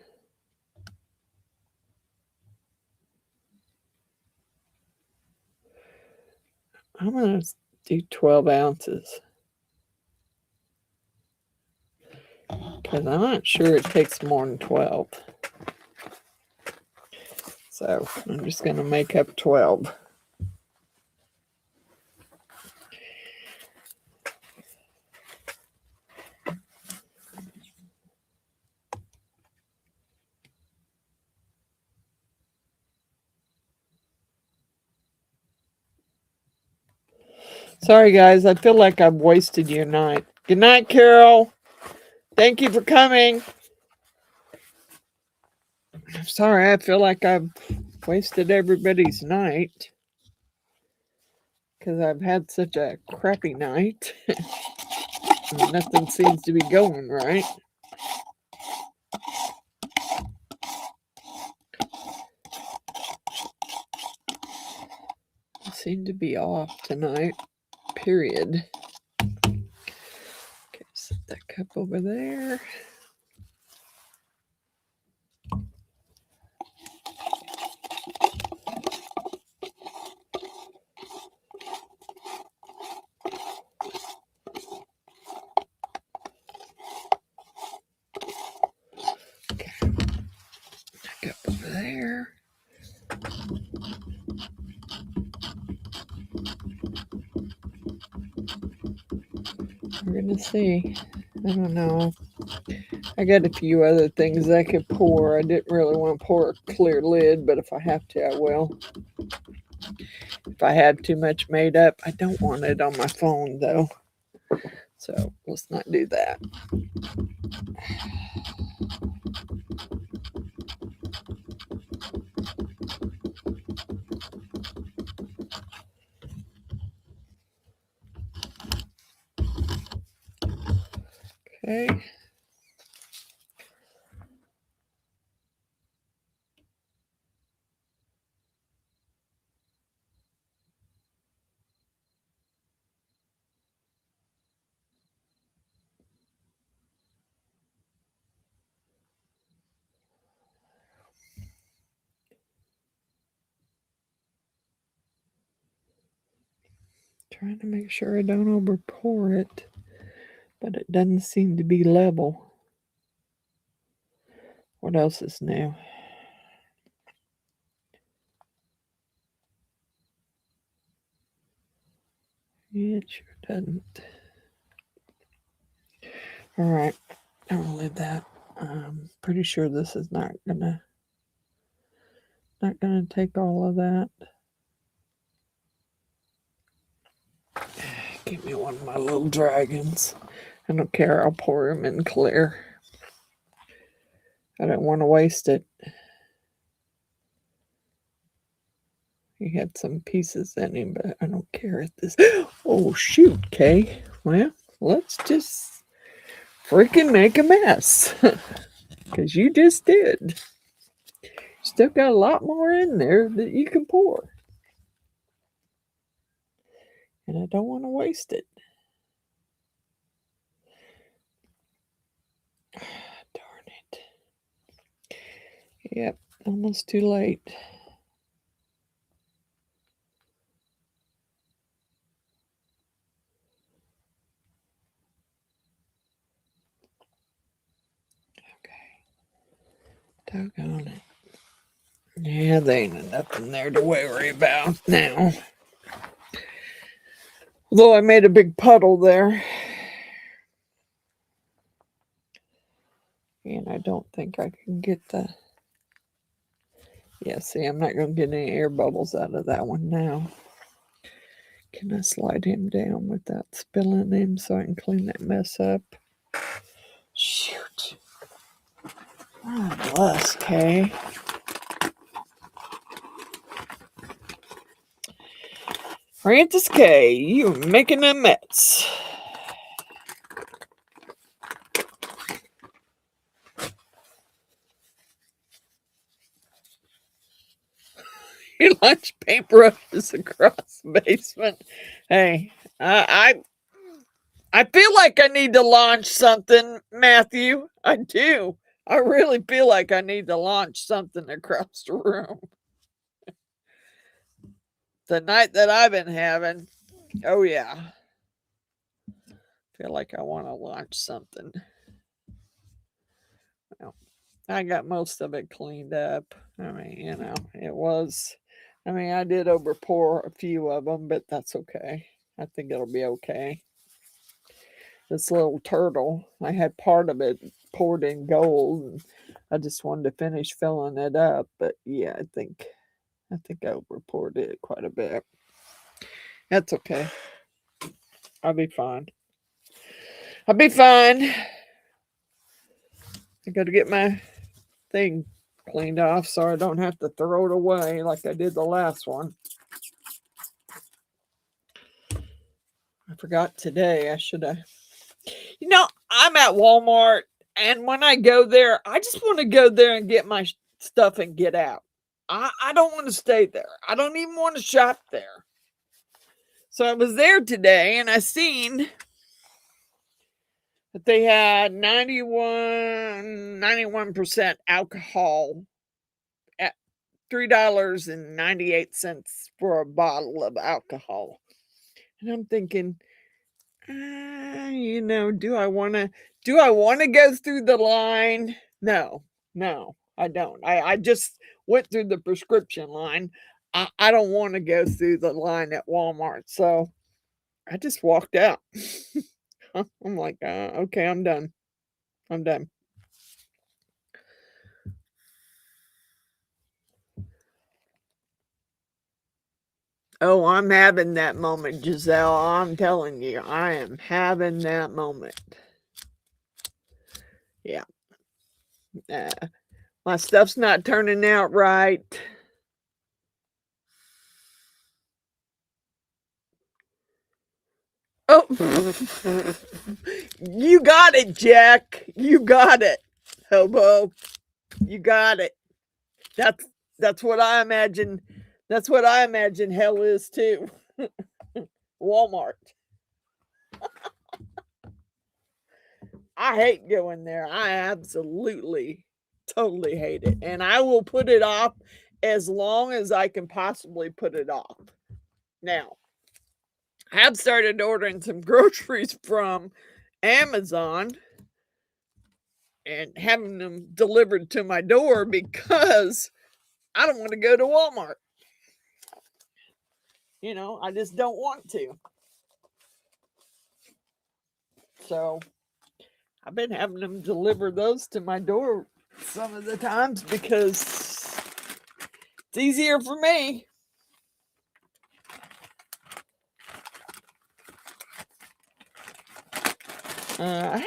I'm going to do 12 ounces. Because I'm not sure it takes more than 12. So I'm just going to make up 12. Sorry, guys. I feel like I've wasted your night. Good night, Carol. Thank you for coming. I'm sorry. I feel like I've wasted everybody's night. Because I've had such a crappy night. Nothing seems to be going right. I seem to be off tonight. Period. Okay, set that cup over there. Okay. That cup over there. We're gonna see. I don't know. I got a few other things I could pour. I didn't really want to pour a clear lid, but if I have to, I will. If I have too much made up, I don't want it on my phone though. So let's not do that. Okay. Trying to make sure I don't over pour it, but it doesn't seem to be level. What else is new? It sure doesn't. All right, I'll leave that. I'm pretty sure this is not gonna take all of that. Give me one of my little dragons. I don't care. I'll pour him in clear. I don't want to waste it. He had some pieces in him, but I don't care at this. Oh, shoot, Kay. Well, let's just freaking make a mess. Because you just did. Still got a lot more in there that you can pour. And I don't want to waste it. Darn it. Yep, almost too late. Doggone it. Yeah, there ain't nothing there to worry about now. Although I made a big puddle there. And I don't think I can get the... Yeah, see, I'm not going to get any air bubbles out of that one now. Can I slide him down without spilling him so I can clean that mess up? Shoot. Oh, bless, Kay. Francis K, you're making a mess. You launch paintbrushes across the basement. Hey, I feel like I need to launch something, Matthew. I do. I really feel like I need to launch something across the room. The night that I've been having, oh yeah. Feel like I want to launch something. Well, I got most of it cleaned up. I mean, you know, it was... I mean, I did over pour a few of them, but that's okay. I think it'll be okay. This little turtle, I had part of it poured in gold, and I just wanted to finish filling it up. But yeah, I think I over poured it quite a bit. That's okay. I'll be fine. I'll be fine. I got to get my thing cleaned off so I don't have to throw it away like I did the last one. I forgot today. I should have. You know, I'm at Walmart, and when I go there, I just want to go there and get my stuff and get out. I don't want to stay there. I don't even want to shop there. So I was there today, and I seen that they had 91% alcohol at $3.98 for a bottle of alcohol. And I'm thinking, you know, do I want to go through the line? No, I don't. I just went through the prescription line. I don't want to go through the line at Walmart. So I just walked out. I'm like, okay, I'm done. I'm done. Oh, I'm having that moment, Giselle. I'm telling you, I am having that moment. Yeah. My stuff's not turning out right. Oh, You got it, Jack. You got it, Hobo. You got it. That's what I imagine. That's what I imagine hell is too. Walmart. I hate going there. I absolutely, totally hate it. And I will put it off as long as I can possibly put it off. Now, I have started ordering some groceries from Amazon and having them delivered to my door because I don't want to go to Walmart. You know, I just don't want to. So I've been having them deliver those to my door some of the times because it's easier for me. I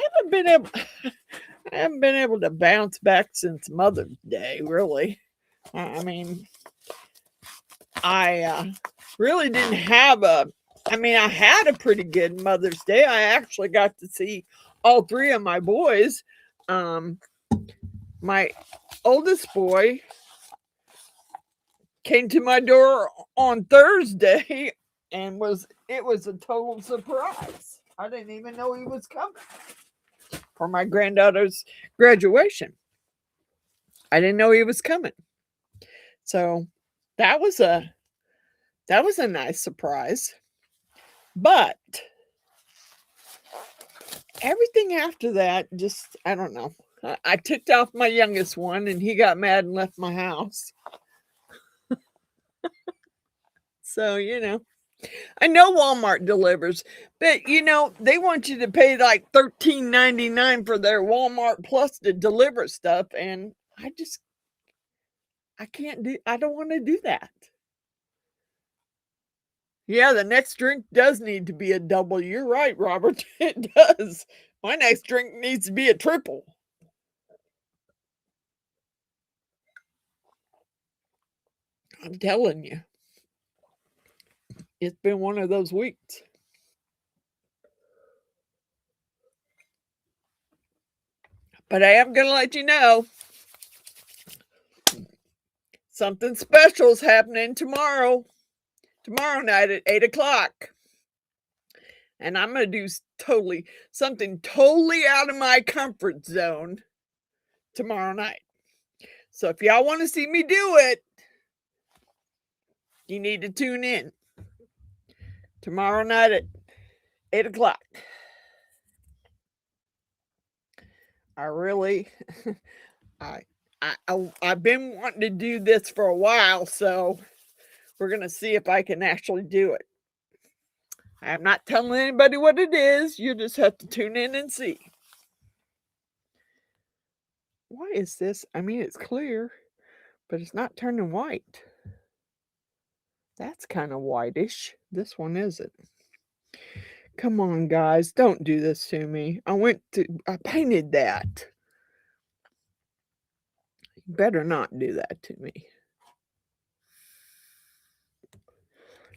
haven't been able to bounce back since Mother's Day, really. I mean, I really didn't have I had a pretty good Mother's Day. I actually got to see all three of my boys. My oldest boy came to my door on Thursday and it was a total surprise. I didn't even know he was coming for my granddaughter's graduation. I didn't know he was coming. So that was a nice surprise. But everything after that, just, I don't know. I ticked off my youngest one and he got mad and left my house. So, I know Walmart delivers, but they want you to pay like $13.99 for their Walmart Plus to deliver stuff. And I don't want to do that. Yeah, the next drink does need to be a double. You're right, Robert. It does. My next drink needs to be a triple. I'm telling you. It's been one of those weeks. But I am going to let you know something special is happening tomorrow night at 8 o'clock. And I'm going to do something totally out of my comfort zone tomorrow night. So if y'all want to see me do it, you need to tune in tomorrow night at 8 o'clock. I really, I've been wanting to do this for a while, so we're going to see if I can actually do it. I'm not telling anybody what it is. You just have to tune in and see. Why is this? I mean, it's clear, but it's not turning white. That's kind of whitish. This one isn't. Come on, guys. Don't do this to me. I painted that. You better not do that to me.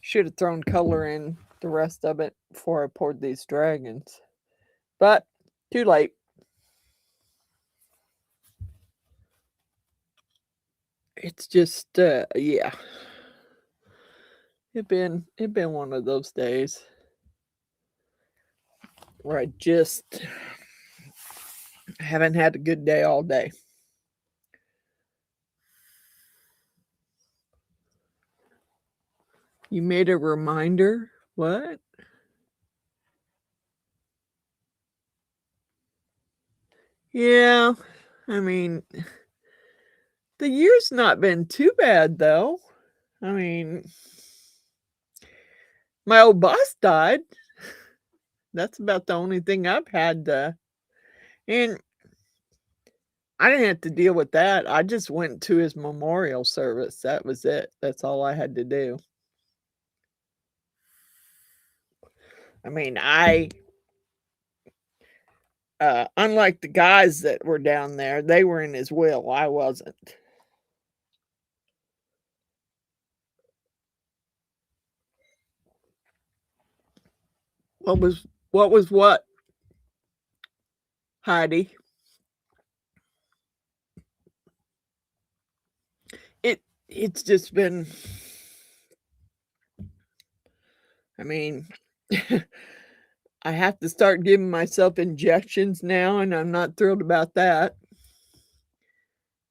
Should have thrown color in the rest of it before I poured these dragons. But too late. It's just yeah. It been one of those days where I just haven't had a good day all day. You made a reminder? What? Yeah, I mean, the year's not been too bad though. I mean, my old boss died. That's about the only thing I've had and I didn't have to deal with that. I just went to his memorial service. That was it. That's all I had to do. I mean, unlike the guys that were down there, they were in his will. I wasn't. What was What was what, Heidi? It's just been, I mean, I have to start giving myself injections now, and I'm not thrilled about that.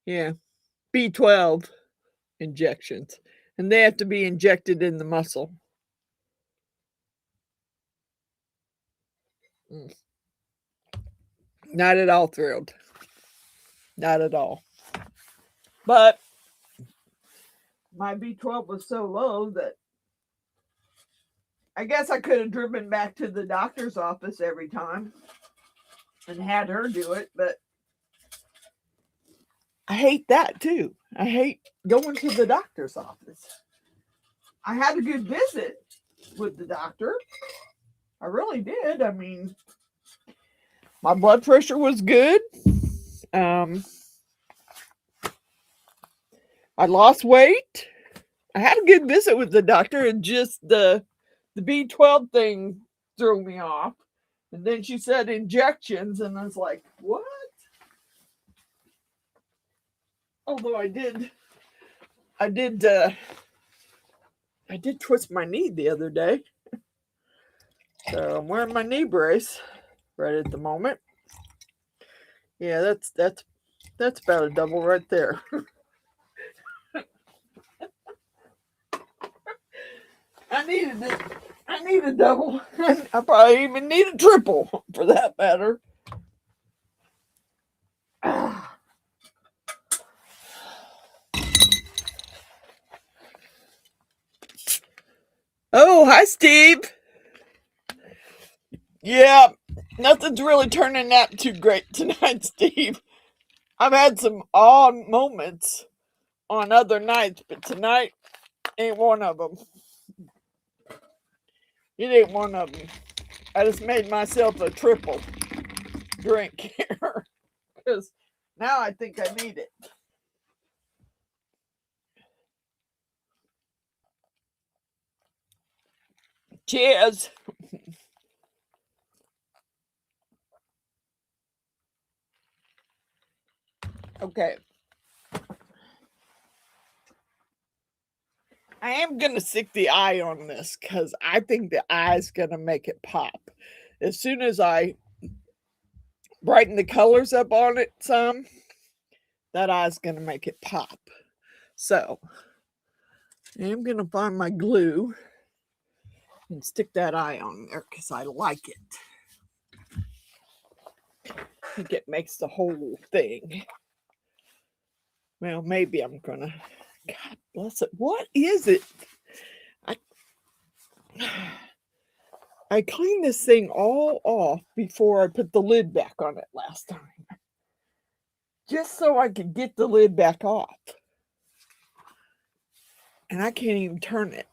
Yeah, B12 injections, and they have to be injected in the muscle. Not at all thrilled. Not at all. But my B12 was so low that I guess I could have driven back to the doctor's office every time and had her do it, but I hate that too. I hate going to the doctor's office. I had a good visit with the doctor. I really did. I mean, my blood pressure was good. I lost weight. I had a good visit with the doctor, and just the B12 thing threw me off. And then she said injections, and I was like, what? Although I did twist my knee the other day. So I'm wearing my knee brace right at the moment. Yeah, that's about a double right there. I need a double. I probably even need a triple for that matter. Oh, hi, Steve. Yeah, nothing's really turning out too great tonight, Steve. I've had some odd moments on other nights, but tonight ain't one of them. It ain't one of them. I just made myself a triple drink here because now I think I need it. Cheers. Okay. I am going to stick the eye on this because I think the eye is going to make it pop. As soon as I brighten the colors up on it some, that eye is going to make it pop. So I am going to find my glue and stick that eye on there because I like it. I think it makes the whole thing. Well, maybe I'm going to. God bless it. What is it? I cleaned this thing all off before I put the lid back on it last time. Just so I could get the lid back off. And I can't even turn it.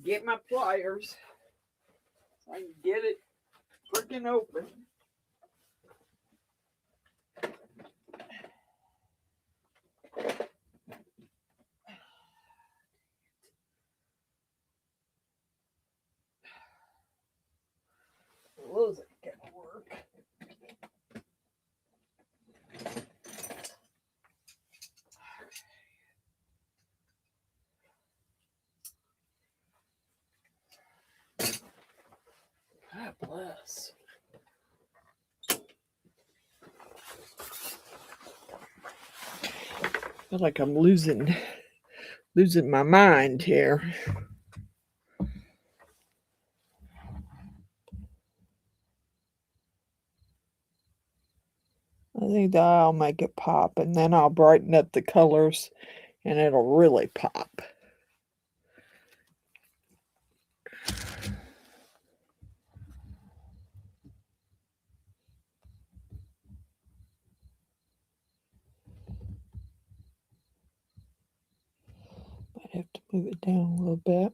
Get my pliers so I can get it freaking open. Those ain't gonna work. God bless. I feel like I'm losing my mind here. I think that I'll make it pop, and then I'll brighten up the colors, and it'll really pop. Might have to move it down a little bit.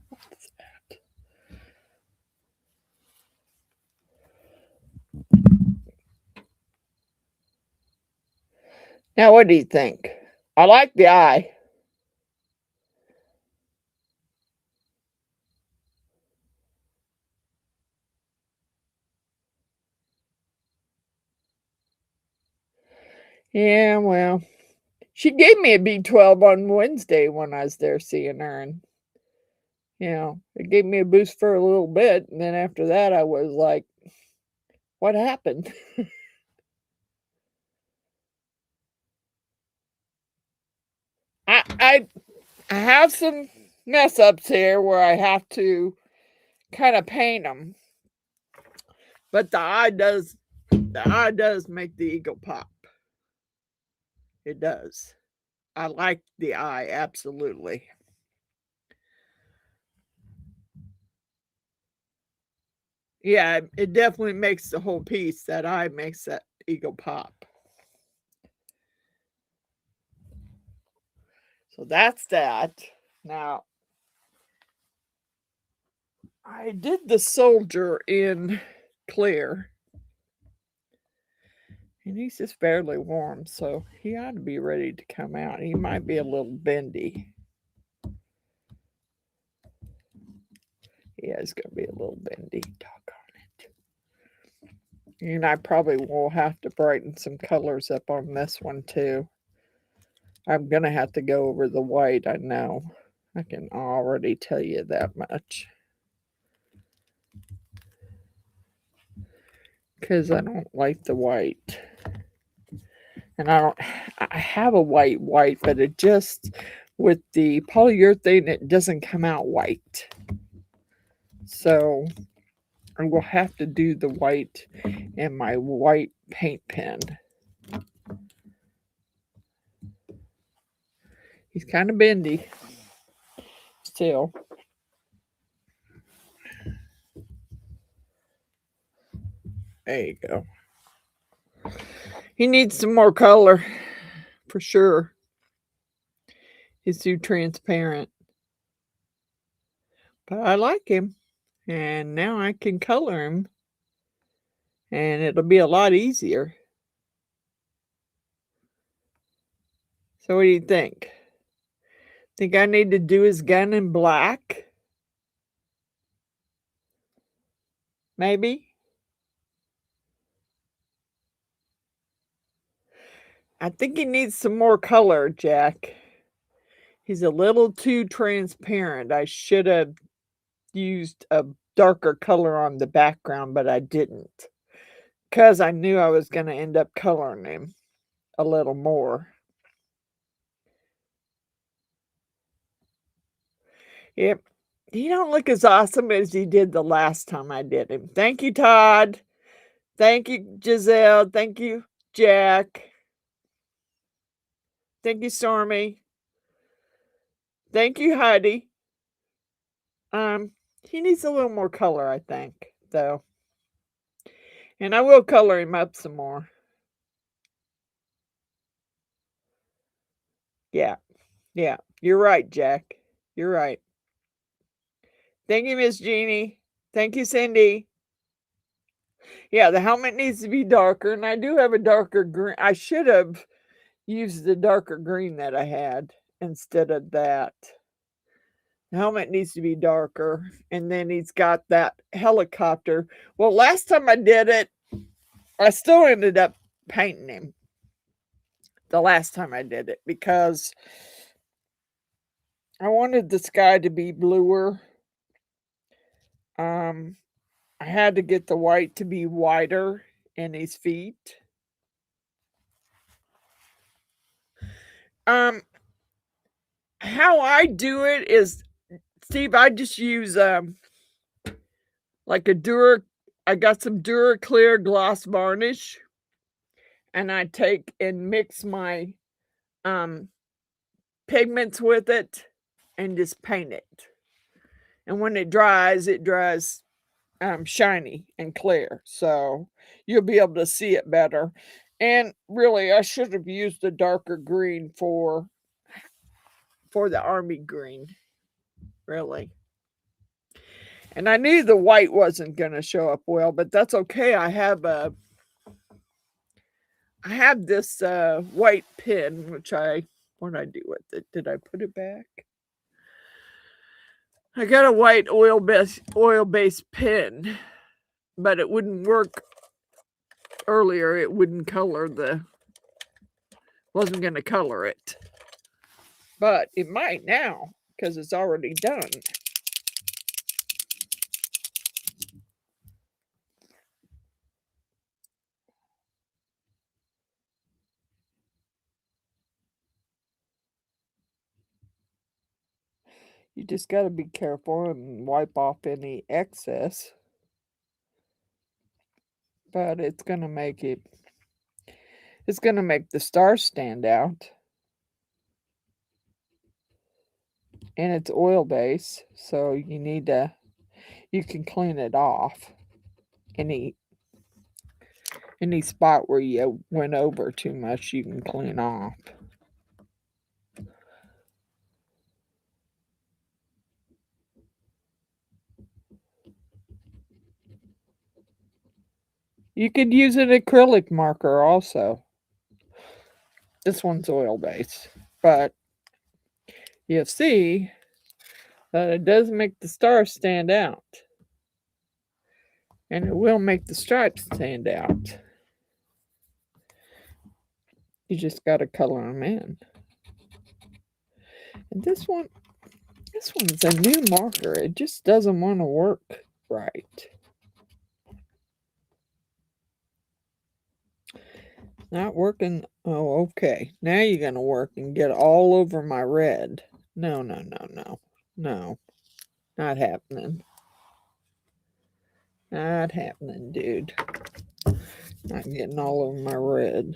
What's that? Now, what do you think? I like the eye. Yeah, well, she gave me a B12 on Wednesday when I was there seeing her, and it gave me a boost for a little bit, and then after that, I was like, "What happened?" I I have some mess ups here where I have to kind of paint them, but the eye does make the eagle pop. It does. I like the eye absolutely. Yeah, it definitely makes the whole piece. That eye makes that eagle pop. So that's that. Now, I did the soldier in clear, and he's just fairly warm, so he ought to be ready to come out. He might be a little bendy. Yeah, it's going to be a little bendy. Doggone it. And I probably will have to brighten some colors up on this one too. I'm going to have to go over the white, I know. I can already tell you that much. Because I don't like the white. And I have a white, but it just, with the polyurethane, it doesn't come out white. So I will have to do the white in my white paint pen. He's kind of bendy still. There you go. He needs some more color for sure. He's too transparent. But I like him. And now I can color him. And it'll be a lot easier. So what do you think? Think I need to do his gun in black? Maybe? I think he needs some more color, Jack. He's a little too transparent. I should have used a darker color on the background, but I didn't. Because I knew I was going to end up coloring him a little more. Yep. He don't look as awesome as he did the last time I did him. Thank you, Todd. Thank you, Giselle. Thank you, Jack. Thank you, Stormy. Thank you, Heidi. He needs a little more color, I think, though. And I will color him up some more. Yeah. Yeah. You're right, Jack. You're right. Thank you, Miss Jeannie. Thank you, Cindy. Yeah, the helmet needs to be darker, and I do have a darker green. I should have used the darker green that I had instead of that. The helmet needs to be darker, and then he's got that helicopter. Well, last time I did it, I still ended up painting him the last time I did it because I wanted the sky to be bluer. I had to get the white to be wider in his feet. How I do it is, Steve, I just use like I got some Dura Clear gloss varnish, and I take and mix my pigments with it and just paint it. And when it dries shiny and clear. So you'll be able to see it better. And really, I should have used a darker green for the army green, really. And I knew the white wasn't going to show up well, but that's okay. I have this white pen, which I What did I do with it? Did I put it back? I got a white oil-based pen, but it wouldn't work earlier. It wouldn't color wasn't going to color it. But it might now, because it's already done. You just got to be careful and wipe off any excess. But it's going to make the stars stand out. And it's oil base, so you can clean it off. Any spot where you went over too much, you can clean off. You could use an acrylic marker also. This one's oil based, but you'll see that it does make the stars stand out. And it will make the stripes stand out. You just got to color them in. And this one's a new marker. It just doesn't want to work right. Not working. Oh, okay. Now you're going to work and get all over my red. No. No. Not happening. Not happening, dude. Not getting all over my red.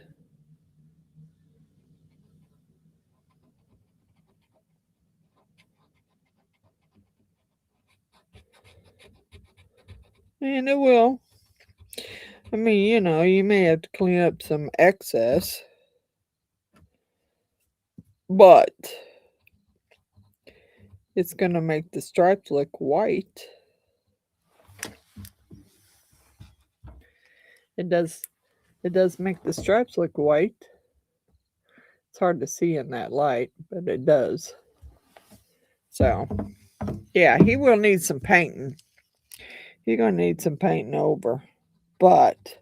And it will. I mean, you may have to clean up some excess. But it's going to make the stripes look white. It does make the stripes look white. It's hard to see in that light, but it does. So, yeah, he will need some painting. You're going to need some painting over. But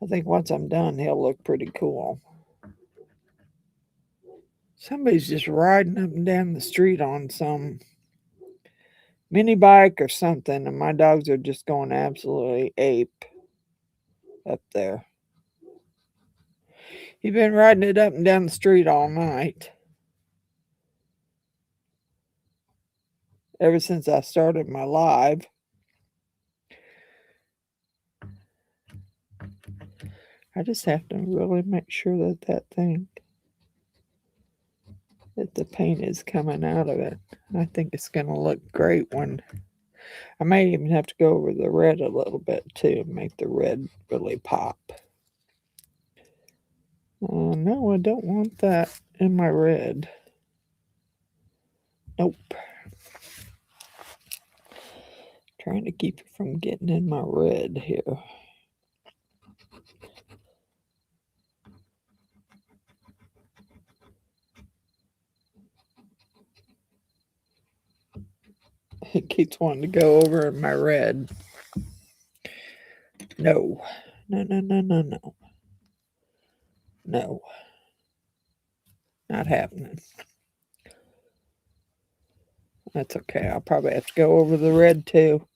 I think once I'm done, he'll look pretty cool. Somebody's just riding up and down the street on some mini bike or something, and my dogs are just going absolutely ape up there. He's been riding it up and down the street all night. Ever since I started my live. I just have to really make sure that the paint is coming out of it. I think it's going to look great when I may even have to go over the red a little bit too and make the red really pop. No, I don't want that in my red. Nope. Trying to keep it from getting in my red here. It keeps wanting to go over in my red. No. No. Not happening. That's okay. I'll probably have to go over the red too.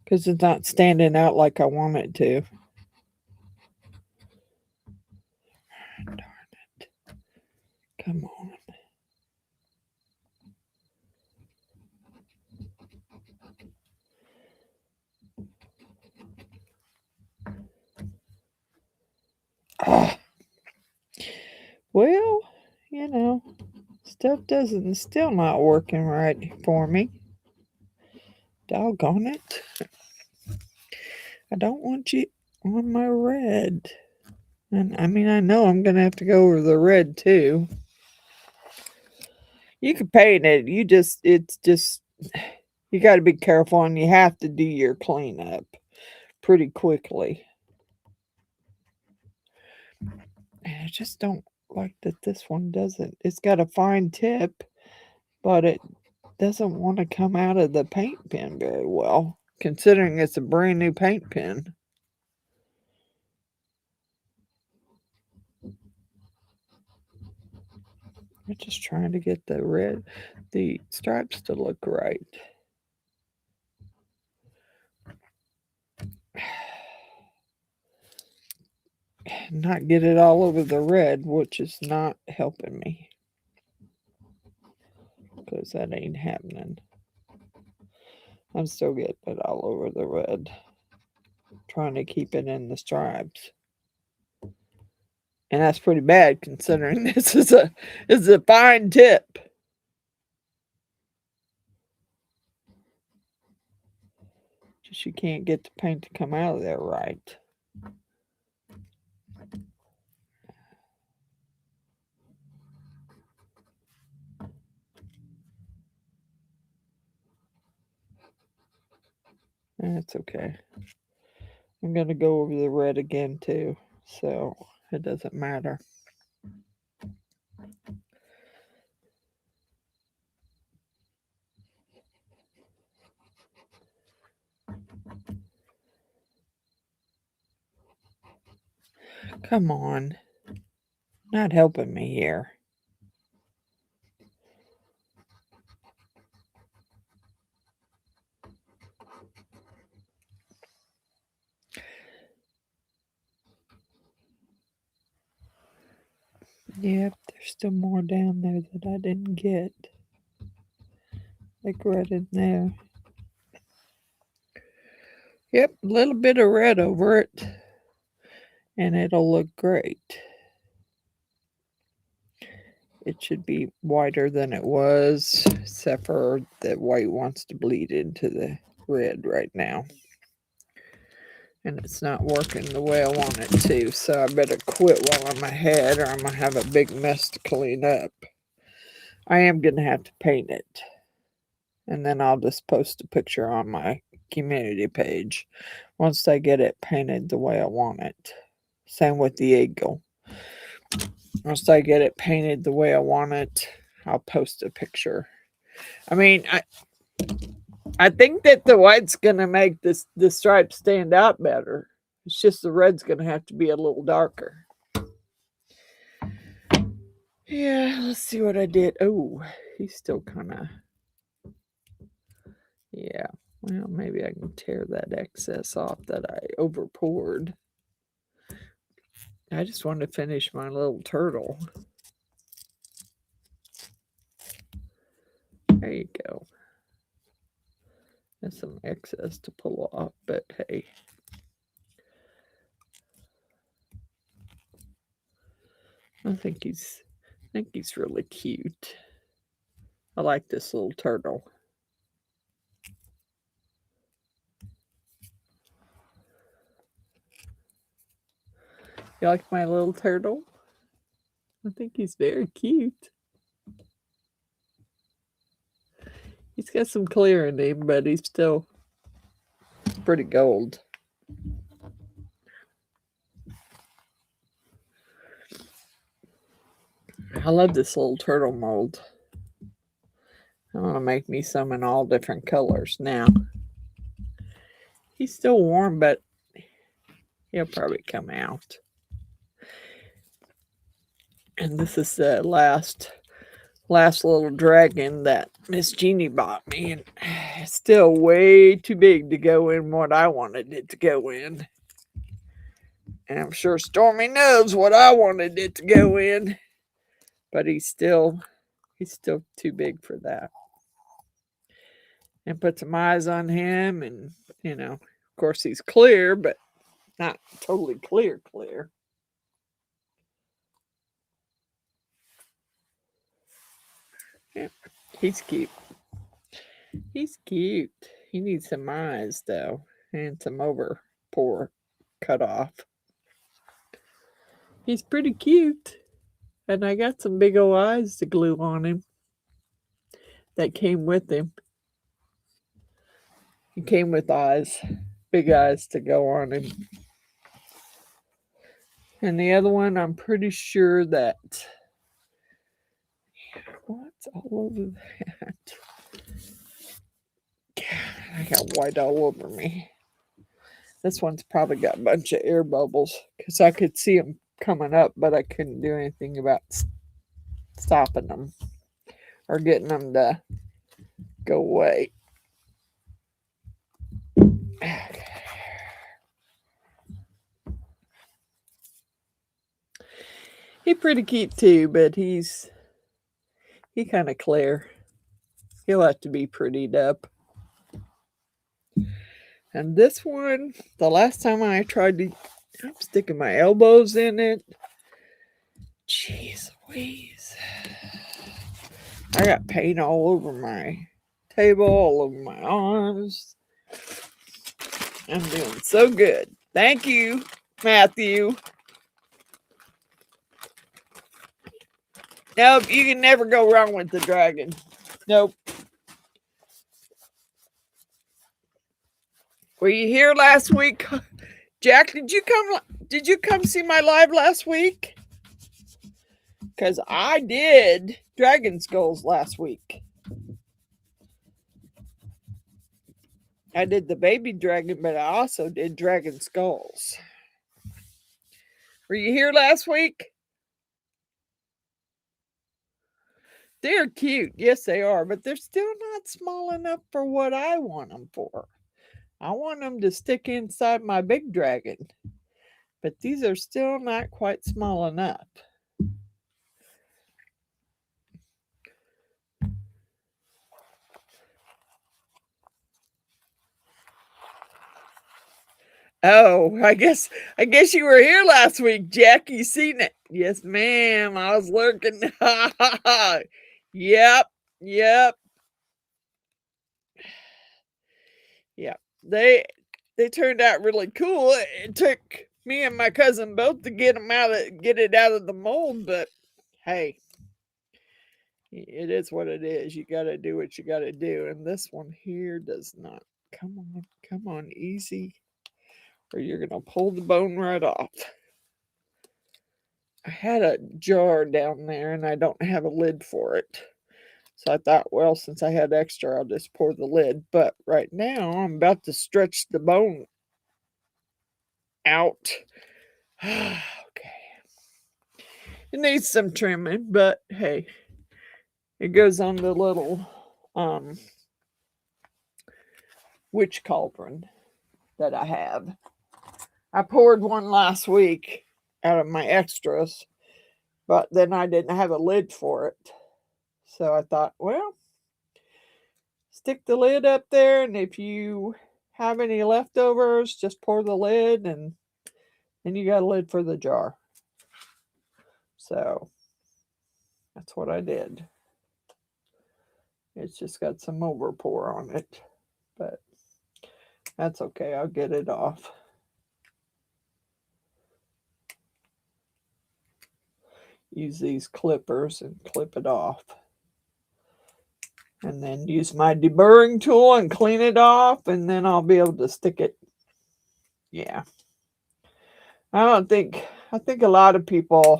Because it's not standing out like I want it to. Darn it. Come on. Ah. Well, stuff still not working right for me. Doggone it. I don't want you on my red. And I mean, I know I'm going to have to go over the red too. You can paint it. You got to be careful and you have to do your cleanup pretty quickly. And I just don't like that this one doesn't. It's got a fine tip, but it doesn't want to come out of the paint pen very well, considering it's a brand new paint pen. I'm just trying to get the stripes to look right. Not get it all over the red, which is not helping me. Because that ain't happening. I'm still getting it all over the red. Trying to keep it in the stripes. And that's pretty bad considering this is a fine tip. Just you can't get the paint to come out of there right. That's okay. I'm going to go over the red again too, so it doesn't matter. Come on. Not helping me here. Yep, there's still more down there that I didn't get. Like red in there. Yep, a little bit of red over it. And it'll look great. It should be whiter than it was, except for that white wants to bleed into the red right now. And it's not working the way I want it to, so I better quit while I'm ahead or I'm going to have a big mess to clean up. I am going to have to paint it. And then I'll just post a picture on my community page once I get it painted the way I want it. Same with the eagle. Once I get it painted the way I want it, I'll post a picture. I mean, I think that the white's going to make the stripe stand out better. It's just the red's going to have to be a little darker. Yeah, let's see what I did. Oh, he's still kind of... Yeah, well, maybe I can tear that excess off that I over poured. I just wanted to finish my little turtle. There you go. That's some excess to pull off, but hey. I think he's really cute. I like this little turtle. You like my little turtle? I think he's very cute. He's got some clear in him, but he's still pretty gold. I love this little turtle mold. I want to make me some in all different colors now. He's still warm, but he'll probably come out. And this is the last little dragon that Miss Jeannie bought me. And it's still way too big to go in what I wanted it to go in. And I'm sure Stormy knows what I wanted it to go in. But he's still too big for that. And put some eyes on him, and of course he's clear, but not totally clear. Yeah, he's cute. He's cute. He needs some eyes though, and some over pour cut off. He's pretty cute. And I got some big old eyes to glue on him that came with him. He came with eyes, big eyes to go on him. And the other one, I'm pretty sure that what's all over that? God, I got white all over me. This one's probably got a bunch of air bubbles because I could see them coming up, but I couldn't do anything about stopping them or getting them to go away. He's pretty cute too, but he kind of clear. He'll have to be prettied up. And this one, the last time I tried to, I'm sticking my elbows in it. Jeez Louise. I got paint all over my table, all over my arms. I'm doing so good. Thank you, Matthew. Nope, you can never go wrong with the dragon. Nope. Were you here last week? Jack, did you come see my live last week? Because I did dragon skulls last week. I did the baby dragon, but I also did dragon skulls. Were you here last week? They're cute. Yes, they are, but they're still not small enough for what I want them for. I want them to stick inside my big dragon, but these are still not quite small enough. Oh, I guess you were here last week, Jack. You seen it? Yes, ma'am. I was lurking. Yep. Yep. They turned out really cool. It took me and my cousin both to get it out of the mold, but hey, it is what it is. You got to do what you got to do. And this one here does not. Come on, easy, or you're gonna pull the bone right off. I had a jar down there, and I don't have a lid for it. So I thought, well, since I had extra, I'll just pour the lid. But right now, I'm about to stretch the bone out. Okay. It needs some trimming, but hey, it goes on the little witch cauldron that I have. I poured one last week out of my extras, but then I didn't have a lid for it. So I thought, well, stick the lid up there, and if you have any leftovers, just pour the lid, and then you got a lid for the jar. So that's what I did. It's just got some overpour on it, but that's okay. I'll get it off. Use these clippers and clip it off. And then use my deburring tool and clean it off, and then I'll be able to stick it. Yeah. I think a lot of people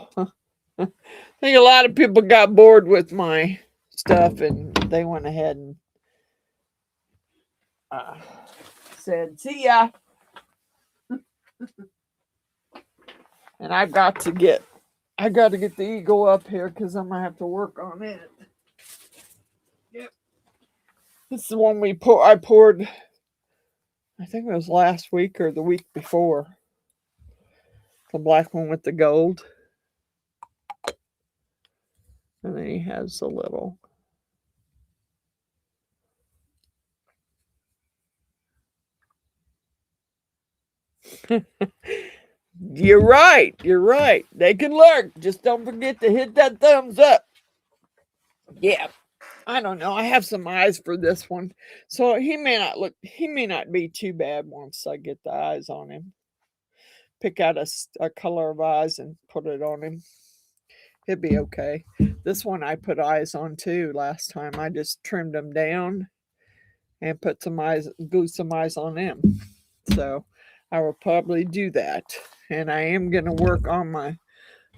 got bored with my stuff, and they went ahead and said, see ya. And I got to get the eagle up here because I'm gonna have to work on it. Yep. This is the one I poured, I think it was last week or the week before. The black one with the gold. And then he has a little. You're right. They can lurk. Just don't forget to hit that thumbs up. Yeah. I don't know. I have some eyes for this one. So he may not be too bad once I get the eyes on him. Pick out a color of eyes and put it on him. He'll be okay. This one I put eyes on too last time. I just trimmed them down and put some eyes, glued some eyes on them. So I will probably do that and I am going to work on my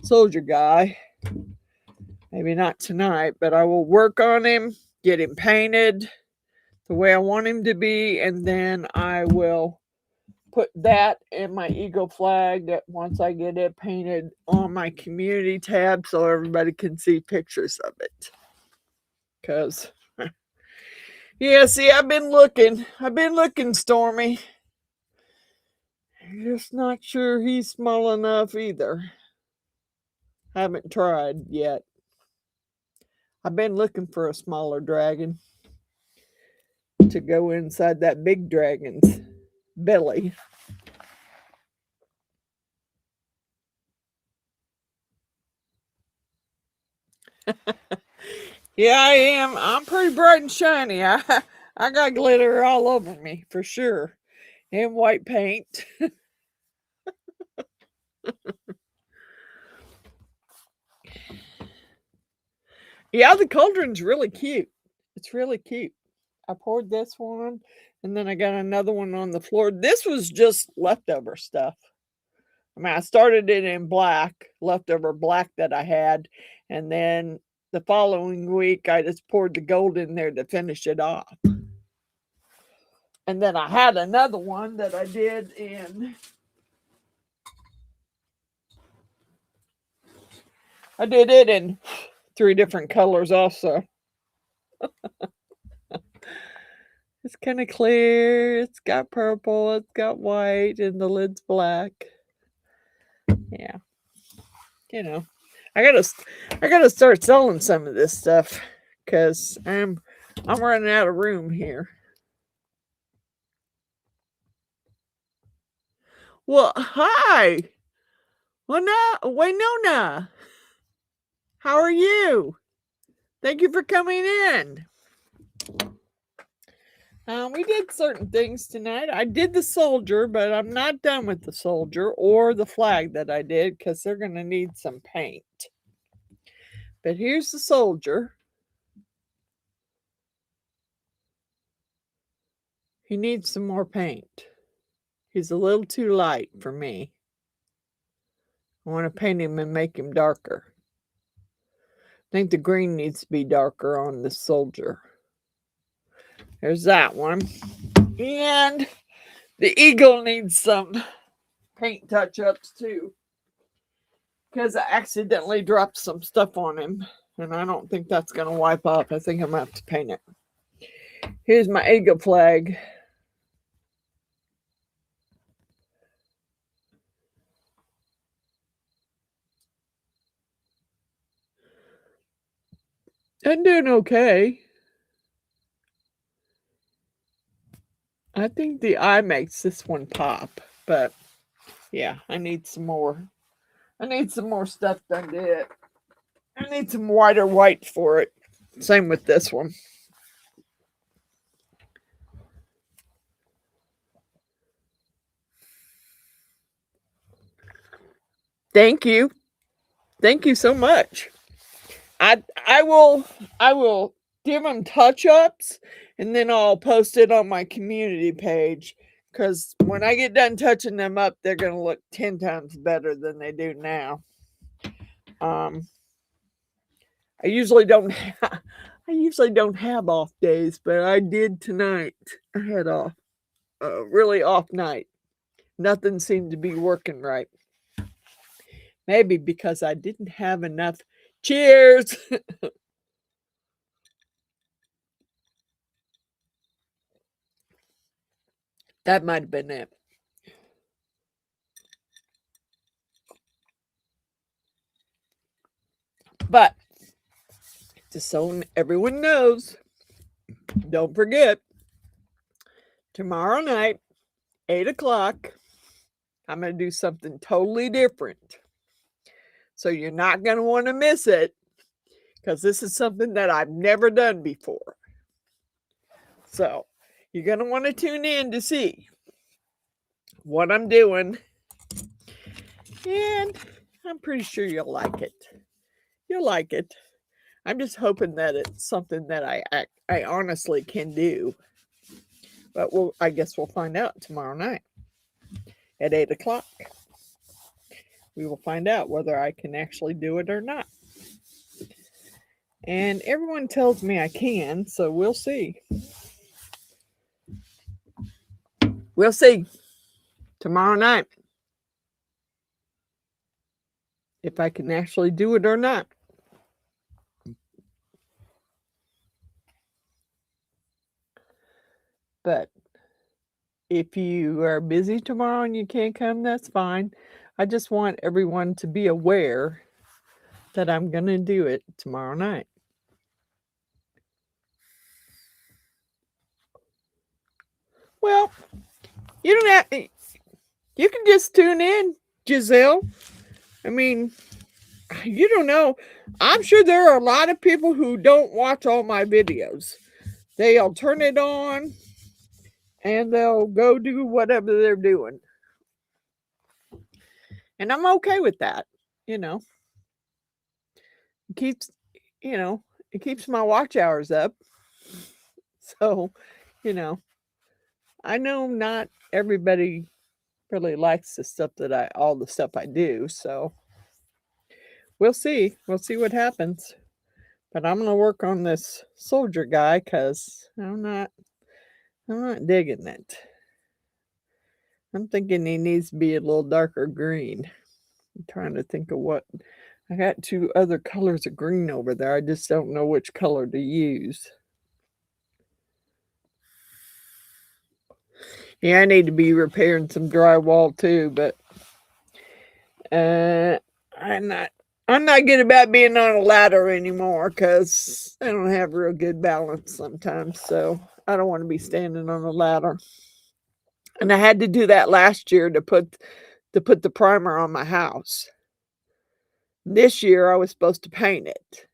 soldier guy. Maybe not tonight, but I will work on him, get him painted the way I want him to be, and then I will put that in my eagle flag that once I get it painted on my community tab so everybody can see pictures of it. Because, yeah, see, I've been looking, Stormy. I'm just not sure he's small enough either. Haven't tried yet. I've been looking for a smaller dragon to go inside that big dragon's belly. Yeah, I am. I'm pretty bright and shiny. I got glitter all over me for sure. And white paint. Yeah, the cauldron's really cute. It's really cute. I poured this one and then I got another one on the floor. This was just leftover stuff. I mean, I started it in black, leftover black that I had. And then the following week, I just poured the gold in there to finish it off. And then I had another one that I did in... I did it in 3 different colors also. It's kind of clear. It's got purple. It's got white, and the lid's black. Yeah, you know, I gotta start selling some of this stuff because I'm running out of room here. Well, hi, Winona. How are you? Thank you for coming in. We did certain things tonight. I did the soldier, but I'm not done with the soldier or the flag that I did because they're going to need some paint. But here's the soldier. He needs some more paint. He's a little too light for me. I want to paint him and make him darker. I think the green needs to be darker on the soldier. There's that one. And the eagle needs some paint touch-ups too. Because I accidentally dropped some stuff on him. And I don't think that's going to wipe off. I think I'm going to have to paint it. Here's my eagle flag. I'm doing okay. I think the eye makes this one pop. But yeah, I need some more. I need some more stuff done to it. I need some whiter white for it. Same with this one. Thank you. Thank you so much. I will give them touch-ups and then I'll post it on my community page because when I get done touching them up, they're going to look 10 times better than they do now. I usually don't have off days, but I did tonight. I had a really off night. Nothing seemed to be working right. Maybe because I didn't have enough. Cheers. That might have been it. But just so everyone knows, don't forget, tomorrow night, 8 o'clock, I'm going to do something totally different. So you're not going to want to miss it because this is something that I've never done before. So you're going to want to tune in to see what I'm doing. And I'm pretty sure you'll like it. You'll like it. I'm just hoping that it's something that I honestly can do. But I guess we'll find out tomorrow night at 8 o'clock. we will find out whether I can actually do it or not. And everyone tells me I can, so we'll see. We'll see tomorrow night if I can actually do it or not. But if you are busy tomorrow and you can't come, that's fine. I just want everyone to be aware that I'm going to do it tomorrow night. Well, you don't have to, you can just tune in, Giselle. I mean, you don't know. I'm sure there are a lot of people who don't watch all my videos. They'll turn it on and they'll go do whatever they're doing. And I'm okay with that, you know. It keeps, it keeps my watch hours up. So, I know not everybody really likes the stuff that all the stuff I do. So we'll see. We'll see what happens. But I'm gonna work on this soldier guy because I'm not digging it. I'm thinking he needs to be a little darker green. I'm trying to think of what. I got 2 other colors of green over there. I just don't know which color to use. Yeah, I need to be repairing some drywall too, but I'm not good about being on a ladder anymore because I don't have real good balance sometimes. So I don't want to be standing on a ladder. And I had to do that last year to put the primer on my house. This year I was supposed to paint it.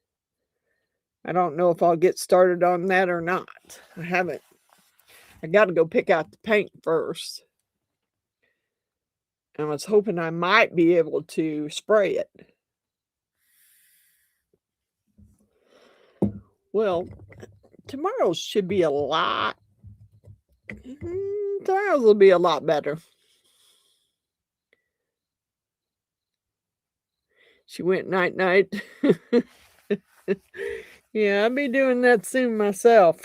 I don't know if I'll get started on that or not. I haven't. I got to go pick out the paint first. I was hoping I might be able to spray it. Well, tomorrow should be a lot. Tomorrow's will be a lot better. She went night-night. Yeah, I'll be doing that soon myself.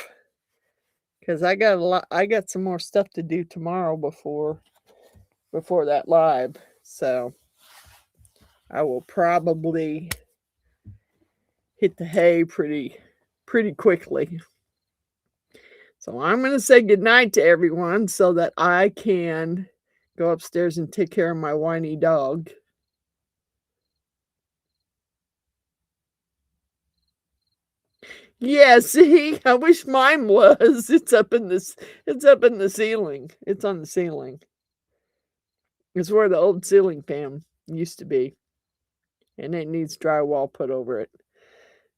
Because I got some more stuff to do tomorrow before that live. So I will probably hit the hay pretty quickly. So I'm going to say goodnight to everyone so that I can go upstairs and take care of my whiny dog. Yeah, see, I wish mine was. It's up in the ceiling. It's on the ceiling. It's where the old ceiling fan used to be. And it needs drywall put over it.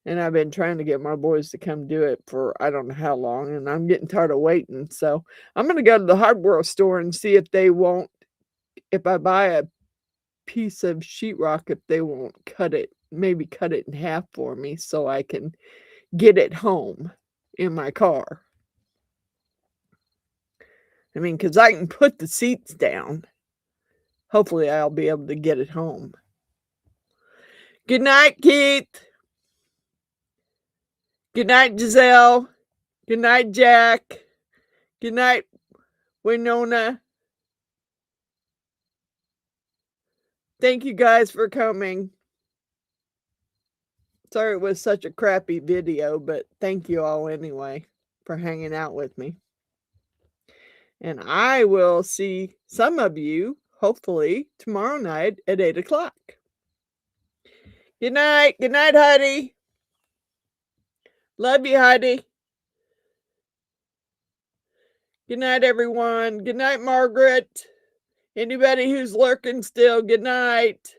And I've been trying to get my boys to come do it for I don't know how long, and I'm getting tired of waiting. So I'm going to go to the hardware store and see if they won't, if I buy a piece of sheetrock, if they won't maybe cut it in half for me so I can get it home in my car. I mean, because I can put the seats down. Hopefully I'll be able to get it home. Good night, Keith. Good night, Giselle. Good night, Jack. Good night, Winona. Thank you guys for coming. Sorry it was such a crappy video, but thank you all anyway for hanging out with me. And I will see some of you, hopefully, tomorrow night at 8 o'clock. Good night. Good night, Heidi. Love you, Heidi. Good night, everyone. Good night, Margaret. Anybody who's lurking still, good night.